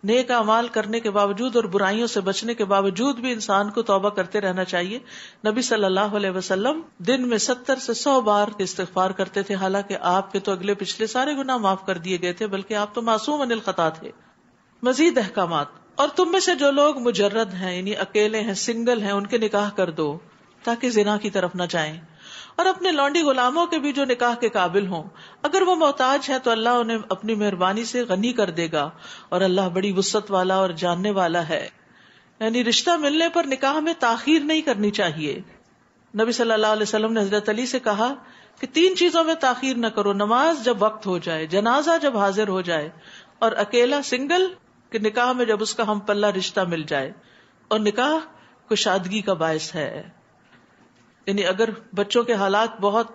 نیک اعمال کرنے کے باوجود اور برائیوں سے بچنے کے باوجود بھی انسان کو توبہ کرتے رہنا چاہیے. نبی صلی اللہ علیہ وسلم دن میں 70 سے 100 بار استغفار کرتے تھے, حالانکہ آپ کے تو اگلے پچھلے سارے گناہ معاف کر دیے گئے تھے, بلکہ آپ تو معصوم عن الخطا تھے. مزید احکامات, اور تم میں سے جو لوگ مجرد ہیں یعنی اکیلے ہیں, سنگل ہیں, ان کے نکاح کر دو تاکہ زنا کی طرف نہ جائیں, اور اپنے لونڈی غلاموں کے بھی جو نکاح کے قابل ہوں. اگر وہ محتاج ہیں تو اللہ انہیں اپنی مہربانی سے غنی کر دے گا, اور اللہ بڑی وسعت والا اور جاننے والا ہے. یعنی رشتہ ملنے پر نکاح میں تاخیر نہیں کرنی چاہیے. نبی صلی اللہ علیہ وسلم نے حضرت علی سے کہا کہ 3 چیزوں میں تاخیر نہ کرو, نماز جب وقت ہو جائے, جنازہ جب حاضر ہو جائے, اور اکیلا سنگل کہ نکاح میں جب اس کا ہم پلہ رشتہ مل جائے. اور نکاح کشادگی کا باعث ہے. یعنی اگر بچوں کے حالات بہت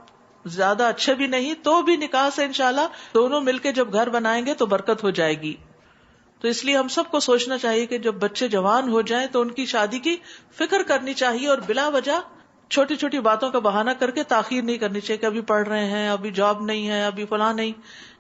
زیادہ اچھے بھی نہیں تو بھی نکاح سے انشاءاللہ دونوں مل کے جب گھر بنائیں گے تو برکت ہو جائے گی. تو اس لیے ہم سب کو سوچنا چاہیے کہ جب بچے جوان ہو جائیں تو ان کی شادی کی فکر کرنی چاہیے, اور بلا وجہ چھوٹی چھوٹی باتوں کا بہانہ کر کے تاخیر نہیں کرنی چاہیے کہ ابھی پڑھ رہے ہیں, ابھی جاب نہیں ہے, ابھی فلاں نہیں.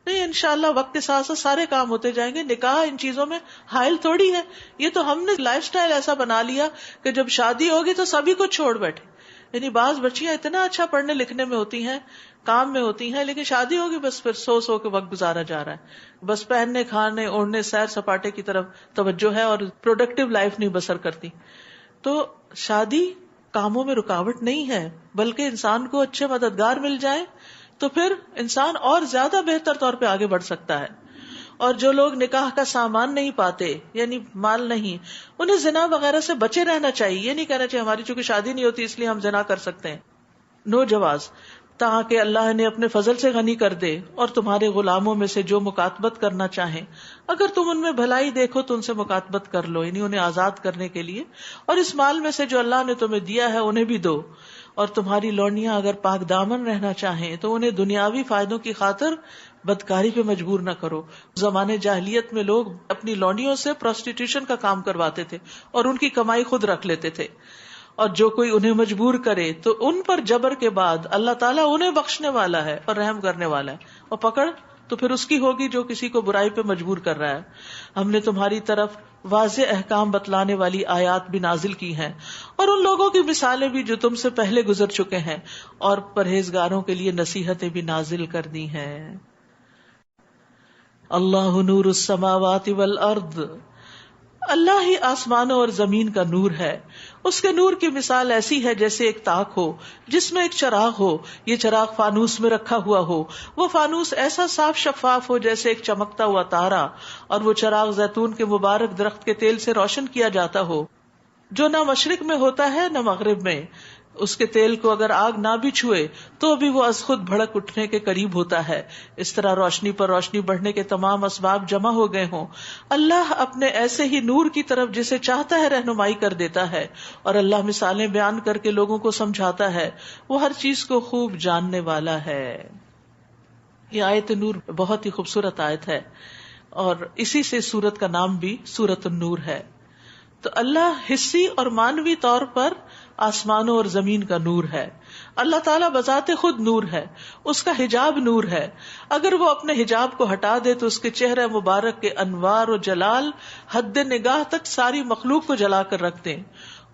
انشاءاللہ وقت کے ساتھ ساتھ سارے کام ہوتے جائیں گے. نکاح ان چیزوں میں حائل تھوڑی ہے, یہ تو ہم نے لائف سٹائل ایسا بنا لیا کہ جب شادی ہوگی تو سبھی کو چھوڑ بیٹھے. یعنی بعض بچیاں اتنا اچھا پڑھنے لکھنے میں ہوتی ہیں, کام میں ہوتی ہیں, لیکن شادی ہوگی بس پھر سو کے وقت گزارا جا رہا ہے, بس پہننے کھانے اوڑھنے سیر سپاٹے کی طرف توجہ ہے اور پروڈکٹیو لائف نہیں بسر کرتی. تو شادی کاموں میں رکاوٹ نہیں ہے, بلکہ انسان کو اچھے مددگار مل جائیں تو پھر انسان اور زیادہ بہتر طور پہ آگے بڑھ سکتا ہے. اور جو لوگ نکاح کا سامان نہیں پاتے یعنی مال نہیں, انہیں زنا وغیرہ سے بچے رہنا چاہیے. یہ نہیں کہنا چاہیے ہماری چونکہ شادی نہیں ہوتی اس لیے ہم زنا کر سکتے ہیں, نو جواز, تاکہ اللہ نے اپنے فضل سے غنی کر دے. اور تمہارے غلاموں میں سے جو مکاتبت کرنا چاہیں, اگر تم ان میں بھلائی دیکھو تو ان سے مکاتبت کر لو, یعنی انہیں آزاد کرنے کے لیے. اور اس مال میں سے جو اللہ نے تمہیں دیا ہے انہیں بھی دو. اور تمہاری لونڈیاں اگر پاک دامن رہنا چاہیں تو انہیں دنیاوی فائدوں کی خاطر بدکاری پہ مجبور نہ کرو. زمانے جاہلیت میں لوگ اپنی لونڈیوں سے پروسٹیٹیوشن کا کام کرواتے تھے اور ان کی کمائی خود رکھ لیتے تھے. اور جو کوئی انہیں مجبور کرے تو ان پر جبر کے بعد اللہ تعالیٰ انہیں بخشنے والا ہے اور رحم کرنے والا ہے. اور پکڑ تو پھر اس کی ہوگی جو کسی کو برائی پہ مجبور کر رہا ہے. ہم نے تمہاری طرف واضح احکام بتلانے والی آیات بھی نازل کی ہیں, اور ان لوگوں کی مثالیں بھی جو تم سے پہلے گزر چکے ہیں, اور پرہیزگاروں کے لیے نصیحتیں بھی نازل کر دی ہیں. اللہ نور السماوات والارض, اللہ ہی آسمانوں اور زمین کا نور ہے. اس کے نور کی مثال ایسی ہے جیسے ایک تاک ہو جس میں ایک چراغ ہو. یہ چراغ فانوس میں رکھا ہوا ہو, وہ فانوس ایسا صاف شفاف ہو جیسے ایک چمکتا ہوا تارا, اور وہ چراغ زیتون کے مبارک درخت کے تیل سے روشن کیا جاتا ہو جو نہ مشرق میں ہوتا ہے نہ مغرب میں. اس کے تیل کو اگر آگ نہ بھی چھوئے تو بھی وہ از خود بھڑک اٹھنے کے قریب ہوتا ہے. اس طرح روشنی پر روشنی بڑھنے کے تمام اسباب جمع ہو گئے ہوں. اللہ اپنے ایسے ہی نور کی طرف جسے چاہتا ہے رہنمائی کر دیتا ہے, اور اللہ مثالیں بیان کر کے لوگوں کو سمجھاتا ہے. وہ ہر چیز کو خوب جاننے والا ہے. یہ آیت نور بہت ہی خوبصورت آیت ہے, اور اسی سے سورت کا نام بھی سورۃ النور ہے. تو اللہ حصی اور مانوی طور پر آسمانوں اور زمین کا نور ہے. اللہ تعالیٰ بذات خود نور ہے، اس کا حجاب نور ہے. اگر وہ اپنے حجاب کو ہٹا دے تو اس کے چہرہ مبارک کے انوار و جلال حد نگاہ تک ساری مخلوق کو جلا کر رکھ دیں.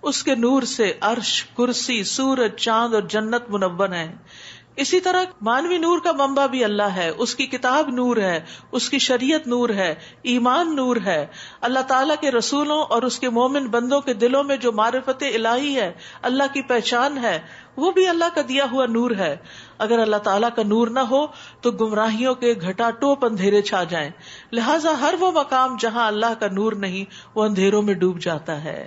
اس کے نور سے عرش، کرسی، سورج، چاند اور جنت منور ہیں. اسی طرح مانوی نور کا منبع بھی اللہ ہے. اس کی کتاب نور ہے، اس کی شریعت نور ہے، ایمان نور ہے. اللہ تعالیٰ کے رسولوں اور اس کے مومن بندوں کے دلوں میں جو معرفت الہی ہے، اللہ کی پہچان ہے، وہ بھی اللہ کا دیا ہوا نور ہے. اگر اللہ تعالیٰ کا نور نہ ہو تو گمراہیوں کے گھٹا ٹوپ اندھیرے چھا جائیں. لہٰذا ہر وہ مقام جہاں اللہ کا نور نہیں، وہ اندھیروں میں ڈوب جاتا ہے.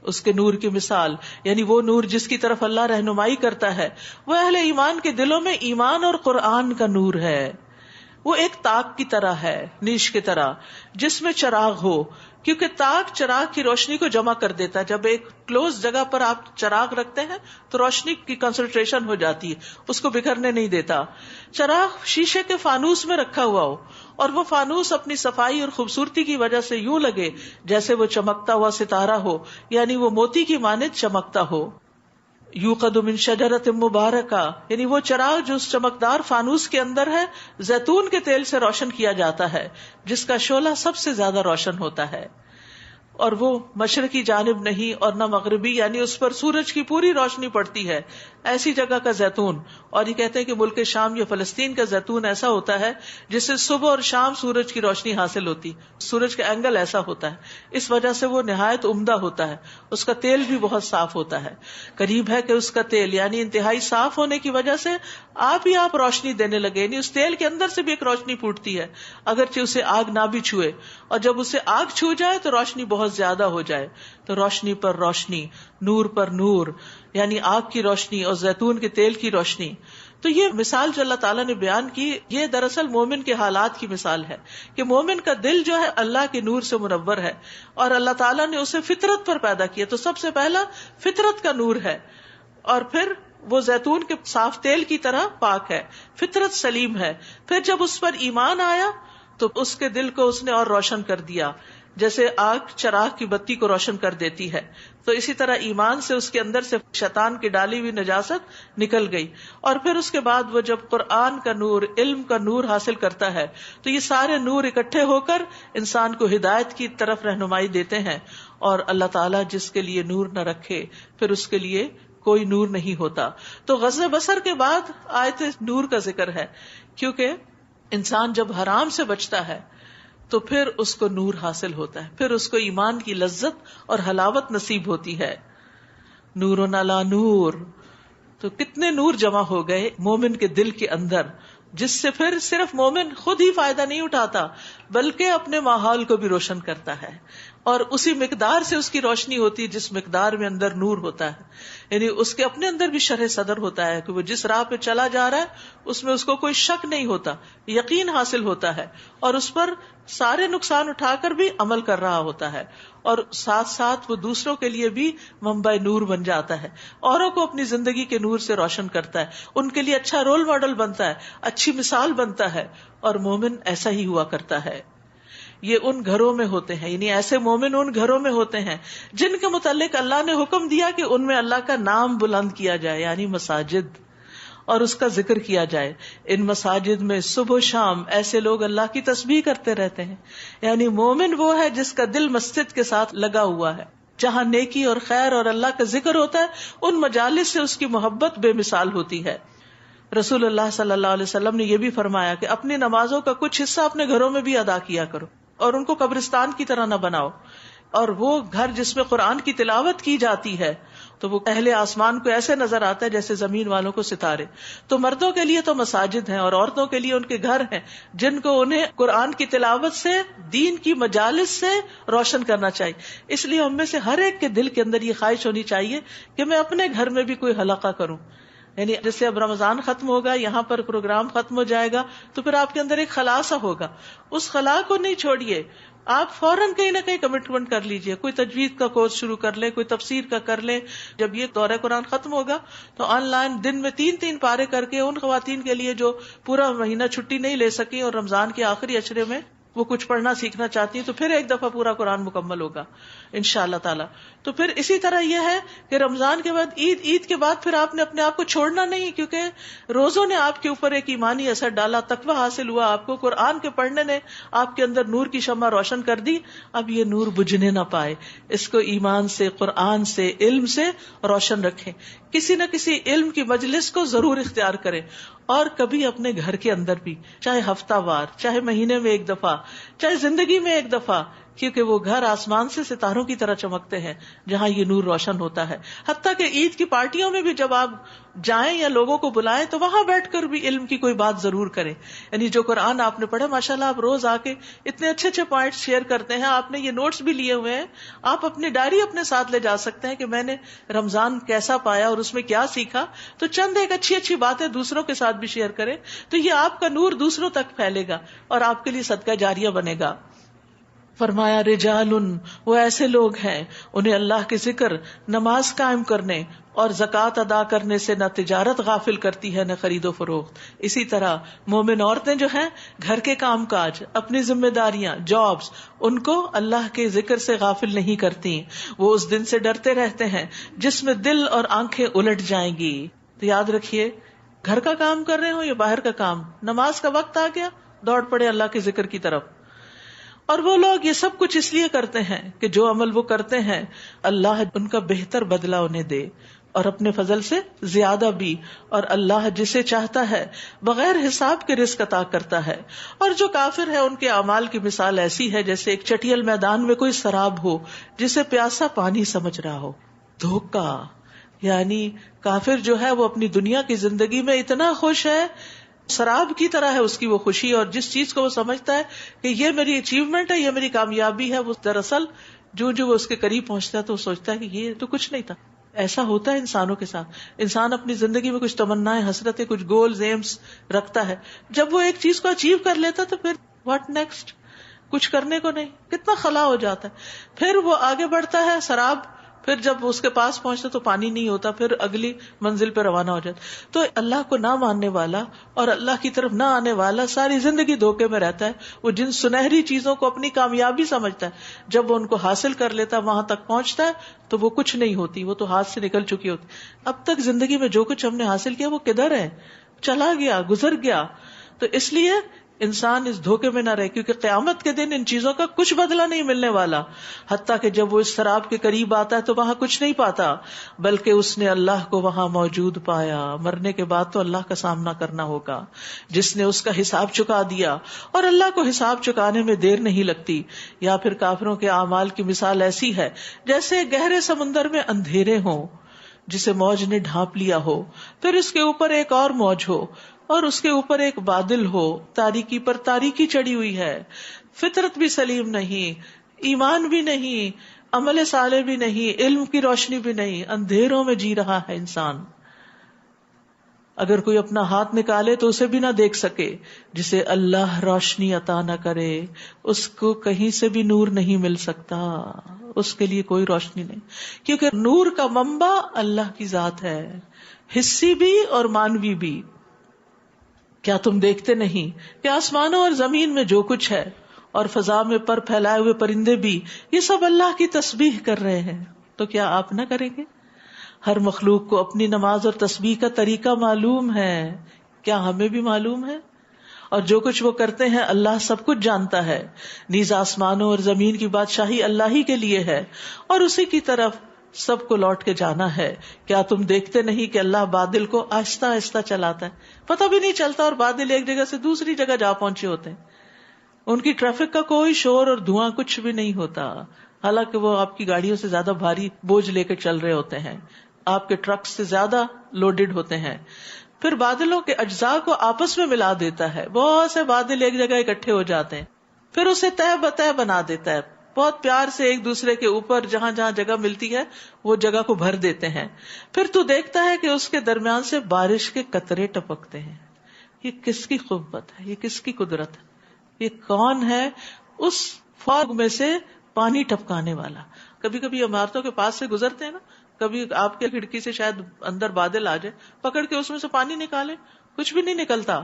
اس کے نور کی مثال یعنی وہ نور جس کی طرف اللہ رہنمائی کرتا ہے، وہ اہل ایمان کے دلوں میں ایمان اور قرآن کا نور ہے. وہ ایک تاک کی طرح ہے، نیش کی طرح، جس میں چراغ ہو، کیونکہ تاک چراغ کی روشنی کو جمع کر دیتا ہے. جب ایک کلوز جگہ پر آپ چراغ رکھتے ہیں تو روشنی کی کنسنٹریشن ہو جاتی ہے، اس کو بکھرنے نہیں دیتا. چراغ شیشے کے فانوس میں رکھا ہوا ہو اور وہ فانوس اپنی صفائی اور خوبصورتی کی وجہ سے یوں لگے جیسے وہ چمکتا ہوا ستارہ ہو، یعنی وہ موتی کی مانند چمکتا ہو. یوقد من شجرۃ مبارکہ، یعنی وہ چراغ جو اس چمکدار فانوس کے اندر ہے، زیتون کے تیل سے روشن کیا جاتا ہے، جس کا شعلہ سب سے زیادہ روشن ہوتا ہے. اور وہ مشرقی جانب نہیں اور نہ مغربی، یعنی اس پر سورج کی پوری روشنی پڑتی ہے، ایسی جگہ کا زیتون. اور یہ کہتے ہیں کہ ملک شام یا فلسطین کا زیتون ایسا ہوتا ہے جس سے صبح اور شام سورج کی روشنی حاصل ہوتی، سورج کا اینگل ایسا ہوتا ہے، اس وجہ سے وہ نہایت عمدہ ہوتا ہے. اس کا تیل بھی بہت صاف ہوتا ہے. قریب ہے کہ اس کا تیل یعنی انتہائی صاف ہونے کی وجہ سے آپ ہی آپ روشنی دینے لگے، یعنی اس تیل کے اندر سے بھی ایک روشنی پھوٹتی ہے اگرچہ اسے آگ نہ بھی چھوئے، اور جب اسے آگ چھو جائے تو روشنی بہت زیادہ ہو جائے. تو روشنی پر روشنی، نور پر نور، یعنی آگ کی روشنی اور زیتون کے تیل کی روشنی. تو یہ مثال جو اللہ تعالیٰ نے بیان کی، یہ دراصل مومن کے حالات کی مثال ہے کہ مومن کا دل جو ہے اللہ کے نور سے منور ہے، اور اللہ تعالیٰ نے اسے فطرت پر پیدا کیا. تو سب سے پہلا فطرت کا نور ہے، اور پھر وہ زیتون کے صاف تیل کی طرح پاک ہے، فطرت سلیم ہے. پھر جب اس پر ایمان آیا تو اس کے دل کو اس نے اور روشن کر دیا، جیسے آگ چراغ کی بتی کو روشن کر دیتی ہے. تو اسی طرح ایمان سے اس کے اندر سے شیطان کی ڈالی ہوئی نجاست نکل گئی. اور پھر اس کے بعد وہ جب قرآن کا نور، علم کا نور حاصل کرتا ہے تو یہ سارے نور اکٹھے ہو کر انسان کو ہدایت کی طرف رہنمائی دیتے ہیں. اور اللہ تعالیٰ جس کے لیے نور نہ رکھے پھر اس کے لیے کوئی نور نہیں ہوتا. تو غض بصر کے بعد آیت نور کا ذکر ہے، کیونکہ انسان جب حرام سے بچتا ہے تو پھر اس کو نور حاصل ہوتا ہے، پھر اس کو ایمان کی لذت اور حلاوت نصیب ہوتی ہے. نور علی نور، تو کتنے نور جمع ہو گئے مومن کے دل کے اندر، جس سے پھر صرف مومن خود ہی فائدہ نہیں اٹھاتا بلکہ اپنے ماحول کو بھی روشن کرتا ہے. اور اسی مقدار سے اس کی روشنی ہوتی ہے جس مقدار میں اندر نور ہوتا ہے. یعنی اس کے اپنے اندر بھی شرح صدر ہوتا ہے کہ وہ جس راہ پہ چلا جا رہا ہے اس میں اس کو کوئی شک نہیں ہوتا، یقین حاصل ہوتا ہے، اور اس پر سارے نقصان اٹھا کر بھی عمل کر رہا ہوتا ہے. اور ساتھ ساتھ وہ دوسروں کے لیے بھی منبع نور بن جاتا ہے، اوروں کو اپنی زندگی کے نور سے روشن کرتا ہے، ان کے لیے اچھا رول ماڈل بنتا ہے، اچھی مثال بنتا ہے. اور مومن ایسا ہی ہوا کرتا ہے. یہ ان گھروں میں ہوتے ہیں، یعنی ایسے مومن ان گھروں میں ہوتے ہیں جن کے متعلق اللہ نے حکم دیا کہ ان میں اللہ کا نام بلند کیا جائے، یعنی مساجد، اور اس کا ذکر کیا جائے. ان مساجد میں صبح و شام ایسے لوگ اللہ کی تسبیح کرتے رہتے ہیں. یعنی مومن وہ ہے جس کا دل مسجد کے ساتھ لگا ہوا ہے، جہاں نیکی اور خیر اور اللہ کا ذکر ہوتا ہے، ان مجالس سے اس کی محبت بے مثال ہوتی ہے. رسول اللہ صلی اللہ علیہ وسلم نے یہ بھی فرمایا کہ اپنی نمازوں کا کچھ حصہ اپنے گھروں میں بھی ادا کیا کرو اور ان کو قبرستان کی طرح نہ بناؤ. اور وہ گھر جس میں قرآن کی تلاوت کی جاتی ہے تو وہ اہل آسمان کو ایسے نظر آتا ہے جیسے زمین والوں کو ستارے. تو مردوں کے لیے تو مساجد ہیں اور عورتوں کے لیے ان کے گھر ہیں جن کو انہیں قرآن کی تلاوت سے، دین کی مجالس سے روشن کرنا چاہیے. اس لیے ہم میں سے ہر ایک کے دل کے اندر یہ خواہش ہونی چاہیے کہ میں اپنے گھر میں بھی کوئی حلقہ کروں. یعنی جیسے اب رمضان ختم ہوگا، یہاں پر پروگرام ختم ہو جائے گا تو پھر آپ کے اندر ایک خلا سا ہوگا، اس خلا کو نہیں چھوڑیے، آپ فوراً کہیں نہ کہیں کمٹمنٹ کر لیجئے، کوئی تجوید کا کورس شروع کر لیں، کوئی تفسیر کا کر لیں. جب یہ دورہ قرآن ختم ہوگا تو آن لائن دن میں 3 پارے کر کے ان خواتین کے لیے جو پورا مہینہ چھٹی نہیں لے سکی اور رمضان کے آخری عشرے میں وہ کچھ پڑھنا سیکھنا چاہتی ہیں تو پھر ایک دفعہ پورا قرآن مکمل ہوگا. انشاءاللہ تعالی. تو پھر اسی طرح یہ ہے کہ رمضان کے بعد عید کے بعد پھر آپ نے اپنے آپ کو چھوڑنا نہیں، کیونکہ روزوں نے آپ کے اوپر ایک ایمانی اثر ڈالا، تقویٰ حاصل ہوا آپ کو، قرآن کے پڑھنے نے آپ کے اندر نور کی شمع روشن کر دی. اب یہ نور بجھنے نہ پائے، اس کو ایمان سے، قرآن سے، علم سے روشن رکھیں. کسی نہ کسی علم کی مجلس کو ضرور اختیار کریں، اور کبھی اپنے گھر کے اندر بھی، چاہے ہفتہ وار، چاہے مہینے میں ایک دفعہ، چاہے زندگی میں ایک دفعہ، کیونکہ وہ گھر آسمان سے ستاروں کی طرح چمکتے ہیں جہاں یہ نور روشن ہوتا ہے. حتیٰ کہ عید کی پارٹیوں میں بھی جب آپ جائیں یا لوگوں کو بلائیں تو وہاں بیٹھ کر بھی علم کی کوئی بات ضرور کریں. یعنی جو قرآن آپ نے پڑھا، ماشاءاللہ آپ روز آ کے اتنے اچھے اچھے پوائنٹس شیئر کرتے ہیں، آپ نے یہ نوٹس بھی لیے ہوئے ہیں، آپ اپنی ڈائری اپنے ساتھ لے جا سکتے ہیں کہ میں نے رمضان کیسا پایا اور اس میں کیا سیکھا. تو چند ایک اچھی اچھی باتیں دوسروں کے ساتھ بھی شیئر کریں تو یہ آپ کا نور دوسروں تک پھیلے گا اور آپ کے لیے صدقہ جاریہ بنے گا. فرمایا رجال، وہ ایسے لوگ ہیں انہیں اللہ کے ذکر، نماز قائم کرنے اور زکوٰۃ ادا کرنے سے نہ تجارت غافل کرتی ہے نہ خرید و فروخت. اسی طرح مومن عورتیں جو ہیں گھر کے کام کاج، اپنی ذمہ داریاں، جابز، ان کو اللہ کے ذکر سے غافل نہیں کرتی. وہ اس دن سے ڈرتے رہتے ہیں جس میں دل اور آنکھیں الٹ جائیں گی. تو یاد رکھیے، گھر کا کام کر رہے ہو یا باہر کا کام، نماز کا وقت آ گیا، دوڑ پڑے اللہ کے ذکر کی طرف. اور وہ لوگ یہ سب کچھ اس لیے کرتے ہیں کہ جو عمل وہ کرتے ہیں اللہ ان کا بہتر بدلہ انہیں دے اور اپنے فضل سے زیادہ بھی. اور اللہ جسے چاہتا ہے بغیر حساب کے رزق عطا کرتا ہے. اور جو کافر ہے ان کے اعمال کی مثال ایسی ہے جیسے ایک چٹیل میدان میں کوئی سراب ہو جسے پیاسا پانی سمجھ رہا ہو. دھوکا، یعنی کافر جو ہے وہ اپنی دنیا کی زندگی میں اتنا خوش ہے، شراب کی طرح ہے اس کی وہ خوشی، اور جس چیز کو وہ سمجھتا ہے کہ یہ میری اچیومنٹ ہے، یہ میری کامیابی ہے، وہ دراصل جو وہ اس کے قریب پہنچتا ہے تو وہ سوچتا ہے کہ یہ تو کچھ نہیں تھا. ایسا ہوتا ہے انسانوں کے ساتھ. انسان اپنی زندگی میں کچھ تمنائیں، حسرتیں، کچھ گولز، ایمز رکھتا ہے. جب وہ ایک چیز کو اچیو کر لیتا تو پھر واٹ نیکسٹ، کچھ کرنے کو نہیں، کتنا خلا ہو جاتا ہے. پھر وہ آگے بڑھتا ہے، شراب، پھر جب اس کے پاس پہنچتا تو پانی نہیں ہوتا، پھر اگلی منزل پہ روانہ ہو جاتا. تو اللہ کو نہ ماننے والا اور اللہ کی طرف نہ آنے والا ساری زندگی دھوکے میں رہتا ہے. وہ جن سنہری چیزوں کو اپنی کامیابی سمجھتا ہے، جب وہ ان کو حاصل کر لیتا ہے، وہاں تک پہنچتا ہے تو وہ کچھ نہیں ہوتی، وہ تو ہاتھ سے نکل چکی ہوتی. اب تک زندگی میں جو کچھ ہم نے حاصل کیا وہ کدھر ہے، چلا گیا، گزر گیا. تو اس لیے انسان اس دھوکے میں نہ رہے، کیونکہ قیامت کے دن ان چیزوں کا کچھ بدلہ نہیں ملنے والا. حتیٰ کہ جب وہ اس شراب کے قریب آتا ہے تو وہاں کچھ نہیں پاتا، بلکہ اس نے اللہ کو وہاں موجود پایا. مرنے کے بعد تو اللہ کا سامنا کرنا ہوگا جس نے اس کا حساب چکا دیا، اور اللہ کو حساب چکانے میں دیر نہیں لگتی. یا پھر کافروں کے اعمال کی مثال ایسی ہے جیسے گہرے سمندر میں اندھیرے ہوں جسے موج نے ڈھانپ لیا ہو، پھر اس کے اوپر ایک اور موج ہو اور اس کے اوپر ایک بادل ہو، تاریکی پر تاریکی چڑھی ہوئی ہے، فطرت بھی سلیم نہیں، ایمان بھی نہیں، عمل صالح بھی نہیں، علم کی روشنی بھی نہیں، اندھیروں میں جی رہا ہے انسان. اگر کوئی اپنا ہاتھ نکالے تو اسے بھی نہ دیکھ سکے. جسے اللہ روشنی عطا نہ کرے اس کو کہیں سے بھی نور نہیں مل سکتا، اس کے لیے کوئی روشنی نہیں، کیونکہ نور کا منبع اللہ کی ذات ہے، حسی بھی اور مانوی بھی. کیا تم دیکھتے نہیں کہ آسمانوں اور زمین میں جو کچھ ہے اور فضا میں پر پھیلائے ہوئے پرندے بھی یہ سب اللہ کی تسبیح کر رہے ہیں، تو کیا آپ نہ کریں گے؟ ہر مخلوق کو اپنی نماز اور تسبیح کا طریقہ معلوم ہے. کیا ہمیں بھی معلوم ہے؟ اور جو کچھ وہ کرتے ہیں اللہ سب کچھ جانتا ہے. نیز آسمانوں اور زمین کی بادشاہی اللہ ہی کے لیے ہے اور اسی کی طرف سب کو لوٹ کے جانا ہے. کیا تم دیکھتے نہیں کہ اللہ بادل کو آہستہ آہستہ چلاتا ہے، پتہ بھی نہیں چلتا، اور بادل ایک جگہ سے دوسری جگہ جا پہنچے ہوتے ہیں. ان کی ٹریفک کا کوئی شور اور دھواں کچھ بھی نہیں ہوتا، حالانکہ وہ آپ کی گاڑیوں سے زیادہ بھاری بوجھ لے کے چل رہے ہوتے ہیں، آپ کے ٹرک سے زیادہ لوڈڈ ہوتے ہیں. پھر بادلوں کے اجزاء کو آپس میں ملا دیتا ہے، بہت سے بادل ایک جگہ اکٹھے ہو جاتے ہیں، پھر اسے تہ بتہ بنا دیتا ہے، بہت پیار سے ایک دوسرے کے اوپر جہاں جہاں جگہ ملتی ہے وہ جگہ کو بھر دیتے ہیں. پھر تو دیکھتا ہے کہ اس کے درمیان سے بارش کے قطرے ٹپکتے ہیں. یہ کس کی قوت ہے، یہ کس کی قدرت ہے، یہ کون ہے اس فوگ میں سے پانی ٹپکانے والا؟ کبھی کبھی عمارتوں کے پاس سے گزرتے ہیں نا، کبھی آپ کے کھڑکی سے شاید اندر بادل آ جائے، پکڑ کے اس میں سے پانی نکالے، کچھ بھی نہیں نکلتا.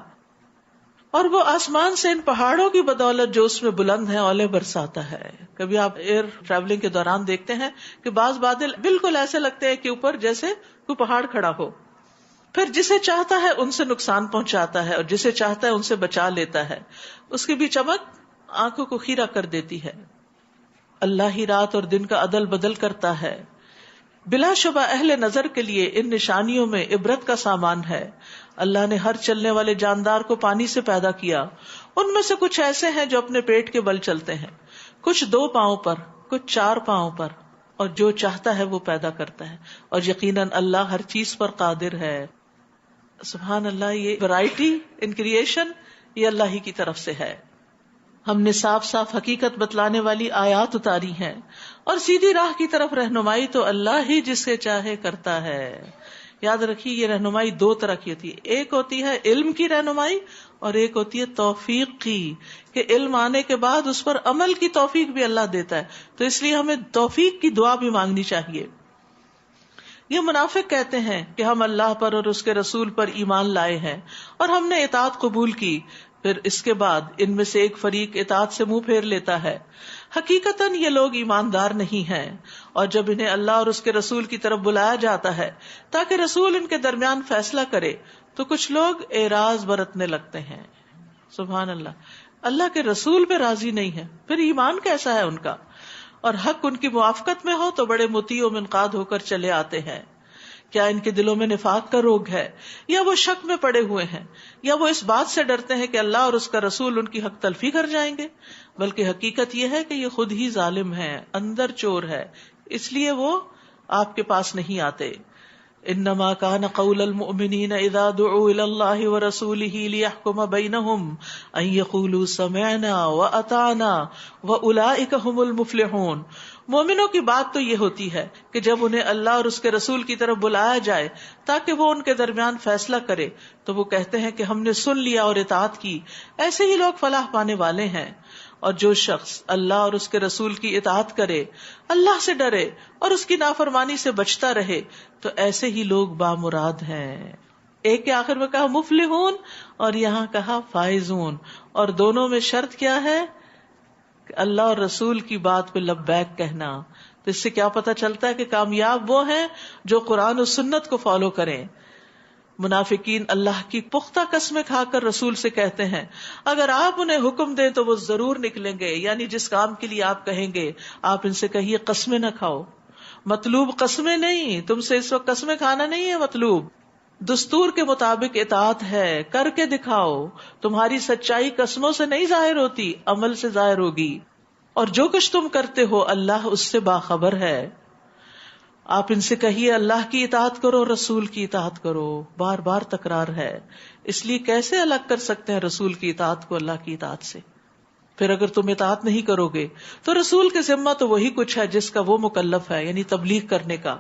اور وہ آسمان سے ان پہاڑوں کی بدولت جو اس میں بلند ہیں اولے برساتا ہے. کبھی آپ ایئر ٹریولنگ کے دوران دیکھتے ہیں کہ بعض بادل بالکل ایسے لگتے ہیں کہ اوپر جیسے کوئی پہاڑ کھڑا ہو. پھر جسے چاہتا ہے ان سے نقصان پہنچاتا ہے اور جسے چاہتا ہے ان سے بچا لیتا ہے. اس کی بھی چمک آنکھوں کو خیرہ کر دیتی ہے. اللہ ہی رات اور دن کا عدل بدل کرتا ہے. بلا شبہ اہل نظر کے لیے ان نشانیوں میں عبرت کا سامان ہے. اللہ نے ہر چلنے والے جاندار کو پانی سے پیدا کیا. ان میں سے کچھ ایسے ہیں جو اپنے پیٹ کے بل چلتے ہیں, کچھ 2 پاؤں پر, کچھ 4 پاؤں پر, اور جو چاہتا ہے وہ پیدا کرتا ہے. اور یقیناً اللہ ہر چیز پر قادر ہے. سبحان اللہ. یہ ورائٹی ان کریشن یہ اللہ ہی کی طرف سے ہے. ہم نے صاف صاف حقیقت بتلانے والی آیات اتاری ہیں, اور سیدھی راہ کی طرف رہنمائی تو اللہ ہی جسے چاہے کرتا ہے. یاد رکھیے یہ رہنمائی 2 طرح کی ہوتی ہے. ایک ہوتی ہے علم کی رہنمائی اور ایک ہوتی ہے توفیق کی, کہ علم آنے کے بعد اس پر عمل کی توفیق بھی اللہ دیتا ہے. تو اس لیے ہمیں توفیق کی دعا بھی مانگنی چاہیے. یہ منافق کہتے ہیں کہ ہم اللہ پر اور اس کے رسول پر ایمان لائے ہیں اور ہم نے اطاعت قبول کی, پھر اس کے بعد ان میں سے ایک فریق اطاعت سے منہ پھیر لیتا ہے. حقیقتاً یہ لوگ ایماندار نہیں ہیں, اور جب انہیں اللہ اور اس کے رسول کی طرف بلایا جاتا ہے تاکہ رسول ان کے درمیان فیصلہ کرے تو کچھ لوگ اعراض برتنے لگتے ہیں. سبحان اللہ. اللہ کے رسول پہ راضی نہیں ہے, پھر ایمان کیسا ہے ان کا؟ اور حق ان کی موافقت میں ہو تو بڑے مطیع و منقاد ہو کر چلے آتے ہیں. کیا ان کے دلوں میں نفاق کا روگ ہے, یا وہ شک میں پڑے ہوئے ہیں, یا وہ اس بات سے ڈرتے ہیں کہ اللہ اور اس کا رسول ان کی حق تلفی کر جائیں گے؟ بلکہ حقیقت یہ ہے کہ یہ خود ہی ظالم ہے, اندر چور ہے, اس لیے وہ آپ کے پاس نہیں آتے. انما كان قول المؤمنين اذا دعوا الى الله ورسوله ليحكم بينهم ان يقولوا سمعنا واطعنا واولئك هم المفلحون. مومنوں کی بات تو یہ ہوتی ہے کہ جب انہیں اللہ اور اس کے رسول کی طرف بلایا جائے تاکہ وہ ان کے درمیان فیصلہ کرے تو وہ کہتے ہیں کہ ہم نے سن لیا اور اطاعت کی, ایسے ہی لوگ فلاح پانے والے ہیں. اور جو شخص اللہ اور اس کے رسول کی اطاعت کرے, اللہ سے ڈرے اور اس کی نافرمانی سے بچتا رہے تو ایسے ہی لوگ بامراد ہیں. ایک کے آخر میں کہا مفلحون اور یہاں کہا فائزون, اور دونوں میں شرط کیا ہے کہ اللہ اور رسول کی بات پہ لبیک کہنا. تو اس سے کیا پتہ چلتا ہے کہ کامیاب وہ ہیں جو قرآن و سنت کو فالو کریں. منافقین اللہ کی پختہ قسمیں کھا کر رسول سے کہتے ہیں اگر آپ انہیں حکم دیں تو وہ ضرور نکلیں گے, یعنی جس کام کے لیے آپ کہیں گے آپ ان سے کہیے قسمیں نہ کھاؤ. مطلوب قسمیں نہیں, تم سے اس وقت قسمیں کھانا نہیں ہے مطلوب, دستور کے مطابق اطاعت ہے, کر کے دکھاؤ. تمہاری سچائی قسموں سے نہیں ظاہر ہوتی, عمل سے ظاہر ہوگی, اور جو کچھ تم کرتے ہو اللہ اس سے باخبر ہے. آپ ان سے کہیے اللہ کی اطاعت کرو, رسول کی اطاعت کرو. بار بار تکرار ہے, اس لیے کیسے الگ کر سکتے ہیں رسول کی اطاعت کو اللہ کی اطاعت سے؟ پھر اگر تم اطاعت نہیں کرو گے تو رسول کے ذمہ تو وہی کچھ ہے جس کا وہ مکلف ہے, یعنی تبلیغ کرنے کا,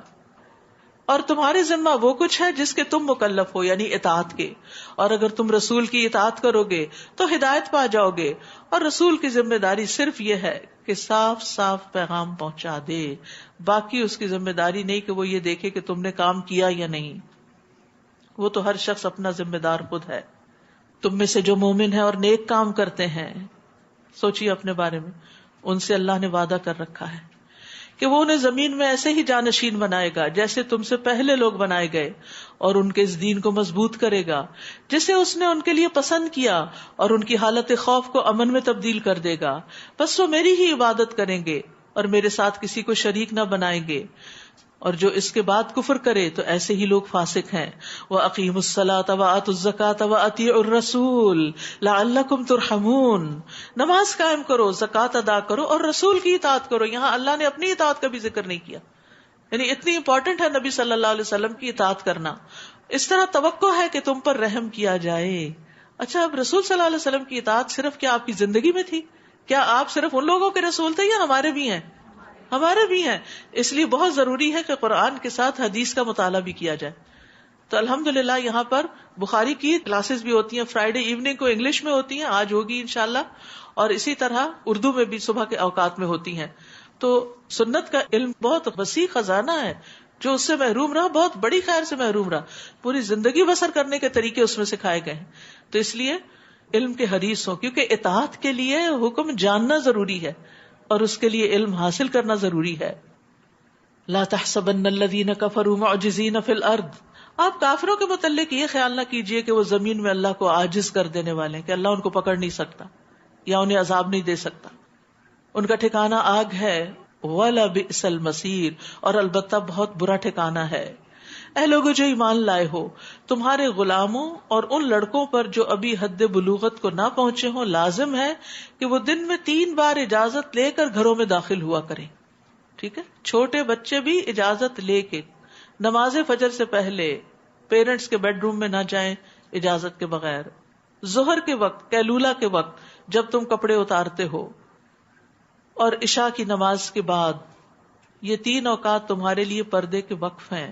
اور تمہارے ذمہ وہ کچھ ہے جس کے تم مکلف ہو, یعنی اطاعت کے. اور اگر تم رسول کی اطاعت کرو گے تو ہدایت پا جاؤ گے, اور رسول کی ذمہ داری صرف یہ ہے کہ صاف صاف پیغام پہنچا دے, باقی اس کی ذمہ داری نہیں کہ وہ یہ دیکھے کہ تم نے کام کیا یا نہیں. وہ تو ہر شخص اپنا ذمہ دار خود ہے. تم میں سے جو مومن ہیں اور نیک کام کرتے ہیں, سوچیے اپنے بارے میں, ان سے اللہ نے وعدہ کر رکھا ہے کہ وہ انہیں زمین میں ایسے ہی جانشین بنائے گا جیسے تم سے پہلے لوگ بنائے گئے, اور ان کے اس دین کو مضبوط کرے گا جسے اس نے ان کے لیے پسند کیا, اور ان کی حالت خوف کو امن میں تبدیل کر دے گا. بس وہ میری ہی عبادت کریں گے اور میرے ساتھ کسی کو شریک نہ بنائیں گے, اور جو اس کے بعد کفر کرے تو ایسے ہی لوگ فاسق ہیں. وَأَقِيمُوا الصَّلَاةَ وَآتُوا الزَّكَاةَ وَأَطِيعُوا الرَّسُولَ لَعَلَّكُمْ تُرْحَمُونَ. نماز قائم کرو, زکوٰۃ ادا کرو, اور رسول کی اطاعت کرو. یہاں اللہ نے اپنی اطاعت کا بھی ذکر نہیں کیا, یعنی اتنی امپورٹنٹ ہے نبی صلی اللہ علیہ وسلم کی اطاعت کرنا. اس طرح توقع ہے کہ تم پر رحم کیا جائے. اچھا, اب رسول صلی اللہ علیہ وسلم کی اطاعت صرف کیا آپ کی زندگی میں تھی؟ کیا آپ صرف ان لوگوں کے رسول تھے یا ہمارے بھی ہیں؟ ہمارے بھی ہیں. اس لیے بہت ضروری ہے کہ قرآن کے ساتھ حدیث کا مطالعہ بھی کیا جائے. تو الحمدللہ یہاں پر بخاری کی کلاسز بھی ہوتی ہیں, فرائیڈے ایوننگ کو انگلش میں ہوتی ہیں, آج ہوگی انشاءاللہ, اور اسی طرح اردو میں بھی صبح کے اوقات میں ہوتی ہیں. تو سنت کا علم بہت وسیع خزانہ ہے, جو اس سے محروم رہا بہت بڑی خیر سے محروم رہا, پوری زندگی بسر کرنے کے طریقے اس میں سکھائے گئے ہیں. تو اس لیے علم کے حریص ہوں، کیونکہ اطاعت کے لیے حکم جاننا ضروری ہے اور اس کے لیے علم حاصل کرنا ضروری ہے. لا تحسبن الذین کفروا معجزین فی الارض. آپ کافروں کے متعلق یہ خیال نہ کیجئے کہ وہ زمین میں اللہ کو عاجز کر دینے والے ہیں، کہ اللہ ان کو پکڑ نہیں سکتا یا انہیں عذاب نہیں دے سکتا. ان کا ٹھکانہ آگ ہے. وَلَبِئْسَ الْمَصِيرُ، اور البتہ بہت برا ٹھکانہ ہے. اے لوگو جو ایمان لائے ہو، تمہارے غلاموں اور ان لڑکوں پر جو ابھی حد بلوغت کو نہ پہنچے ہوں لازم ہے کہ وہ دن میں 3 بار اجازت لے کر گھروں میں داخل ہوا کریں. ٹھیک ہے، چھوٹے بچے بھی اجازت لے کے نماز فجر سے پہلے پیرنٹس کے بیڈ روم میں نہ جائیں اجازت کے بغیر. ظہر کے وقت، قیلولہ کے وقت جب تم کپڑے اتارتے ہو، اور عشاء کی نماز کے بعد، یہ 3 اوقات تمہارے لیے پردے کے وقف ہیں.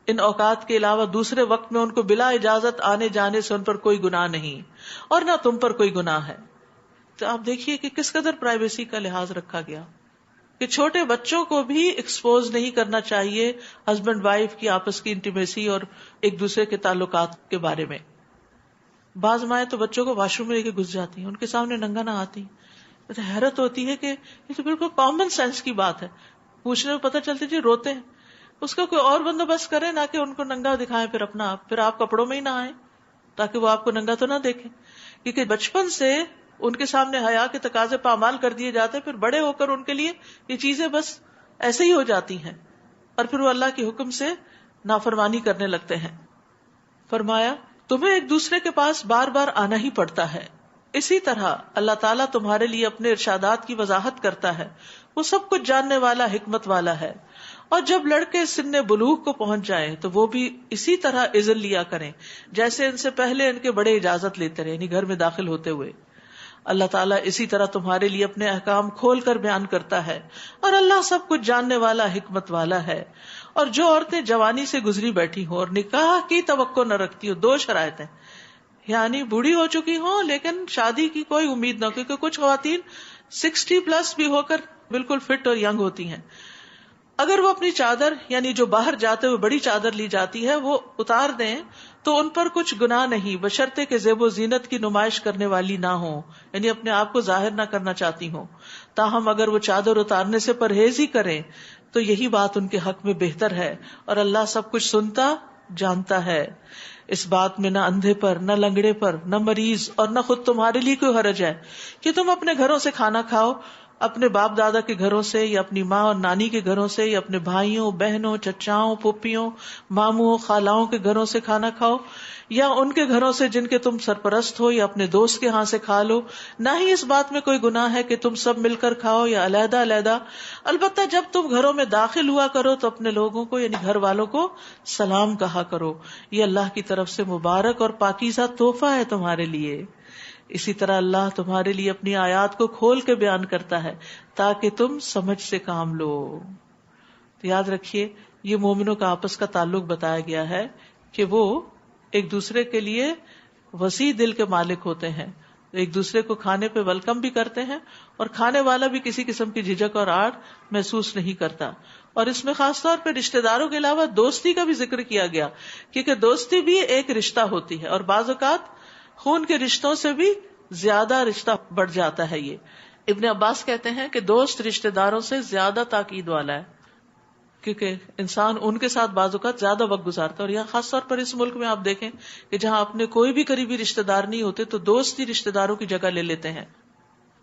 ان اوقات کے علاوہ دوسرے وقت میں ان کو بلا اجازت آنے جانے سے ان پر کوئی گناہ نہیں اور نہ تم پر کوئی گناہ ہے. تو آپ دیکھیے کہ کس قدر پرائیویسی کا لحاظ رکھا گیا کہ چھوٹے بچوں کو بھی ایکسپوز نہیں کرنا چاہیے ہسبینڈ وائف کی آپس کی انٹیمیسی اور ایک دوسرے کے تعلقات کے بارے میں. بعض مائیں تو بچوں کو واش روم میں لے کے گھس جاتی ہیں، ان کے سامنے ننگا نہ آتی. حیرت ہوتی ہے کہ یہ تو بالکل کامن سینس کی بات ہے. پوچھنے میں پتہ چلتی جی روتے ہیں. اس کا کوئی اور بندوبست کرے، نہ کہ ان کو ننگا دکھائیں پھر اپنا آپ، پھر آپ کپڑوں میں ہی نہ آئیں تاکہ وہ آپ کو ننگا تو نہ دیکھیں. کیونکہ بچپن سے ان کے سامنے حیا کے تقاضے پامال کر دیے جاتے، پھر بڑے ہو کر ان کے لیے یہ چیزیں بس ایسے ہی ہو جاتی ہیں اور پھر وہ اللہ کے حکم سے نافرمانی کرنے لگتے ہیں. فرمایا تمہیں ایک دوسرے کے پاس بار بار آنا ہی پڑتا ہے. اسی طرح اللہ تعالیٰ تمہارے لیے اپنے ارشادات کی وضاحت کرتا ہے. وہ سب کچھ جاننے والا، حکمت والا ہے. اور جب لڑکے سن بلوغ کو پہنچ جائیں تو وہ بھی اسی طرح اذن لیا کریں جیسے ان سے پہلے ان کے بڑے اجازت لیتے رہے، یعنی گھر میں داخل ہوتے ہوئے. اللہ تعالیٰ اسی طرح تمہارے لیے اپنے احکام کھول کر بیان کرتا ہے، اور اللہ سب کچھ جاننے والا، حکمت والا ہے. اور جو عورتیں جوانی سے گزری بیٹھی ہوں اور نکاح کی توقع نہ رکھتی ہوں، 2 شرائط ہیں، یعنی بوڑھی ہو چکی ہوں لیکن شادی کی کوئی امید نہ ہو، کیونکہ کچھ خواتین 60 پلس بھی ہو کر بالکل فٹ اور ینگ ہوتی ہیں. اگر وہ اپنی چادر، یعنی جو باہر جاتے ہوئے بڑی چادر لی جاتی ہے، وہ اتار دیں تو ان پر کچھ گناہ نہیں، بشرطے کہ زیب و زینت کی نمائش کرنے والی نہ ہوں، یعنی اپنے آپ کو ظاہر نہ کرنا چاہتی ہوں. تاہم اگر وہ چادر اتارنے سے پرہیز ہی کریں تو یہی بات ان کے حق میں بہتر ہے، اور اللہ سب کچھ سنتا جانتا ہے. اس بات میں نہ اندھے پر، نہ لنگڑے پر، نہ مریض اور نہ خود تمہارے لیے کوئی حرج ہے کہ تم اپنے گھروں سے کھانا کھاؤ، اپنے باپ دادا کے گھروں سے یا اپنی ماں اور نانی کے گھروں سے یا اپنے بھائیوں، بہنوں، چچاؤں، پھوپھیوں، ماموں، خالاؤں کے گھروں سے کھانا کھاؤ، یا ان کے گھروں سے جن کے تم سرپرست ہو، یا اپنے دوست کے ہاں سے کھا لو. نہ ہی اس بات میں کوئی گناہ ہے کہ تم سب مل کر کھاؤ یا علیحدہ علیحدہ. البتہ جب تم گھروں میں داخل ہوا کرو تو اپنے لوگوں کو، یعنی گھر والوں کو سلام کہا کرو، یہ اللہ کی طرف سے مبارک اور پاکیزہ تحفہ ہے تمہارے لیے. اسی طرح اللہ تمہارے لیے اپنی آیات کو کھول کے بیان کرتا ہے تاکہ تم سمجھ سے کام لو. تو یاد رکھیے، یہ مومنوں کا آپس کا تعلق بتایا گیا ہے کہ وہ ایک دوسرے کے لیے وسیع دل کے مالک ہوتے ہیں، ایک دوسرے کو کھانے پہ ویلکم بھی کرتے ہیں، اور کھانے والا بھی کسی قسم کی جھجک اور آڑ محسوس نہیں کرتا. اور اس میں خاص طور پہ رشتہ داروں کے علاوہ دوستی کا بھی ذکر کیا گیا، کیونکہ دوستی بھی ایک رشتہ ہوتی ہے، اور بعض اوقات خون کے رشتوں سے بھی زیادہ رشتہ بڑھ جاتا ہے. یہ ابن عباس کہتے ہیں کہ دوست رشتہ داروں سے زیادہ تاکید والا ہے، کیونکہ انسان ان کے ساتھ بعض اوقات زیادہ وقت گزارتا ہے. اور یہاں خاص طور پر اس ملک میں آپ دیکھیں کہ جہاں اپنے کوئی بھی قریبی رشتہ دار نہیں ہوتے تو دوست ہی رشتہ داروں کی جگہ لے لیتے ہیں.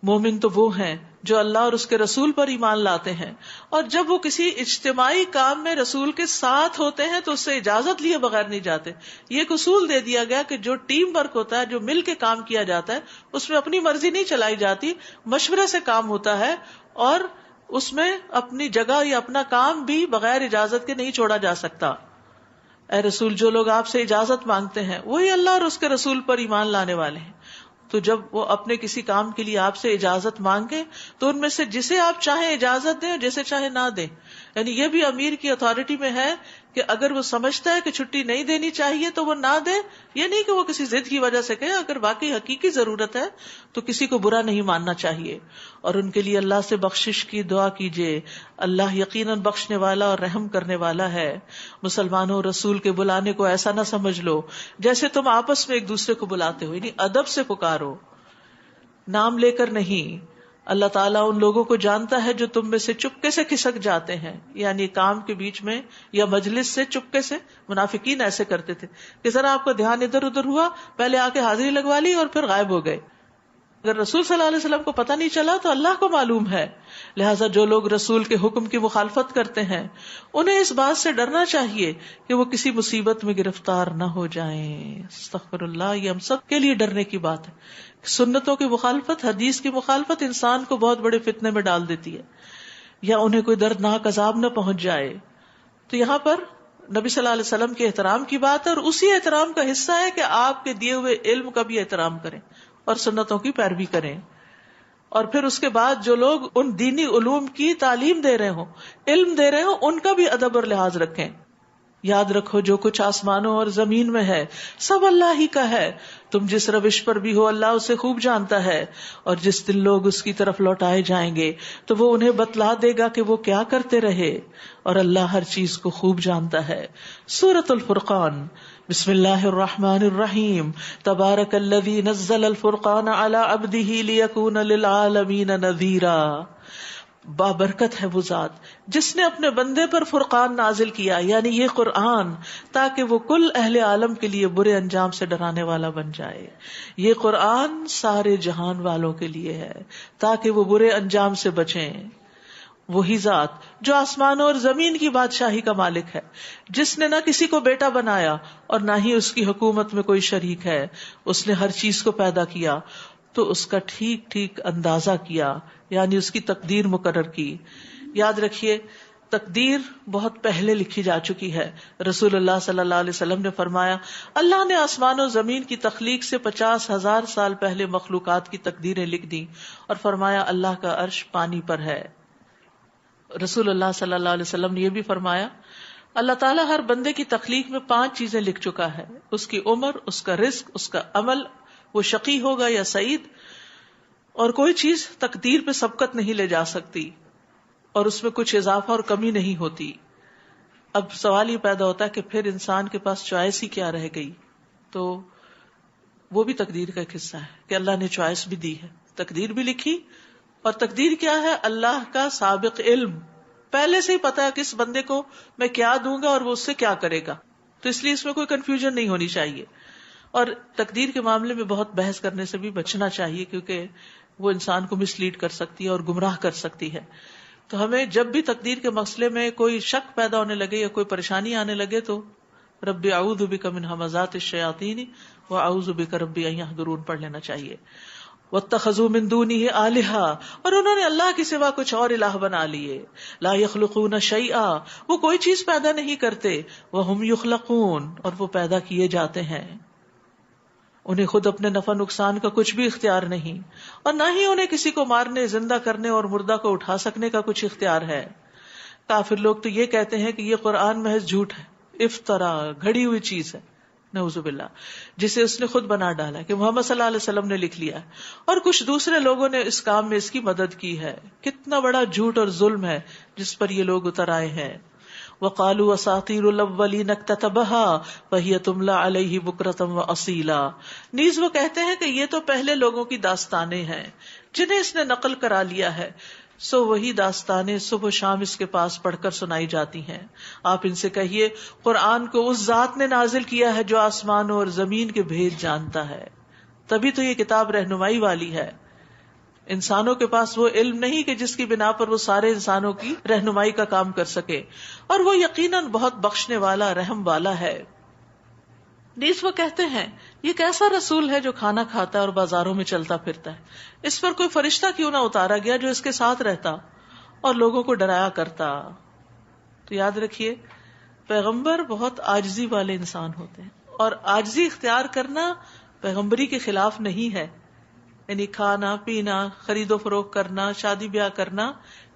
مومن تو وہ ہیں جو اللہ اور اس کے رسول پر ایمان لاتے ہیں، اور جب وہ کسی اجتماعی کام میں رسول کے ساتھ ہوتے ہیں تو اس سے اجازت لیے بغیر نہیں جاتے. یہ ایک اصول دے دیا گیا کہ جو ٹیم ورک ہوتا ہے، جو مل کے کام کیا جاتا ہے، اس میں اپنی مرضی نہیں چلائی جاتی، مشورے سے کام ہوتا ہے، اور اس میں اپنی جگہ یا اپنا کام بھی بغیر اجازت کے نہیں چھوڑا جا سکتا. اے رسول، جو لوگ آپ سے اجازت مانگتے ہیں وہی اللہ اور اس کے رسول پر ایمان لانے والے ہیں. تو جب وہ اپنے کسی کام کے لیے آپ سے اجازت مانگیں تو ان میں سے جسے آپ چاہیں اجازت دیں اور جسے چاہیں نہ دیں. یعنی یہ بھی امیر کی اتھارٹی میں ہے کہ اگر وہ سمجھتا ہے کہ چھٹی نہیں دینی چاہیے تو وہ نہ دے. یہ نہیں کہ وہ کسی ضد کی وجہ سے کہے, اگر واقعی حقیقی ضرورت ہے تو کسی کو برا نہیں ماننا چاہیے. اور ان کے لیے اللہ سے بخشش کی دعا کیجیے, اللہ یقیناً بخشنے والا اور رحم کرنے والا ہے. مسلمانوں, رسول کے بلانے کو ایسا نہ سمجھ لو جیسے تم آپس میں ایک دوسرے کو بلاتے ہو, یعنی ادب سے پکارو, نام لے کر نہیں. اللہ تعالیٰ ان لوگوں کو جانتا ہے جو تم میں سے چپکے سے کھسک جاتے ہیں, یعنی کام کے بیچ میں یا مجلس سے چپکے سے. منافقین ایسے کرتے تھے کہ ذرا آپ کا دھیان ادھر ادھر ہوا, پہلے آ کے حاضری لگوا لی اور پھر غائب ہو گئے. اگر رسول صلی اللہ علیہ وسلم کو پتہ نہیں چلا تو اللہ کو معلوم ہے. لہٰذا جو لوگ رسول کے حکم کی مخالفت کرتے ہیں انہیں اس بات سے ڈرنا چاہیے کہ وہ کسی مصیبت میں گرفتار نہ ہو جائیں. استغفر اللہ, یہ ہم سب کے لیے ڈرنے کی بات ہے. سنتوں کی مخالفت, حدیث کی مخالفت انسان کو بہت بڑے فتنے میں ڈال دیتی ہے, یا انہیں کوئی دردناک عذاب نہ پہنچ جائے. تو یہاں پر نبی صلی اللہ علیہ وسلم کے احترام کی بات ہے, اور اسی احترام کا حصہ ہے کہ آپ کے دیے ہوئے علم کا بھی احترام کریں اور سنتوں کی پیروی کریں. اور پھر اس کے بعد جو لوگ ان دینی علوم کی تعلیم دے رہے ہوں, علم دے رہے ہوں, ان کا بھی ادب اور لحاظ رکھیں. یاد رکھو جو کچھ آسمانوں اور زمین میں ہے سب اللہ ہی کا ہے. تم جس روش پر بھی ہو اللہ اسے خوب جانتا ہے, اور جس دن لوگ اس کی طرف لوٹائے جائیں گے تو وہ انہیں بتلا دے گا کہ وہ کیا کرتے رہے, اور اللہ ہر چیز کو خوب جانتا ہے. سورۃ الفرقان. بسم اللہ الرحمن الرحیم. تبارک الذی نزل الفرقان علی عبدہ لیکون للعالمین نذیرا. بابرکت ہے وہ ذات جس نے اپنے بندے پر فرقان نازل کیا, یعنی یہ قرآن, تاکہ وہ کل اہل عالم کے لیے برے انجام سے ڈرانے والا بن جائے. یہ قرآن سارے جہان والوں کے لیے ہے تاکہ وہ برے انجام سے بچیں. وہی ذات جو آسمانوں اور زمین کی بادشاہی کا مالک ہے, جس نے نہ کسی کو بیٹا بنایا اور نہ ہی اس کی حکومت میں کوئی شریک ہے. اس نے ہر چیز کو پیدا کیا تو اس کا ٹھیک ٹھیک اندازہ کیا, یعنی اس کی تقدیر مقرر کی. یاد رکھیے تقدیر بہت پہلے لکھی جا چکی ہے. رسول اللہ صلی اللہ علیہ وسلم نے فرمایا, اللہ نے آسمان و زمین کی تخلیق سے 50,000 سال پہلے مخلوقات کی تقدیریں لکھ دی, اور فرمایا اللہ کا عرش پانی پر ہے. رسول اللہ صلی اللہ علیہ وسلم نے یہ بھی فرمایا, اللہ تعالیٰ ہر بندے کی تخلیق میں 5 چیزیں لکھ چکا ہے, اس کی عمر, اس کا رزق, اس کا عمل, وہ شقی ہوگا یا سعید, اور کوئی چیز تقدیر پہ سبقت نہیں لے جا سکتی, اور اس میں کچھ اضافہ اور کمی نہیں ہوتی. اب سوال یہ پیدا ہوتا ہے کہ پھر انسان کے پاس چوائس ہی کیا رہ گئی؟ تو وہ بھی تقدیر کا ایک حصہ ہے کہ اللہ نے چوائس بھی دی ہے, تقدیر بھی لکھی. اور تقدیر کیا ہے؟ اللہ کا سابق علم, پہلے سے ہی پتا ہے کس بندے کو میں کیا دوں گا اور وہ اس سے کیا کرے گا, تو اس لیے اس میں کوئی کنفیوژن نہیں ہونی چاہیے. اور تقدیر کے معاملے میں بہت بحث کرنے سے بھی بچنا چاہیے, کیونکہ وہ انسان کو مس لیڈ کر سکتی ہے اور گمراہ کر سکتی ہے. تو ہمیں جب بھی تقدیر کے مسئلے میں کوئی شک پیدا ہونے لگے یا کوئی پریشانی آنے لگے تو رب اعوذ بک من ہمزات الشیاطین واعوذ بک رب ان یحضرون پڑھ لینا چاہیے. واتخذوا من دونه آلہہ, اور انہوں نے اللہ کے سوا کچھ اور الہ بنا لیے. لا یخلقون شیئا, وہ کوئی چیز پیدا نہیں کرتے. وہم یخلقون, اور وہ پیدا کیے جاتے ہیں. انہیں خود اپنے نفع نقصان کا کچھ بھی اختیار نہیں, اور نہ ہی انہیں کسی کو مارنے, زندہ کرنے اور مردہ کو اٹھا سکنے کا کچھ اختیار ہے. کافر لوگ تو یہ کہتے ہیں کہ یہ قرآن محض جھوٹ ہے, افطرا, گھڑی ہوئی چیز ہے, نعوذ باللہ, جسے اس نے خود بنا ڈالا کہ محمد صلی اللہ علیہ وسلم نے لکھ لیا, اور کچھ دوسرے لوگوں نے اس کام میں اس کی مدد کی ہے. کتنا بڑا جھوٹ اور ظلم ہے جس پر یہ لوگ اتر آئے ہیں. وَقَالُوا أَسَاطِيرُ الْأَوَّلِينَ اكْتَتَبَهَا فَهِيَ تُمْلَى عَلَيْهِ بُكْرَةً وَأَصِيلًا. نیز وہ کہتے ہیں کہ یہ تو پہلے لوگوں کی داستانیں ہیں جنہیں اس نے نقل کرا لیا ہے, سو وہی داستانیں صبح و شام اس کے پاس پڑھ کر سنائی جاتی ہیں. آپ ان سے کہیے قرآن کو اس ذات نے نازل کیا ہے جو آسمانوں اور زمین کے بھید جانتا ہے, تبھی تو یہ کتاب رہنمائی والی ہے. انسانوں کے پاس وہ علم نہیں کہ جس کی بنا پر وہ سارے انسانوں کی رہنمائی کا کام کر سکے, اور وہ یقیناً بہت بخشنے والا, رحم والا ہے. نیز وہ کہتے ہیں یہ کیسا رسول ہے جو کھانا کھاتا ہے اور بازاروں میں چلتا پھرتا ہے, اس پر کوئی فرشتہ کیوں نہ اتارا گیا جو اس کے ساتھ رہتا اور لوگوں کو ڈرایا کرتا. تو یاد رکھیے پیغمبر بہت عاجزی والے انسان ہوتے ہیں, اور عاجزی اختیار کرنا پیغمبری کے خلاف نہیں ہے. یعنی کھانا پینا, خرید و فروخت کرنا, شادی بیاہ کرنا,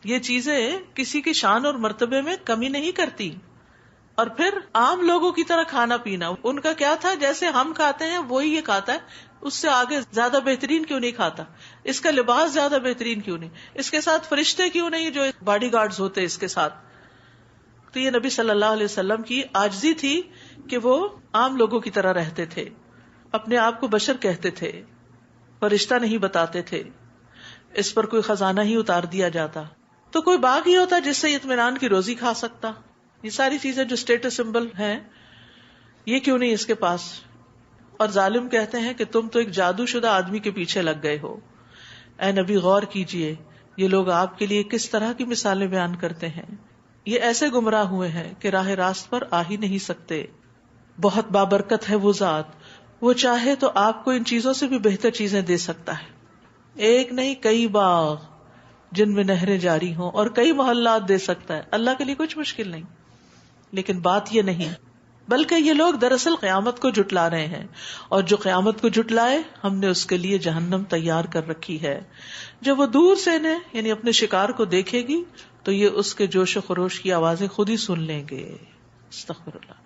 یہ چیزیں کسی کی شان اور مرتبے میں کمی نہیں کرتی. اور پھر عام لوگوں کی طرح کھانا پینا. ان کا کیا تھا, جیسے ہم کھاتے ہیں وہی یہ کھاتا ہے, اس سے آگے زیادہ بہترین کیوں نہیں کھاتا, اس کا لباس زیادہ بہترین کیوں نہیں, اس کے ساتھ فرشتے کیوں نہیں جو باڈی گارڈز ہوتے اس کے ساتھ. تو یہ نبی صلی اللہ علیہ وسلم کی عاجزی تھی کہ وہ عام لوگوں کی طرح رہتے تھے, اپنے آپ کو بشر کہتے تھے, فرشتہ نہیں بتاتے تھے, اس پر کوئی خزانہ ہی اتار دیا جاتا تو کوئی باغ ہی ہوتا جس سے اطمینان کی روزی کھا سکتا. یہ ساری چیزیں جو اسٹیٹس سمبل ہیں یہ کیوں نہیں اس کے پاس. اور ظالم کہتے ہیں کہ تم تو ایک جادو شدہ آدمی کے پیچھے لگ گئے ہو. اے نبی غور کیجئے, یہ لوگ آپ کے لیے کس طرح کی مثالیں بیان کرتے ہیں. یہ ایسے گمراہ ہوئے ہیں کہ راہ راست پر آ ہی نہیں سکتے. بہت بابرکت ہے وہ ذات, وہ چاہے تو آپ کو ان چیزوں سے بھی بہتر چیزیں دے سکتا ہے. ایک نہیں کئی باغ جن میں نہریں جاری ہوں اور کئی محلات دے سکتا ہے. اللہ کے لیے کچھ مشکل نہیں. لیکن بات یہ نہیں, بلکہ یہ لوگ دراصل قیامت کو جھٹلا رہے ہیں, اور جو قیامت کو جھٹلائے ہم نے اس کے لیے جہنم تیار کر رکھی ہے. جب وہ دور سے انہیں یعنی اپنے شکار کو دیکھے گی تو یہ اس کے جوش و خروش کی آوازیں خود ہی سن لیں گے. استغفر اللہ.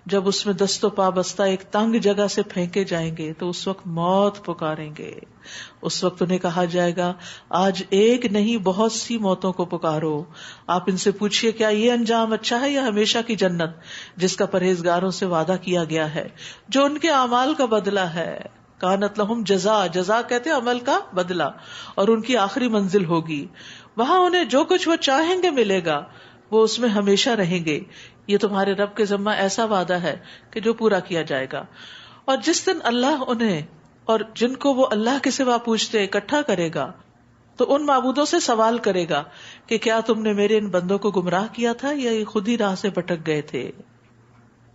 جب اس میں دست و پا بستہ ایک تنگ جگہ سے پھینکے جائیں گے تو اس وقت موت پکاریں گے. اس وقت انہیں کہا جائے گا آج ایک نہیں بہت سی موتوں کو پکارو. آپ ان سے پوچھئے کیا یہ انجام اچھا ہے یا ہمیشہ کی جنت جس کا پرہیزگاروں سے وعدہ کیا گیا ہے, جو ان کے اعمال کا بدلہ ہے. کانت لہم جزا, جزا کہتے عمل کا بدلہ, اور ان کی آخری منزل ہوگی. وہاں انہیں جو کچھ وہ چاہیں گے ملے گا, وہ اس میں ہمیشہ رہیں گے. یہ تمہارے رب کے ذمہ ایسا وعدہ ہے کہ جو پورا کیا جائے گا. اور جس دن اللہ انہیں اور جن کو وہ اللہ کے سوا پوچھتے اکٹھا کرے گا تو ان معبودوں سے سوال کرے گا کہ کیا تم نے میرے ان بندوں کو گمراہ کیا تھا یا یہ خود ہی راہ سے بھٹک گئے تھے.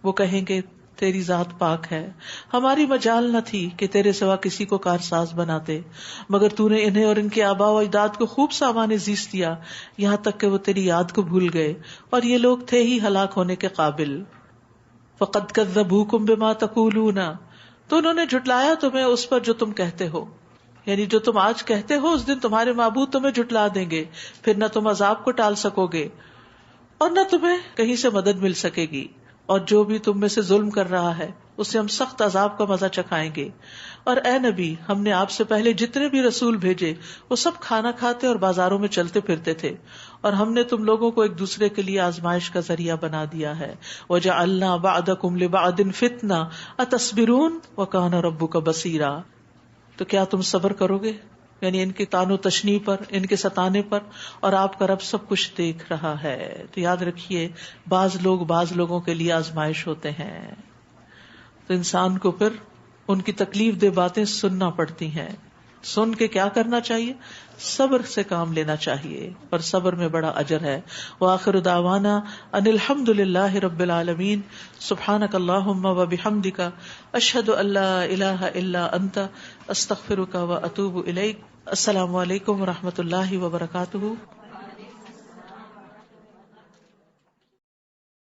وہ کہیں گے تیری ذات پاک ہے, ہماری مجال نہ تھی کہ تیرے سوا کسی کو کارساز بناتے, مگر تو نے انہیں اور ان کے آباء و اجداد کو خوب سامان زیست دیا یہاں تک کہ وہ تیری یاد کو بھول گئے, اور یہ لوگ تھے ہی ہلاک ہونے کے قابل. فقد کذبوکم بما تقولون, تو انہوں نے جھٹلایا تمہیں اس پر جو تم کہتے ہو. یعنی جو تم آج کہتے ہو اس دن تمہارے معبود تمہیں جھٹلا دیں گے, پھر نہ تم عذاب کو ٹال سکو گے اور نہ تمہیں کہیں سے مدد مل سکے گی. اور جو بھی تم میں سے ظلم کر رہا ہے اسے ہم سخت عذاب کا مزہ چکھائیں گے. اور اے نبی, ہم نے آپ سے پہلے جتنے بھی رسول بھیجے وہ سب کھانا کھاتے اور بازاروں میں چلتے پھرتے تھے, اور ہم نے تم لوگوں کو ایک دوسرے کے لیے آزمائش کا ذریعہ بنا دیا ہے. وَجَعَلْنَا بَعْضَكُمْ لِبَعْضٍ فِتْنَةً أَتَصْبِرُونَ وَكَانَ رَبُّكَ بَصِيرًا. تو کیا تم صبر کرو گے, یعنی ان کی تان و تشنیع پر, ان کے ستانے پر, اور آپ کا رب سب کچھ دیکھ رہا ہے. تو یاد رکھیے بعض لوگوں کے لیے آزمائش ہوتے ہیں, تو انسان کو پھر ان کی تکلیف دہ باتیں سننا پڑتی ہیں. سن کے کیا کرنا چاہیے, صبر سے کام لینا چاہیے, اور صبر میں بڑا اجر ہے. وآخر دعوانا ان الحمد للہ رب العالمین. سبحانک اللہم وبحمدک, اشہد ان لا الہ الا انت, استغفرک واتوب الیک. السلام علیکم ورحمۃ اللہ وبرکاتہ.